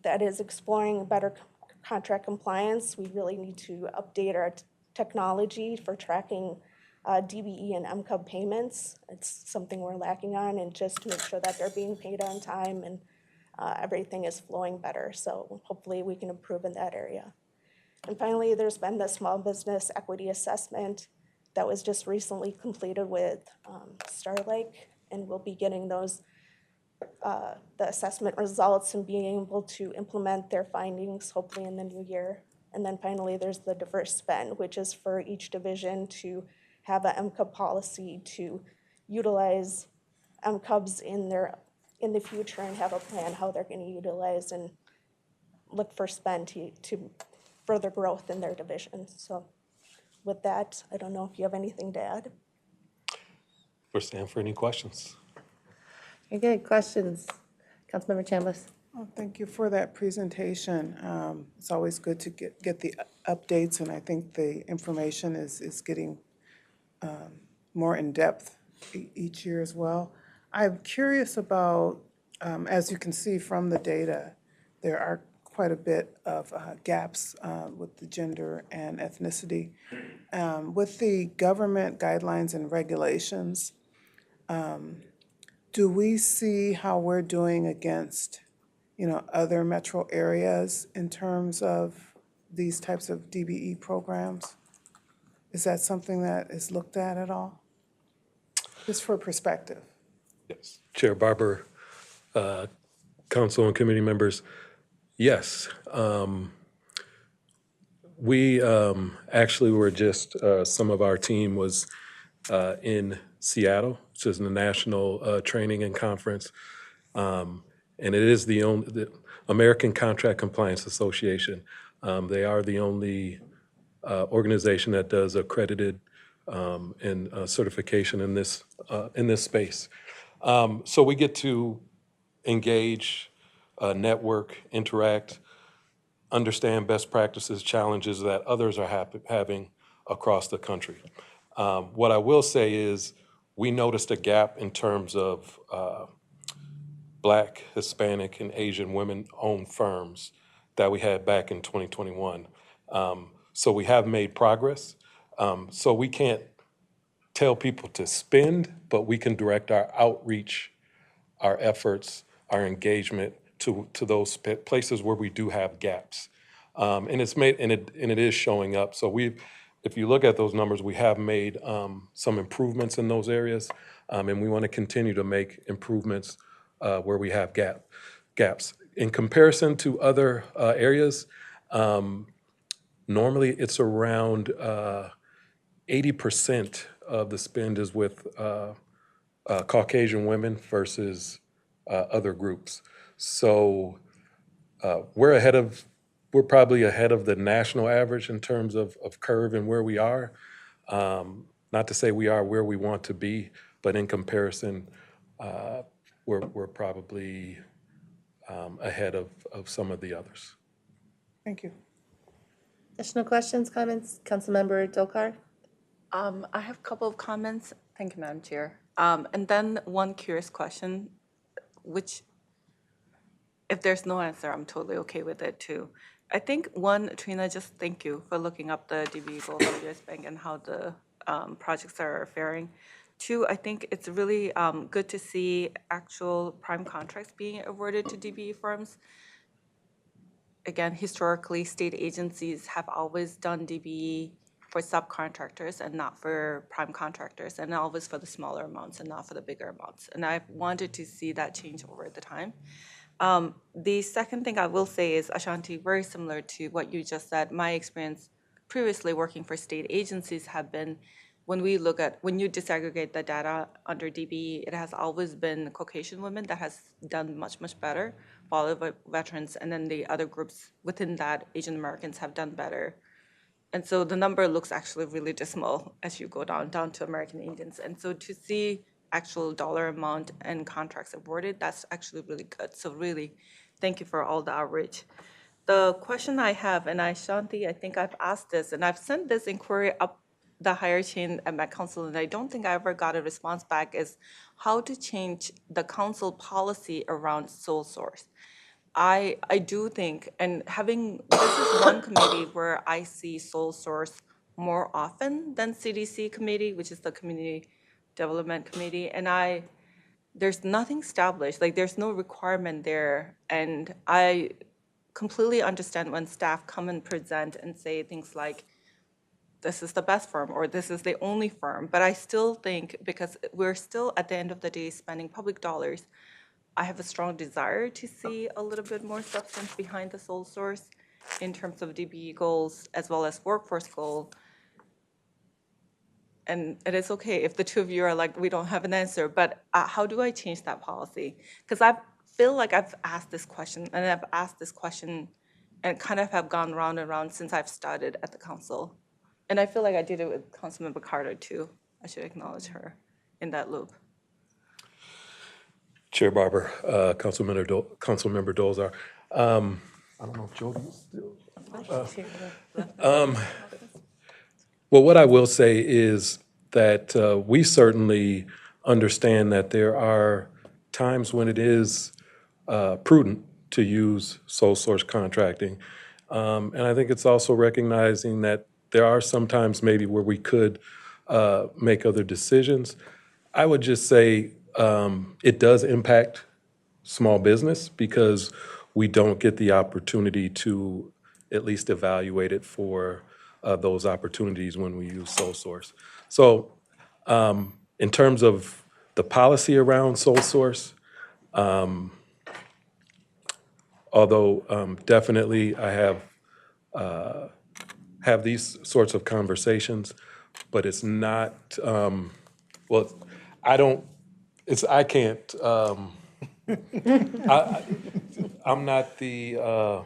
that is exploring better contract compliance. We really need to update our technology for tracking DBE and MCOB payments. It's something we're lacking on, and just to make sure that they're being paid on time and everything is flowing better. So hopefully we can improve in that area. And finally, there's been the small business equity assessment that was just recently completed with Starlake, and we'll be getting those, the assessment results and being able to implement their findings hopefully in the new year. And then finally, there's the diverse spend, which is for each division to have an MCUB policy to utilize MCUBs in the future and have a plan how they're going to utilize and look for spend to further growth in their division. So with that, I don't know if you have anything to add. We're standing for any questions. Very good. Questions? Councilmember Chambliss. Oh, thank you for that presentation. It's always good to get the updates, and I think the information is getting more in-depth each year as well. I'm curious about, as you can see from the data, there are quite a bit of gaps with the gender and ethnicity. With the government guidelines and regulations, do we see how we're doing against, other metro areas in terms of these types of DBE programs? Is that something that is looked at all? Just for perspective. Yes. Chair Barber, council and committee members, yes. We actually were just, some of our team was in Seattle, which is the National Training and Conference. And it is the American Contract Compliance Association. They are the only organization that does accredited and certification in this space. So we get to engage, network, interact, understand best practices, challenges that others are having across the country. What I will say is we noticed a gap in terms of Black, Hispanic, and Asian women-owned firms that we had back in 2021. So we have made progress. So we can't tell people to spend, but we can direct our outreach, our efforts, our engagement to those places where we do have gaps. And it is showing up. So if you look at those numbers, we have made some improvements in those areas, and we want to continue to make improvements where we have gaps. In comparison to other areas, normally it's around 80% of the spend is with Caucasian women versus other groups. So we're probably ahead of the national average in terms of curve and where we are. Not to say we are where we want to be, but in comparison, we're probably ahead of some of the others. Thank you. Additional questions, comments? Councilmember Dolkar? I have a couple of comments. Thank you, Madam Chair. And then one curious question, which if there's no answer, I'm totally okay with it too. I think one, Trina, just thank you for looking up the DBE goal for US Bank and how the projects are faring. Two, I think it's really good to see actual prime contracts being awarded to DBE firms. Again, historically, state agencies have always done DBE for subcontractors and not for prime contractors, and always for the smaller amounts and not for the bigger amounts. And I've wanted to see that change over the time. The second thing I will say is, Ashanti, very similar to what you just said, my experience previously working for state agencies have been when we look at, when you disaggregate the data under DBE, it has always been Caucasian women that has done much, much better, followed by veterans, and then the other groups within that, Asian Americans have done better. And so the number looks actually really dismal as you go down to American Indians. And so to see actual dollar amount and contracts awarded, that's actually really good. So really, thank you for all the outreach. The question I have, and Shanti, I think I've asked this, and I've sent this inquiry up the higher chain at my council, and I don't think I ever got a response back, is how to change the council policy around sole source. I do think, and this is one committee where I see sole source more often than CDC committee, which is the Community Development Committee, and there's nothing established, like there's no requirement there, and I completely understand when staff come and present and say things like, this is the best firm, or this is the only firm, but I still think, because we're still at the end of the day spending public dollars, I have a strong desire to see a little bit more substance behind the sole source in terms of DBE goals as well as workforce goal. And it is okay if the two of you are like, we don't have an answer, but how do I change that policy? Because I feel like I've asked this question, and I've asked this question and kind of have gone round and round since I've started at the council. And I feel like I did it with Councilmember Carter too. I should acknowledge her in that loop. Chair Barber, Councilmember Dolzar. I don't know if Jody's still. Well, what I will say is that we certainly understand that there are times when it is prudent to use sole source contracting. And I think it's also recognizing that there are some times maybe where we could make other decisions. I would just say it does impact small business because we don't get the opportunity to at least evaluate it for those opportunities when we use sole source. So in terms of the policy around sole source, although definitely I have these sorts of conversations, but it's not, well, I can't, I'm not the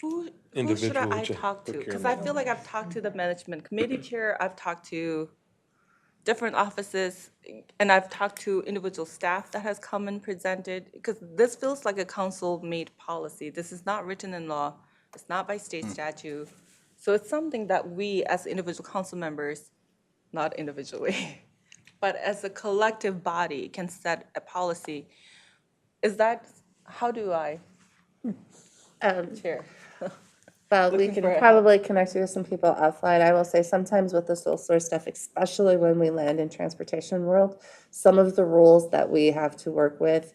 Who individual. should I talk to? Because I feel like I've talked to the management committee chair, I've talked to different offices, and I've talked to individual staff that has come and presented, because this feels like a council-made policy. This is not written in law. It's not by state statute. So it's something that we as individual council members, not individually, but as a collective body can set a policy. How do I? Chair. Well, we can probably connect you with some people offline. I will say sometimes with the sole source stuff, especially when we land in transportation world, some of the rules that we have to work with,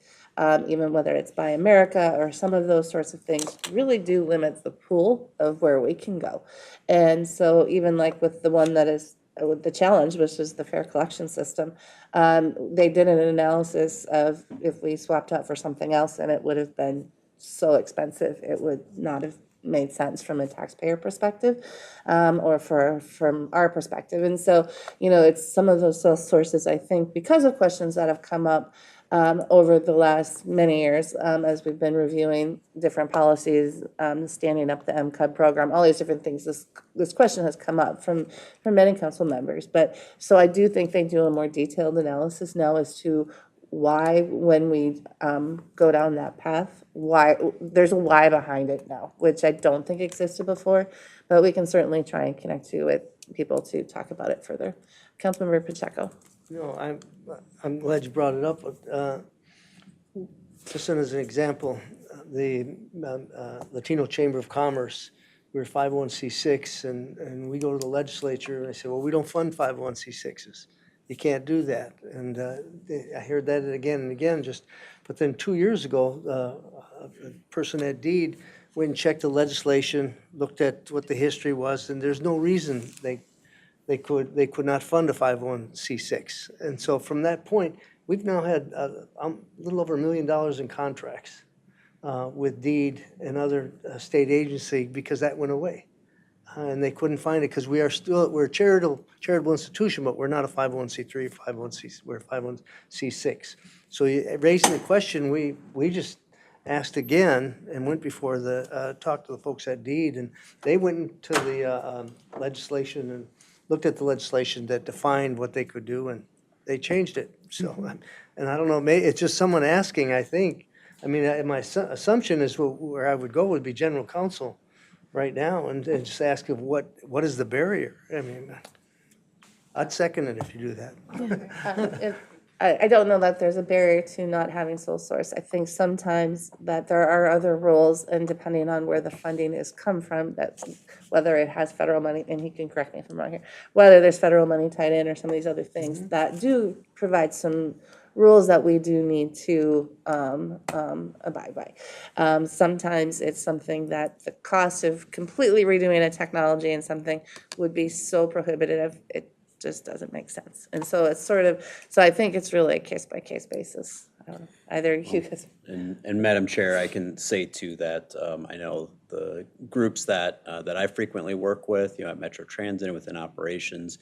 even whether it's Buy America or some of those sorts of things, really do limit the pool of where we can go. And so even like with the one that is with the challenge, which is the fare collection system, they did an analysis of if we swapped out for something else and it would have been so expensive, it would not have made sense from a taxpayer perspective, or from our perspective. And so, it's some of those sources, I think, because of questions that have come up over the last many years, as we've been reviewing different policies, standing up the MCUB program, all these different things, this question has come up from many council members. But so I do think they do a more detailed analysis now as to why, when we go down that path, why there's a why behind it now, which I don't think existed before, but we can certainly try and connect you with people to talk about it further. Councilmember Pacheco. I'm glad you brought it up. Just as an example, the Latino Chamber of Commerce, we're 501c6, and we go to the legislature and they say, well, we don't fund 501c6s. You can't do that. And I heard that again and again. But then 2 years ago, a person at DEED went and checked the legislation, looked at what the history was, and there's no reason they could not fund a 501c6. And so from that point, we've now had a little over $1 million in contracts with DEED and other state agency because that went away. and they couldn't find it because we're a charitable institution, but we're not a 501c3, we're a 501c6. So raising the question, we just asked again and went before talked to the folks at DEED, and they went into the legislation and looked at the legislation that defined what they could do, and they changed it. So, and I don't know, it's just someone asking, I think. I mean, my assumption is where I would go would be general counsel right now and just ask if what is the barrier? I mean, I'd second it if you do that. I don't know that there's a barrier to not having sole source. I think sometimes that there are other rules, and depending on where the funding is come from, that's whether it has federal money, and he can correct me if I'm wrong here, whether there's federal money tied in or some of these other things that do provide some rules that we do need to abide by. Sometimes it's something that the cost of completely redoing a technology and something would be so prohibitive, it just doesn't make sense. And so it's so I think it's really a case-by-case basis. I don't know, either you guys. And Madam Chair, I can say too that I know the groups that I frequently work with, at Metro Transit and within operations,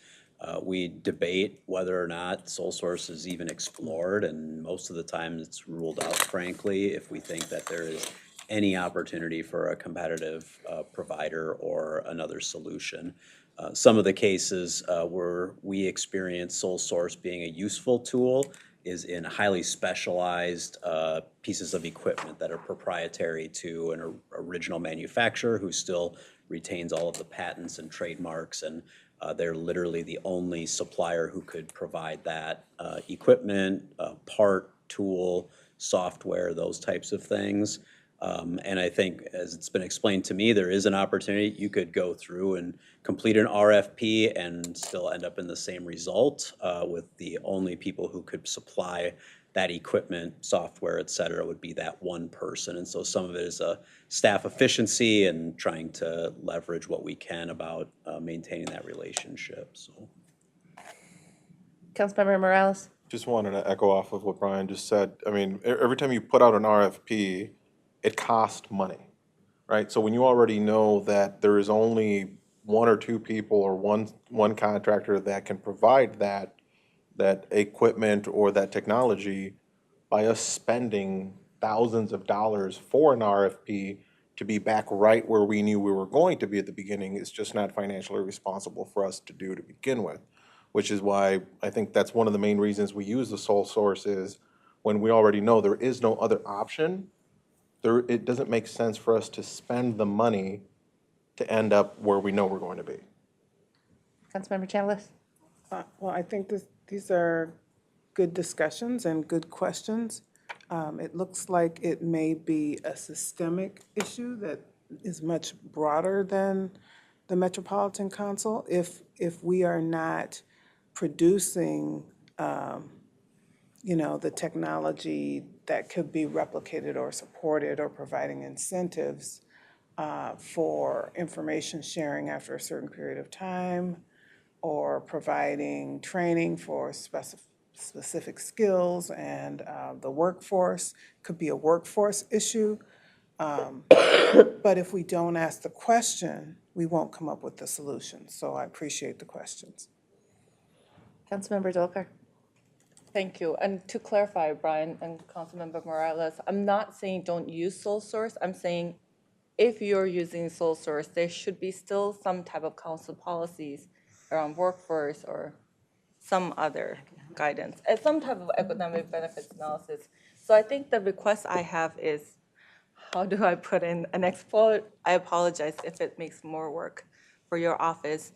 we debate whether or not sole source is even explored, and most of the time it's ruled out, frankly, if we think that there is any opportunity for a competitive provider or another solution. Some of the cases where we experience sole source being a useful tool is in highly specialized pieces of equipment that are proprietary to an original manufacturer who still retains all of the patents and trademarks, and they're literally the only supplier who could provide that equipment, part, tool, software, those types of things. And I think, as it's been explained to me, there is an opportunity. You could go through and complete an RFP and still end up in the same result with the only people who could supply that equipment, software, et cetera, would be that one person. And so some of it is a staff efficiency and trying to leverage what we can about maintaining that relationship. So, Councilmember Morales? Just wanted to echo off of what Brian just said. I mean, every time you put out an RFP, it costs money, right? So when you already know that there is only one or two people or one contractor that can provide that equipment or that technology, by us spending thousands of dollars for an RFP to be back right where we knew we were going to be at the beginning, is just not financially responsible for us to do to begin with, which is why I think that's one of the main reasons we use the sole source is when we already know there is no other option, it doesn't make sense for us to spend the money to end up where we know we're going to be. Councilmember Chambliss? Well, I think these are good discussions and good questions. It looks like it may be a systemic issue that is much broader than the Metropolitan Council. If we are not producing the technology that could be replicated or supported, or providing incentives for information sharing after a certain period of time, or providing training for specific skills and the workforce, could be a workforce issue. But if we don't ask the question, we won't come up with the solution. So I appreciate the questions. Councilmember Dolker? Thank you. And to clarify, Brian and Councilmember Morales, I'm not saying don't use sole source. I'm saying if you're using sole source, there should be still some type of council policies around workforce or some other guidance and some type of economic benefits analysis. So I think the request I have is, how do I put in an export? I apologize if it makes more work for your office.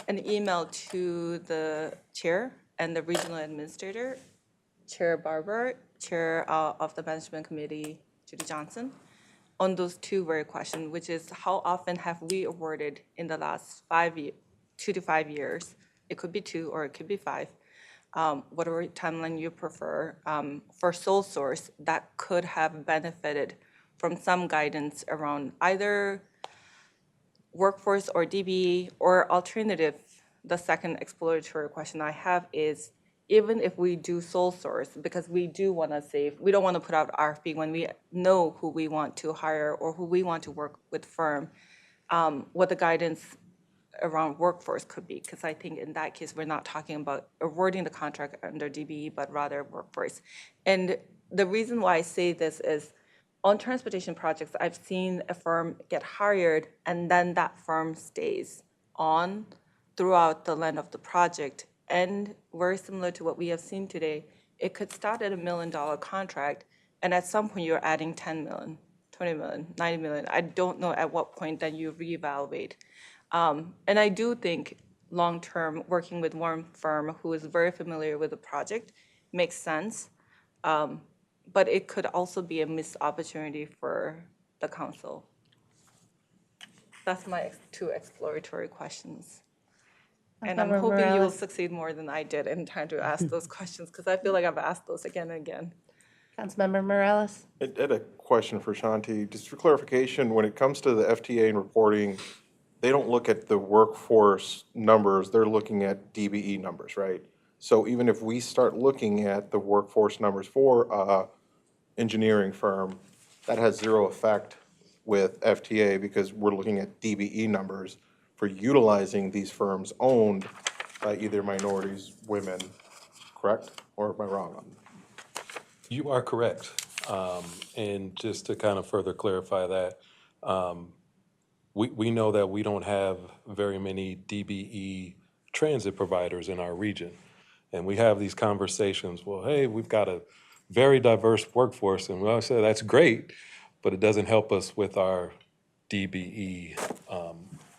An email to the chair and the regional administrator, Chair Barber, Chair of the Management Committee, Judy Johnson, on those two very questions, which is how often have we awarded in the last 2 to 5 years? It could be 2 or it could be 5. Whatever timeline you prefer, for sole source that could have benefited from some guidance around either workforce or DB or alternative. The second exploratory question I have is, even if we do sole source, because we do want to save, we don't want to put out RFP when we know who we want to hire or who we want to work with firm, what the guidance around workforce could be, because I think in that case, we're not talking about awarding the contract under DBE, but rather workforce. And the reason why I say this is, on transportation projects, I've seen a firm get hired, and then that firm stays on throughout the length of the project. And very similar to what we have seen today, it could start at $1 million contract, and at some point, you're adding 10 million, 20 million, 90 million. I don't know at what point then you reevaluate. And I do think long-term, working with one firm who is very familiar with the project makes sense. But it could also be a missed opportunity for the council. That's my two exploratory questions. And I'm Councilmember hoping you will Morales. succeed more than I did in trying to ask those questions, because I feel like I've asked those again and again. Councilmember Morales? I had a question for Shanti. Just for clarification, when it comes to the FTA and reporting, they don't look at the workforce numbers, they're looking at DBE numbers, right? So even if we start looking at the workforce numbers for engineering firm, that has zero effect with FTA because we're looking at DBE numbers for utilizing these firms owned by either minorities, women, correct? Or am I wrong on that? You are correct. And just to kind of further clarify that, we know that we don't have very many DBE transit providers in our region. And we have these conversations, well, hey, we've got a very diverse workforce, and we always say that's great, but it doesn't help us with our DBE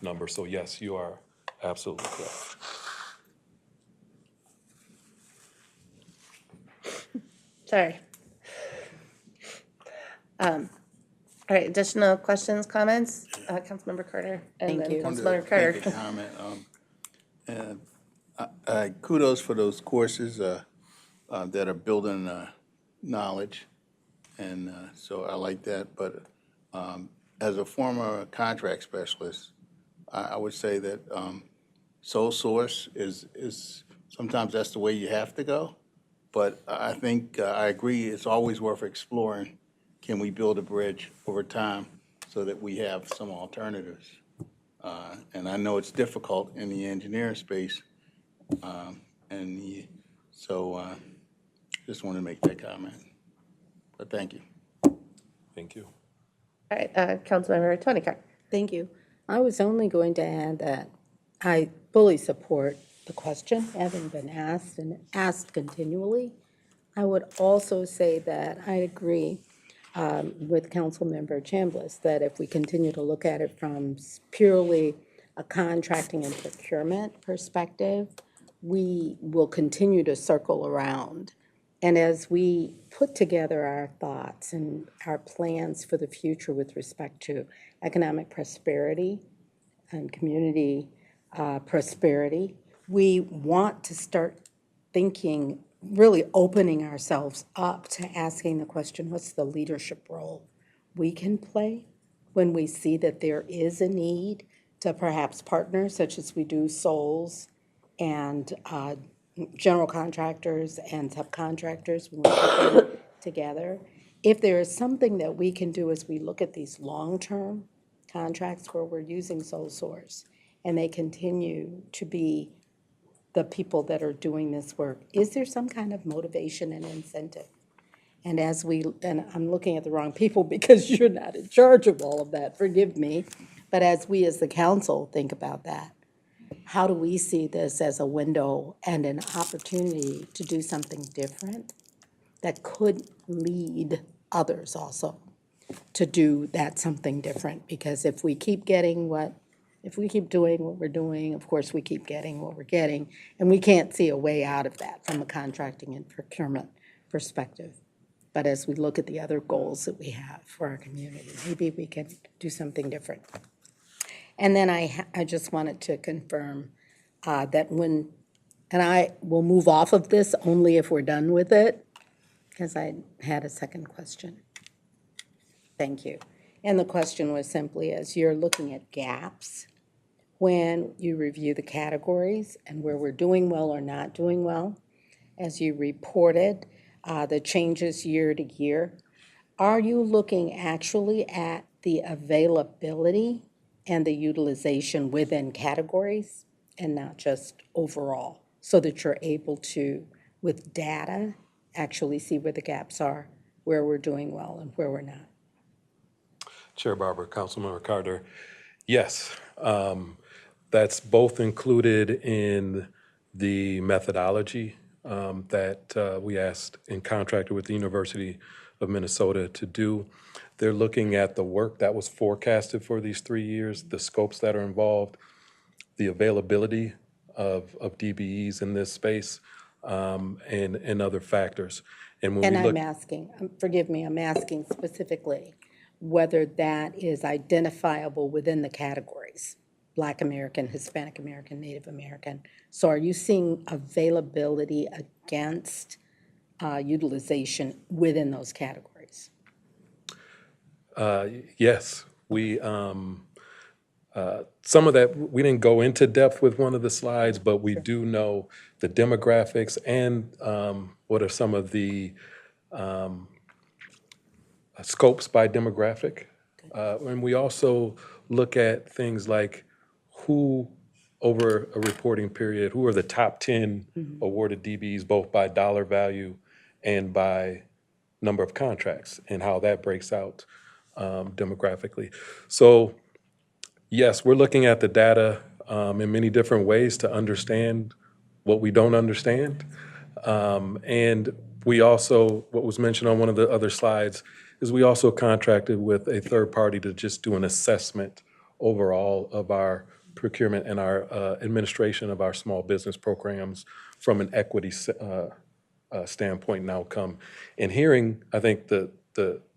number. So yes, you are absolutely correct. Sorry. All right, additional questions, comments? Councilmember Carter, and Thank then you. Councilmember Carter. Make a comment. Kudos for those courses that are building knowledge, and so I like that. But as a former contract specialist, I would say that sole source is sometimes that's the way you have to go. But I think I agree. It's always worth exploring. Can we build a bridge over time so that we have some alternatives? And I know it's difficult in the engineering space. So just want to make that comment. But thank you. Thank you. All right, Councilmember Tony Carr. Thank you. I was only going to add that I fully support the question having been asked and asked continually. I would also say that I agree with Councilmember Chambliss that if we continue to look at it from purely a contracting and procurement perspective, we will continue to circle around. And as we put together our thoughts and our plans for the future with respect to economic prosperity and community prosperity, we want to start thinking, really opening ourselves up to asking the question, what's the leadership role we can play when we see that there is a need to perhaps partner, such as we do Souls and general contractors and subcontractors when we put them together. If there is something that we can do as we look at these long-term contracts where we're using sole source and they continue to be the people that are doing this work, is there some kind of motivation and incentive? And and I'm looking at the wrong people because you're not in charge of all of that, forgive me, but as we as the council think about that, how do we see this as a window and an opportunity to do something different that could lead others also to do that something different? Because if we keep doing what we're doing, of course, we keep getting what we're getting, and we can't see a way out of that from a contracting and procurement perspective. But as we look at the other goals that we have for our community, maybe we can do something different. And then I just wanted to confirm that and I will move off of this only if we're done with it, because I had a second question. Thank you. And the question was simply, as you're looking at gaps, when you review the categories and where we're doing well or not doing well, as you reported the changes year to year, are you looking actually at the availability and the utilization within categories and not just overall, so that you're able to, with data, actually see where the gaps are, where we're doing well and where we're not. Chair Barber, Councilmember Carter, yes, that's both included in the methodology that we asked and contracted with the University of Minnesota to do. They're looking at the work that was forecasted for these 3 years, the scopes that are involved, the availability of DBEs in this space, and other factors. And when And we look, I'm asking, forgive me, I'm asking specifically whether that is identifiable within the categories, Black American, Hispanic American, Native American. So are you seeing availability against utilization within those categories? yes, we, some of that, we didn't go into depth with one of the slides, but we do know the demographics and what are some of the scopes by demographic. And we also look at things like who, over a reporting period, who are the top 10 awarded DBs, both by dollar value and by number of contracts, and how that breaks out demographically. So yes, we're looking at the data in many different ways to understand what we don't understand. And we also, what was mentioned on one of the other slides, is we also contracted with a third party to just do an assessment overall of our procurement and our administration of our small business programs from an equity standpoint and outcome. And hearing, I think the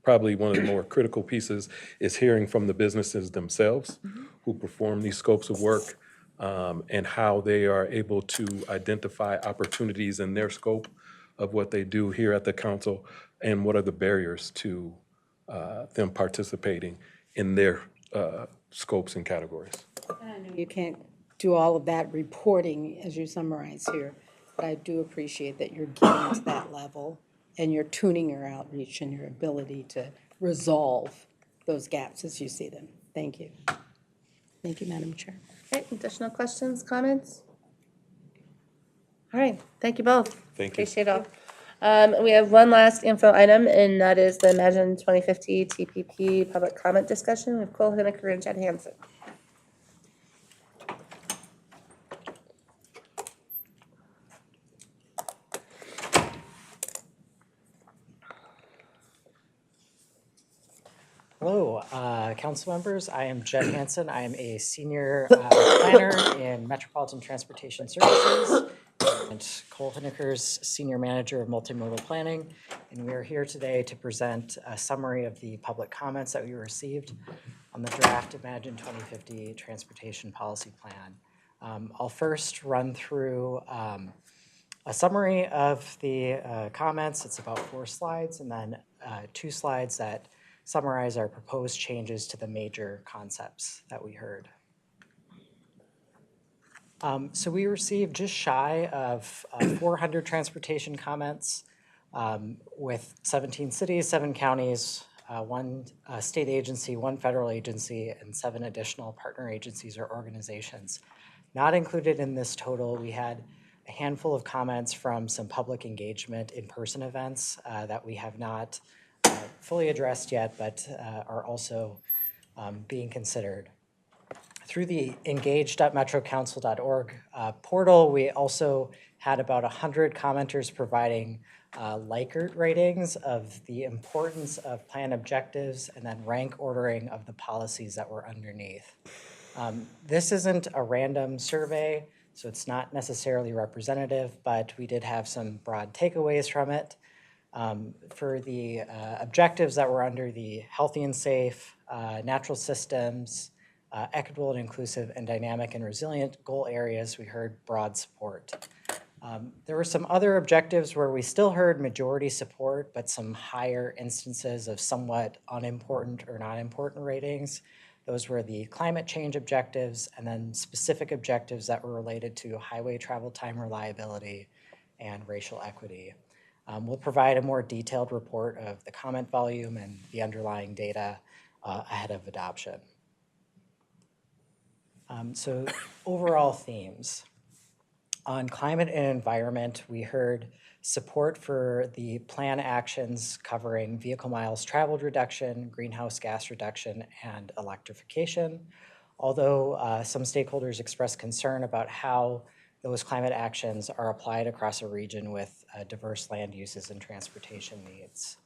probably one of the more critical pieces is hearing from the businesses themselves who perform these scopes of work, and how they are able to identify opportunities in their scope of what they do here at the council, and what are the barriers to them participating in their scopes and categories. I know you can't do all of that reporting as you summarize here, but I do appreciate that you're getting to that level and you're tuning your outreach and your ability to resolve those gaps as you see them. Thank you. Thank you, Madam Chair. Okay, additional questions, comments? All right, thank you both. Thank you. Appreciate it all. We have one last info item, and that is the Imagine 2050 TPP public comment discussion. We have Cole Henniker and Chad Hansen. Hello, council members. I am Jed Hansen. I am a senior planner in Metropolitan Transportation Services, and Cole Henniker's senior manager of multimodal planning. And we are here today to present a summary of the public comments that we received on the draft Imagine 2050 Transportation Policy Plan. I'll first run through a summary of the comments. It's about 4 slides, and then 2 slides that summarize our proposed changes to the major concepts that we heard. So we received just shy of 400 transportation comments with 17 cities, 7 counties, 1 state agency, 1 federal agency, and 7 additional partner agencies or organizations. Not included in this total, we had a handful of comments from some public engagement in-person events that we have not fully addressed yet, but are also being considered. Through the engage.metrocouncil.org portal, we also had about 100 commenters providing Likert ratings of the importance of plan objectives and then rank ordering of the policies that were underneath. This isn't a random survey, so it's not necessarily representative, but we did have some broad takeaways from it. For the objectives that were under the healthy and safe, natural systems, equitable and inclusive, and dynamic and resilient goal areas, we heard broad support. There were some other objectives where we still heard majority support, but some higher instances of somewhat unimportant or not important ratings. Those were the climate change objectives, and then specific objectives that were related to highway travel time reliability and racial equity. We'll provide a more detailed report of the comment volume and the underlying data ahead of adoption. So overall themes. On climate and environment, we heard support for the plan actions covering vehicle miles traveled reduction, greenhouse gas reduction, and electrification. Although some stakeholders expressed concern about how those climate actions are applied across a region with diverse land uses and transportation needs.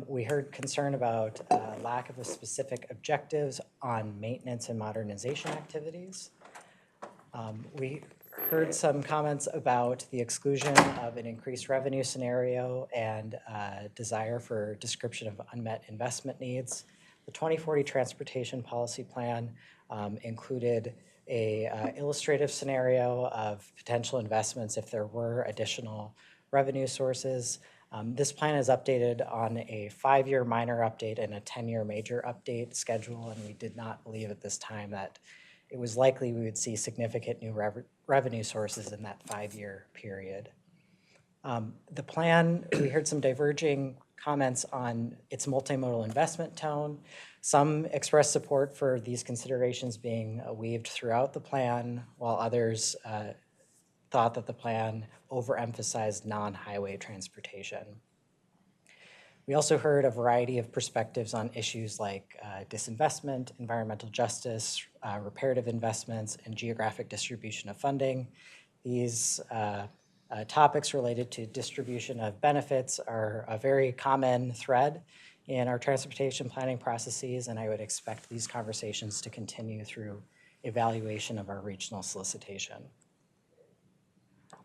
We heard concern about lack of specific objectives on maintenance and modernization activities. We heard some comments about the exclusion of an increased revenue scenario and desire for description of unmet investment needs. The 2040 Transportation Policy Plan included a illustrative scenario of potential investments if there were additional revenue sources. This plan is updated on a 5-year minor update and a 10-year major update schedule, and we did not believe at this time that it was likely we would see significant new revenue sources in that 5-year period. The plan, we heard some diverging comments on its multimodal investment tone. Some expressed support for these considerations being weaved throughout the plan, while others thought that the plan overemphasized non-highway transportation. We also heard a variety of perspectives on issues like disinvestment, environmental justice, reparative investments, and geographic distribution of funding. These topics related to distribution of benefits are a very common thread in our transportation planning processes, and I would expect these conversations to continue through evaluation of our regional solicitation.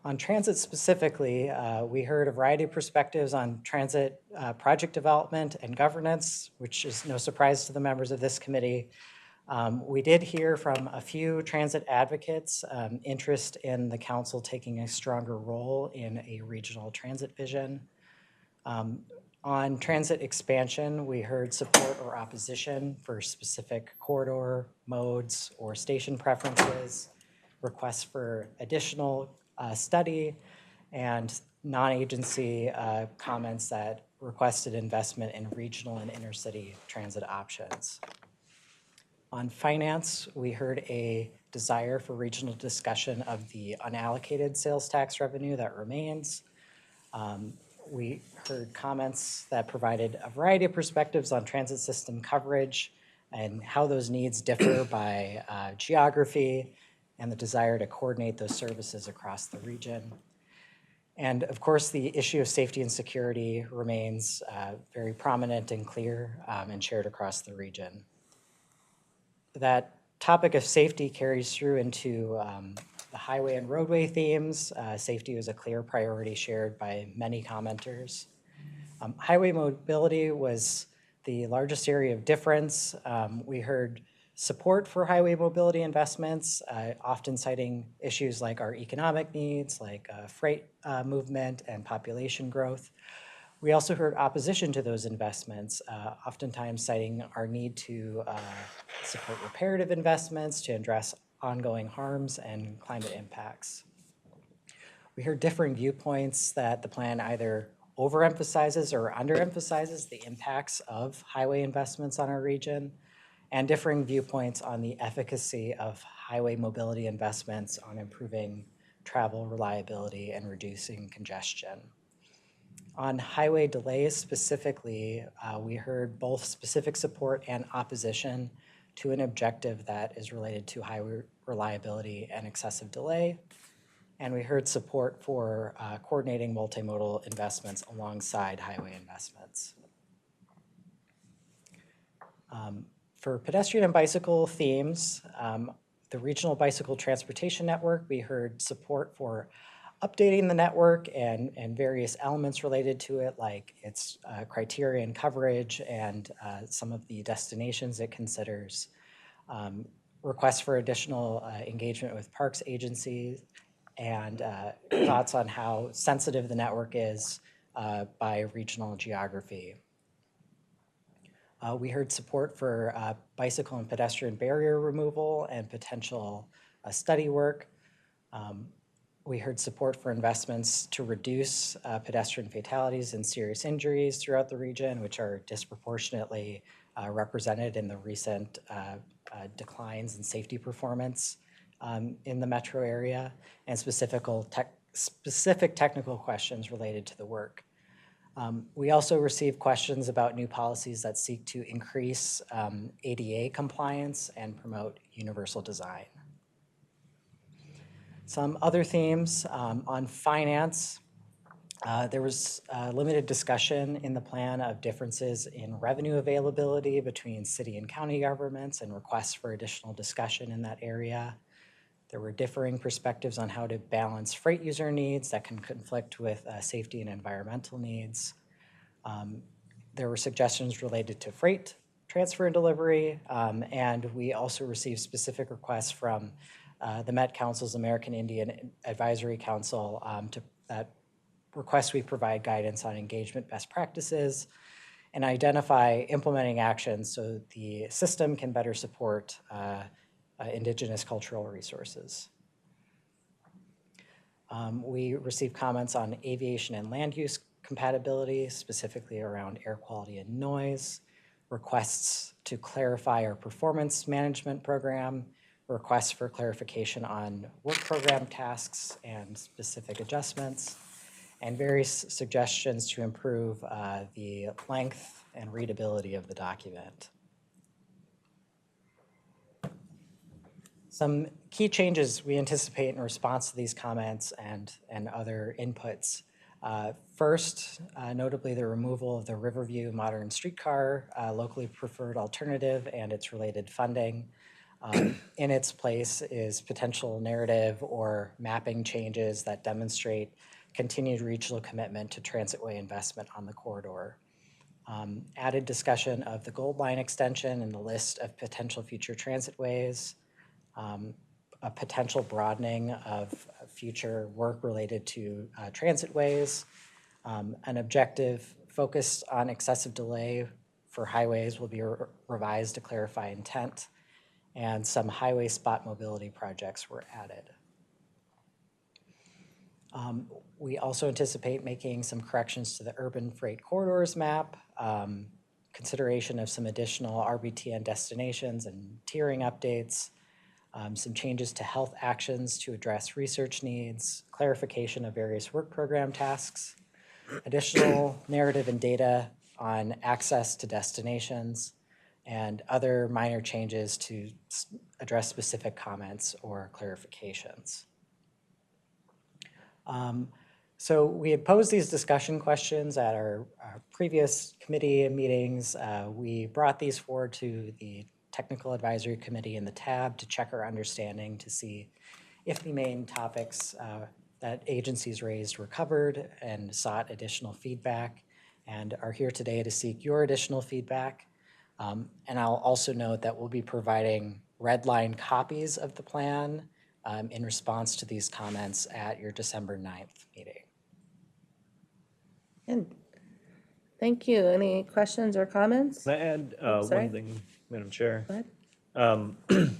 On transit specifically, we heard a variety of perspectives on transit project development and governance, which is no surprise to the members of this committee. We did hear from a few transit advocates interest in the council taking a stronger role in a regional transit vision. On transit expansion, we heard support or opposition for specific corridor modes or station preferences, requests for additional study, and non-agency comments that requested investment in regional and intercity transit options. On finance, we heard a desire for regional discussion of the unallocated sales tax revenue that remains. We heard comments that provided a variety of perspectives on transit system coverage and how those needs differ by geography, and the desire to coordinate those services across the region. And of course, the issue of safety and security remains very prominent and clear and shared across the region. That topic of safety carries through into the highway and roadway themes. Safety was a clear priority shared by many commenters. Highway mobility was the largest area of difference. We heard support for highway mobility investments, often citing issues like our economic needs, like freight movement and population growth. We also heard opposition to those investments, oftentimes citing our need to support reparative investments to address ongoing harms and climate impacts. We heard differing viewpoints that the plan either overemphasizes or underemphasizes the impacts of highway investments on our region, and differing viewpoints on the efficacy of highway mobility investments on improving travel reliability and reducing congestion. On highway delays specifically, we heard both specific support and opposition to an objective that is related to highway reliability and excessive delay. And we heard support for coordinating multimodal investments alongside highway investments. For pedestrian and bicycle themes, the regional bicycle transportation network, we heard support for updating the network and various elements related to it, like its criteria and coverage and some of the destinations it considers. Requests for additional engagement with parks agencies, and thoughts on how sensitive the network is by regional geography. We heard support for bicycle and pedestrian barrier removal and potential study work. We heard support for investments to reduce pedestrian fatalities and serious injuries throughout the region, which are disproportionately represented in the recent declines in safety performance in the metro area, and specific technical questions related to the work. We also received questions about new policies that seek to increase ADA compliance and promote universal design. Some other themes on finance. There was limited discussion in the plan of differences in revenue availability between city and county governments and requests for additional discussion in that area. There were differing perspectives on how to balance freight user needs that can conflict with safety and environmental needs. There were suggestions related to freight transfer and delivery, and we also received specific requests from the Met Council's American Indian Advisory Council that requests we provide guidance on engagement best practices and identify implementing actions so the system can better support Indigenous cultural resources. We received comments on aviation and land use compatibility, specifically around air quality and noise, requests to clarify our performance management program, requests for clarification on work program tasks and specific adjustments, and various suggestions to improve the length and readability of the document. Some key changes we anticipate in response to these comments and other inputs. First, notably the removal of the Riverview Modern Streetcar locally preferred alternative and its related funding. In its place is potential narrative or mapping changes that demonstrate continued regional commitment to transitway investment on the corridor. Added discussion of the Gold Line extension and the list of potential future transitways, a potential broadening of future work related to transitways, an objective focused on excessive delay for highways will be revised to clarify intent, and some highway spot mobility projects were added. We also anticipate making some corrections to the urban freight corridors map, consideration of some additional RBTN destinations and tiering updates, some changes to health actions to address research needs, clarification of various work program tasks, additional narrative and data on access to destinations, and other minor changes to address specific comments or clarifications. So we had posed these discussion questions at our previous committee meetings. We brought these forward to the Technical Advisory Committee and the TAAB to check our understanding to see if the main topics that agencies raised were covered and sought additional feedback, and are here today to seek your additional feedback. And I'll also note that we'll be providing red line copies of the plan in response to these comments at your December 9th meeting. Good. Thank you. Any questions or comments? Can I add sorry? one thing, Madam Chair? Go ahead.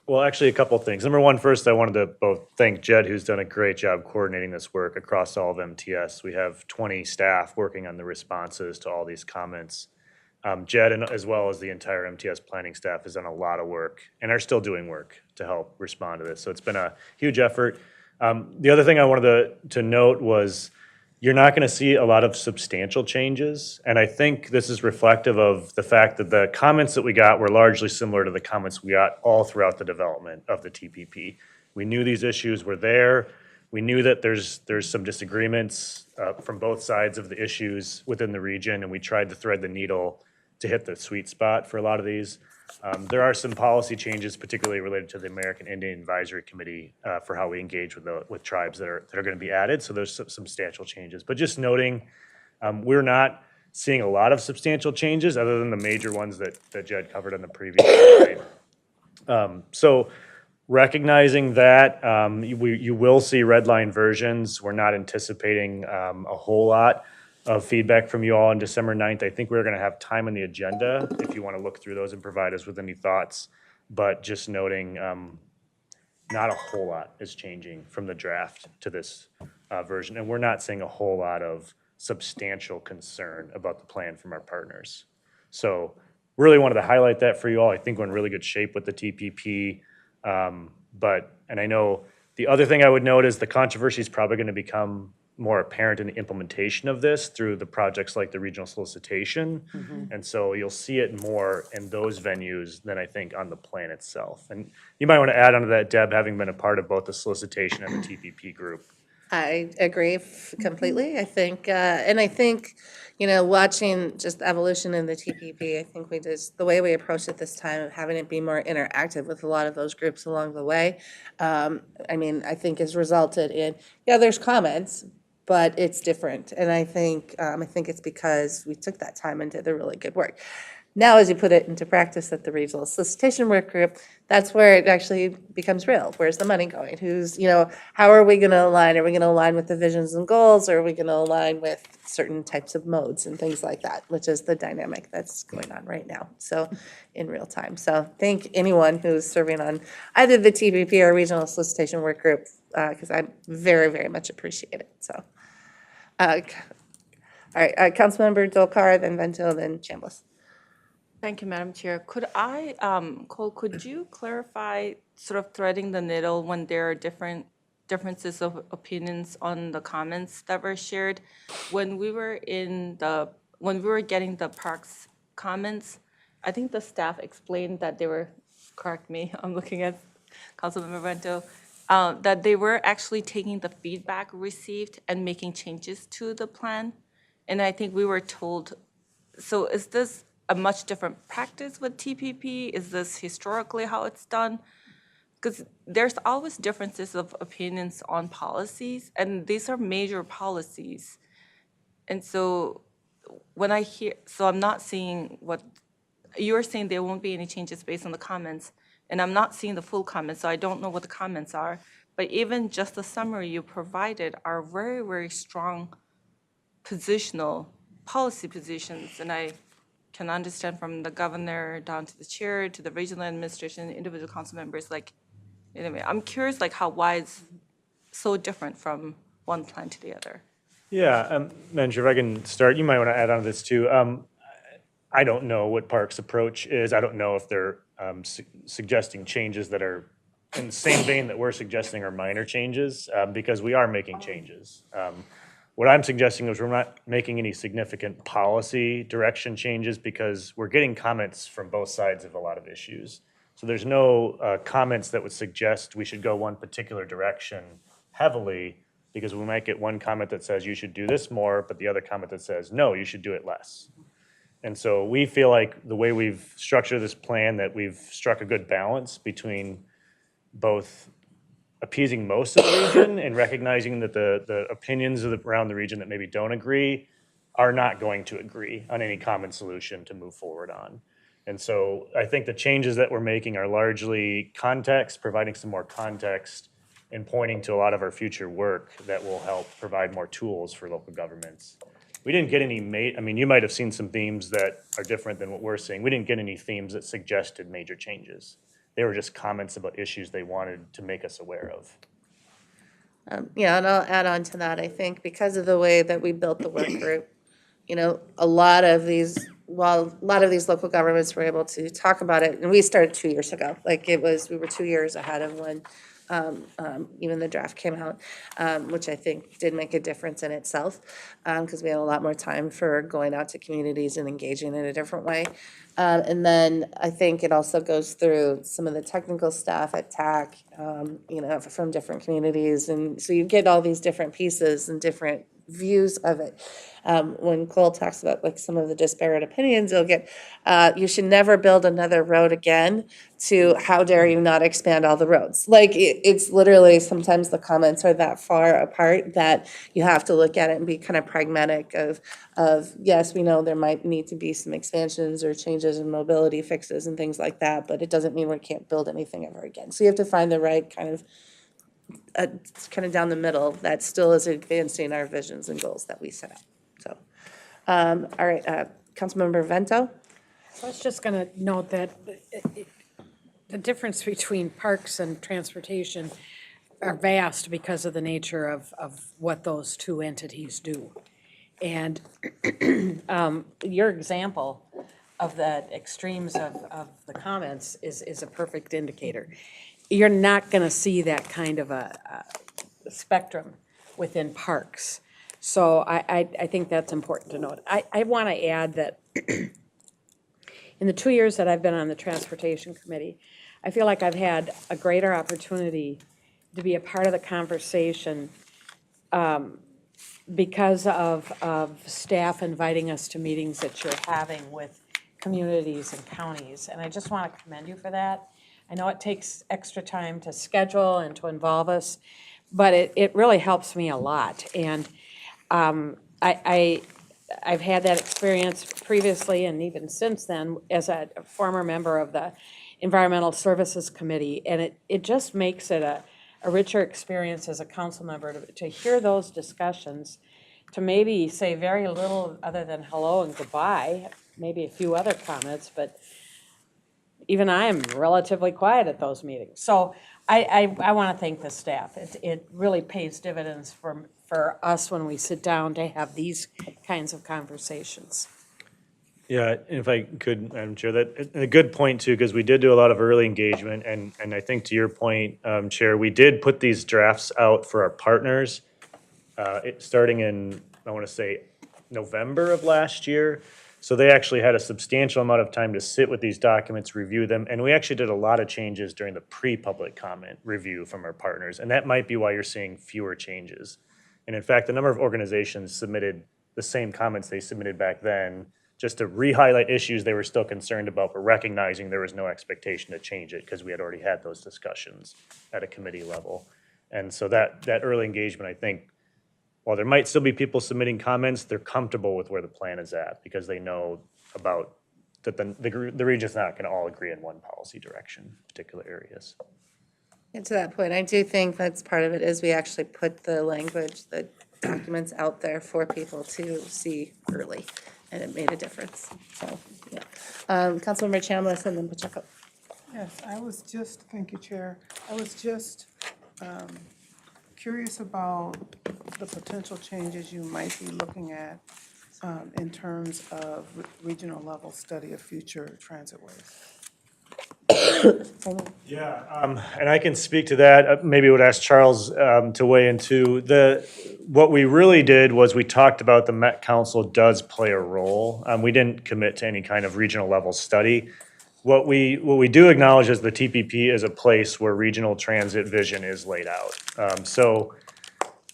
Well, actually, a couple things. Number one, first, I wanted to both thank Jed, who's done a great job coordinating this work across all of MTS. We have 20 staff working on the responses to all these comments. Jed, and as well as the entire MTS planning staff, has done a lot of work and are still doing work to help respond to this. So it's been a huge effort. The other thing I wanted to note was you're not going to see a lot of substantial changes. And I think this is reflective of the fact that the comments that we got were largely similar to the comments we got all throughout the development of the TPP. We knew these issues were there. We knew that there's some disagreements from both sides of the issues within the region, and we tried to thread the needle to hit the sweet spot for a lot of these. There are some policy changes, particularly related to the American Indian Advisory Committee for how we engage with tribes that are going to be added. So there's some substantial changes. But just noting, we're not seeing a lot of substantial changes other than the major ones that Jed covered on the previous slide. So recognizing that, you will see red line versions. We're not anticipating a whole lot of feedback from you all on December 9th. I think we're going to have time on the agenda if you want to look through those and provide us with any thoughts. But just noting, not a whole lot is changing from the draft to this version. And we're not seeing a whole lot of substantial concern about the plan from our partners. So really wanted to highlight that for you all. I think we're in really good shape with the TPP. And I know the other thing I would note is the controversy is probably going to become more apparent in the implementation of this through the projects like the regional solicitation. And so you'll see it more in those venues than I think on the plan itself. And you might want to add onto that, Deb, having been a part of both the solicitation and the TPP group. I agree completely. I think, and I think, watching just the evolution in the TPP, I think the way we approached it this time of having it be more interactive with a lot of those groups along the way, I think has resulted in, there's comments, but it's different. And I think it's because we took that time and did the really good work. Now, as you put it into practice at the regional solicitation work group, that's where it actually becomes real. Where's the money going? How are we going to align? Are we going to align with the visions and goals? Or are we going to align with certain types of modes and things like that, which is the dynamic that's going on right now. So in real time. So thank anyone who's serving on either the TPP or regional solicitation work group, because I very, very much appreciate it. So, all right, Councilmember Dolkar, then Vento, then Chambliss. Thank you, Madam Chair. Could I, Cole, could you clarify sort of threading the needle when there are differences of opinions on the comments that were shared? When we were getting the parks comments, I think the staff explained that they were, correct me, I'm looking at Councilmember Vento, that they were actually taking the feedback received and making changes to the plan. And I think we were told, so is this a much different practice with TPP? Is this historically how it's done? Because there's always differences of opinions on policies, and these are major policies. And so when I hear, so I'm not seeing what, you're saying there won't be any changes based on the comments, and I'm not seeing the full comments, so I don't know what the comments are. But even just the summary you provided are very, very strong positional policy positions, and I can understand from the governor down to the chair to the regional administration, individual council members, anyway, I'm curious why it's so different from one plan to the other. Yeah, Madam Chair, if I can start, you might want to add on to this too. I don't know what Parks' approach is. I don't know if they're suggesting changes that are in the same vein that we're suggesting are minor changes, because we are making changes. What I'm suggesting is we're not making any significant policy direction changes because we're getting comments from both sides of a lot of issues. So there's no comments that would suggest we should go one particular direction heavily, because we might get one comment that says you should do this more, but the other comment that says, no, you should do it less. And so we feel like the way we've structured this plan, that we've struck a good balance between both appeasing most of the region and recognizing that the opinions around the region that maybe don't agree are not going to agree on any common solution to move forward on. And so I think the changes that we're making are largely context, providing some more context and pointing to a lot of our future work that will help provide more tools for local governments. We didn't get any, you might have seen some themes that are different than what we're seeing. We didn't get any themes that suggested major changes. They were just comments about issues they wanted to make us aware of. And I'll add on to that. I think because of the way that we built the work group, a lot of these local governments were able to talk about it, and we started 2 years ago. We were 2 years ahead of when even the draft came out, which I think did make a difference in itself, because we had a lot more time for going out to communities and engaging in a different way. And then I think it also goes through some of the technical staff at TAAC, from different communities. And so you get all these different pieces and different views of it. When Cole talks about some of the disparate opinions, you'll get, you should never build another road again, to how dare you not expand all the roads. It's literally, sometimes the comments are that far apart that you have to look at it and be kind of pragmatic of yes, we know there might need to be some expansions or changes in mobility fixes and things like that, but it doesn't mean we can't build anything ever again. So you have to find the right kind of down the middle that still is advancing our visions and goals that we set out. So, all right, Councilmember Vento. I was just going to note that the difference between parks and transportation are vast because of the nature of what those two entities do. And your example of the extremes of the comments is a perfect indicator. You're not going to see that kind of a spectrum within parks. So I think that's important to note. I want to add that in the 2 years that I've been on the Transportation Committee, I feel like I've had a greater opportunity to be a part of the conversation because of staff inviting us to meetings that you're having with communities and counties. And I just want to commend you for that. I know it takes extra time to schedule and to involve us, but it really helps me a lot. And I've had that experience previously and even since then as a former member of the Environmental Services Committee. And it just makes it a richer experience as a council member to hear those discussions, to maybe say very little other than hello and goodbye, maybe a few other comments, but even I am relatively quiet at those meetings. So I want to thank the staff. It really pays dividends for us when we sit down to have these kinds of conversations. Yeah, if I could, Madam Chair, that a good point too, because we did do a lot of early engagement, and I think to your point, Chair, we did put these drafts out for our partners, starting in, I want to say, November of last year. So they actually had a substantial amount of time to sit with these documents, review them, and we actually did a lot of changes during the pre-public comment review from our partners, and that might be why you're seeing fewer changes. And in fact, the number of organizations submitted the same comments they submitted back then, just to re-highlight issues they were still concerned about, but recognizing there was no expectation to change it because we had already had those discussions at a committee level. And so that early engagement, I think, while there might still be people submitting comments, they're comfortable with where the plan is at because they know about that the region's not going to all agree in one policy direction, particular areas. And to that point, I do think that's part of it is we actually put the language, the documents out there for people to see early, and it made a difference. So, yeah. Councilmember Chambliss and then Pacheco. Yes, thank you, Chair. I was just curious about the potential changes you might be looking at in terms of regional level study of future transit ways. Yeah, and I can speak to that. Maybe would ask Charles to weigh in too. What we really did was we talked about the Met Council does play a role. We didn't commit to any kind of regional level study. What we do acknowledge is the TPP is a place where regional transit vision is laid out. So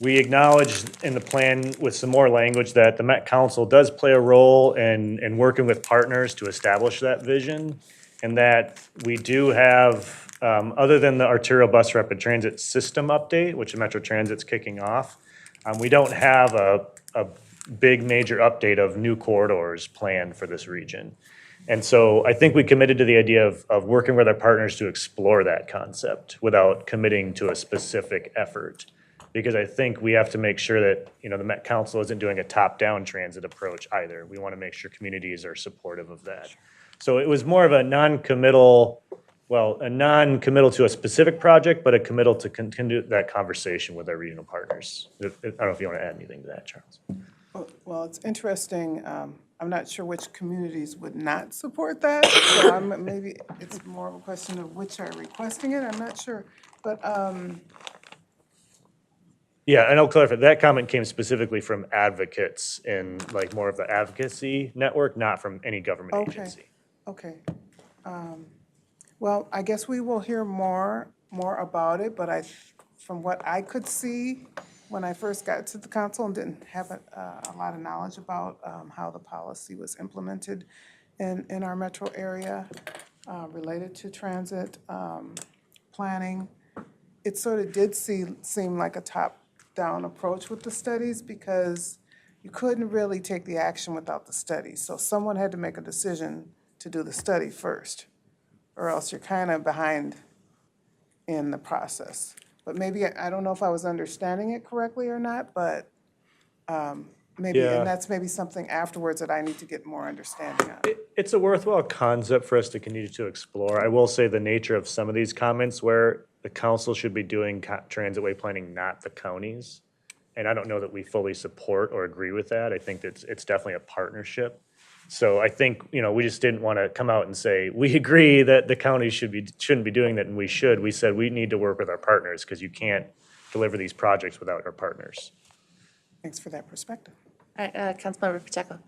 we acknowledge in the plan with some more language that the Met Council does play a role in working with partners to establish that vision, and that we do have, other than the arterial bus rapid transit system update, which Metro Transit's kicking off, we don't have a big major update of new corridors planned for this region. And so I think we committed to the idea of working with our partners to explore that concept without committing to a specific effort. Because I think we have to make sure that, the Met Council isn't doing a top-down transit approach either. We want to make sure communities are supportive of that. So it was more of a non-committal to a specific project, but a committal to continue that conversation with our regional partners. I don't know if you want to add anything to that, Charles. Well, it's interesting. I'm not sure which communities would not support that. So maybe it's more of a question of which are requesting it. I'm not sure. But yeah, and I'll clarify, that comment came specifically from advocates in more of the advocacy network, not from any government agency. Okay. Well, I guess we will hear more about it, but from what I could see when I first got to the council and didn't have a lot of knowledge about how the policy was implemented in our metro area related to transit planning, it sort of did seem like a top-down approach with the studies because you couldn't really take the action without the studies. So someone had to make a decision to do the study first, or else you're kind of behind in the process. But maybe, I don't know if I was understanding it correctly or not, but Maybe, Yeah. and that's maybe something afterwards that I need to get more understanding on. It's a worthwhile concept for us to continue to explore. I will say the nature of some of these comments where the council should be doing transitway planning, not the counties. And I don't know that we fully support or agree with that. I think that it's definitely a partnership. So I think, we just didn't want to come out and say, we agree that the counties shouldn't be doing that, and we should. We said we need to work with our partners because you can't deliver these projects without our partners. Thanks for that perspective. All right, Councilmember Pacheco.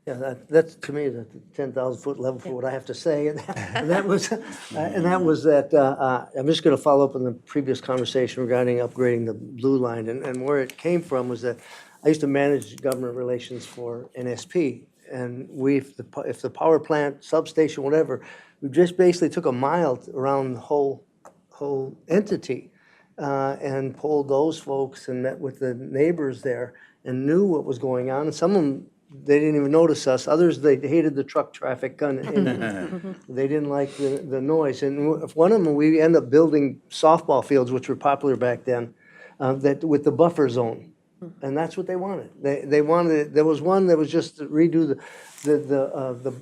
Yeah, that's, to me, the 10,000-foot level for what I have to say. And that was that, I'm just going to follow up on the previous conversation regarding upgrading the blue line. And where it came from was that I used to manage government relations for NSP. And if the power plant, substation, whatever, we just basically took a mile around the whole entity and pulled those folks and met with the neighbors there and knew what was going on. And some of them, they didn't even notice us. Others, they hated the truck traffic. They didn't like the noise. And if one of them, we ended up building softball fields, which were popular back then, that with the buffer zone. And that's what they wanted. They wanted, there was one that was just to redo the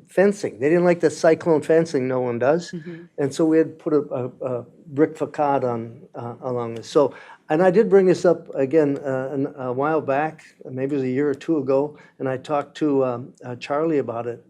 fencing. They didn't like the cyclone fencing, no one does. And so we had put a brick facade along this. So, and I did bring this up again a while back, maybe it was a year or two ago, and I talked to Charlie about it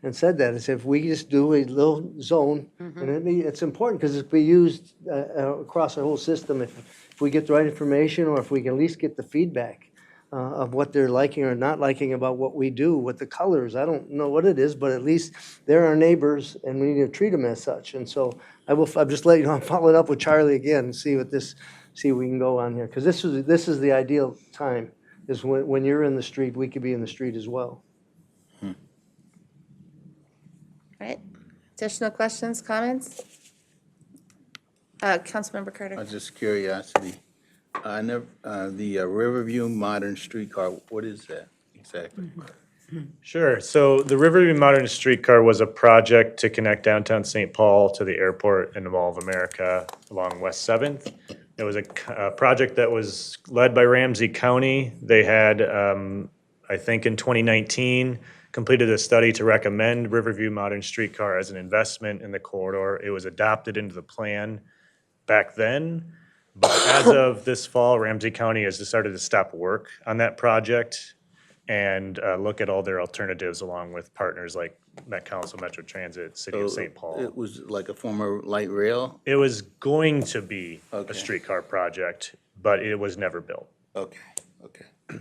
and said that. I said, if we just do a little zone, and it's important because it's be used across the whole system if we get the right information or if we can at least get the feedback of what they're liking or not liking about what we do with the colors. I don't know what it is, but at least they're our neighbors and we need to treat them as such. And so I'll just let you know, I'm following up with Charlie again and see what we can go on here. Because this is the ideal time, is when you're in the street, we could be in the street as well. All right. Additional questions, comments? Councilmember Carter. Just curiosity. I never, the Riverview Modern Streetcar, what is that exactly? Sure. So the Riverview Modern Streetcar was a project to connect downtown St. Paul to the airport and the Mall of America along West 7th. It was a project that was led by Ramsey County. They had, I think in 2019, completed a study to recommend Riverview Modern Streetcar as an investment in the corridor. It was adopted into the plan back then. But as of this fall, Ramsey County has decided to stop work on that project and look at all their alternatives along with partners like Met Council, Metro Transit, City of St. Paul. It was like a former light rail? It was going to be a streetcar project, but it was never built. Okay. All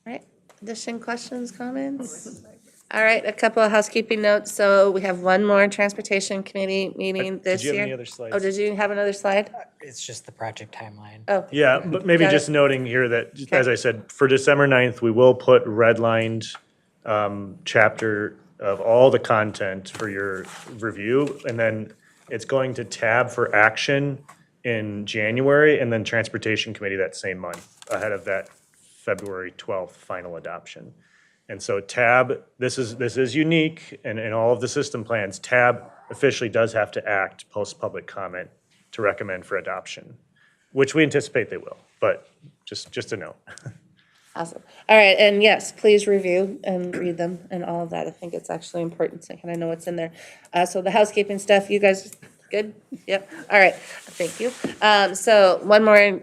right. Additional questions, comments? All right, a couple of housekeeping notes. So we have one more transportation committee meeting this year. Did you have any other slides? Oh, did you have another slide? It's just the project timeline. Oh. Yeah, but maybe Got just it. noting here that, as I said, for December 9th, we will put redlined chapter of all the content for your review, and then it's going to tab for action in January, and then Transportation Committee that same month, ahead of that February 12th final adoption. And so TAB, this is unique, and in all of the system plans, TAB officially does have to act post-public comment to recommend for adoption, which we anticipate they will, but just a note. Awesome. All right, and yes, please review and read them and all of that. I think it's actually important to kind of know what's in there. So the housekeeping stuff, you guys good? Yep. All right, thank you. So one more,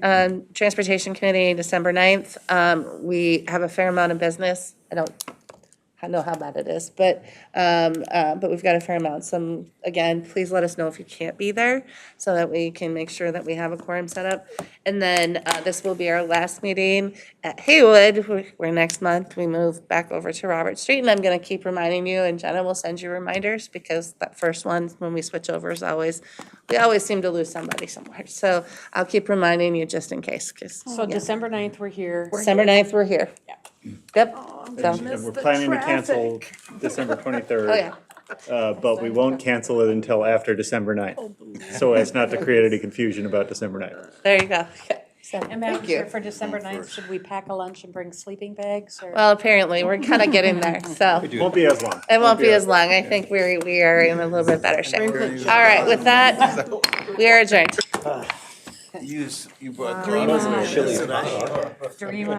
Transportation Committee, December 9th. We have a fair amount of business. I don't know how bad it is, but we've got a fair amount. So again, please let us know if you can't be there so that we can make sure that we have a quorum set up. And then this will be our last meeting at Haywood, where next month we move back over to Robert Street. And I'm going to keep reminding you, and Jenna will send you reminders, because that first one, when we switch over, is we always seem to lose somebody somewhere. So I'll keep reminding you just in case. So December 9th, we're here. December 9th, we're here. Yep. So. And we're planning to cancel December 23rd. Oh, yeah. But we won't cancel it until after December 9th, so as not to create any confusion about December 9th. There you go. So, And Madam thank you. Chair, for December 9th, should we pack a lunch and bring sleeping bags? Or? Well, apparently, we're kind of getting there, so. It won't be as long. It won't be as long. I think we are in a little bit better shape. All right, with that, we are adjourned. You brought Dream coffee. on. That's what I- Dream on.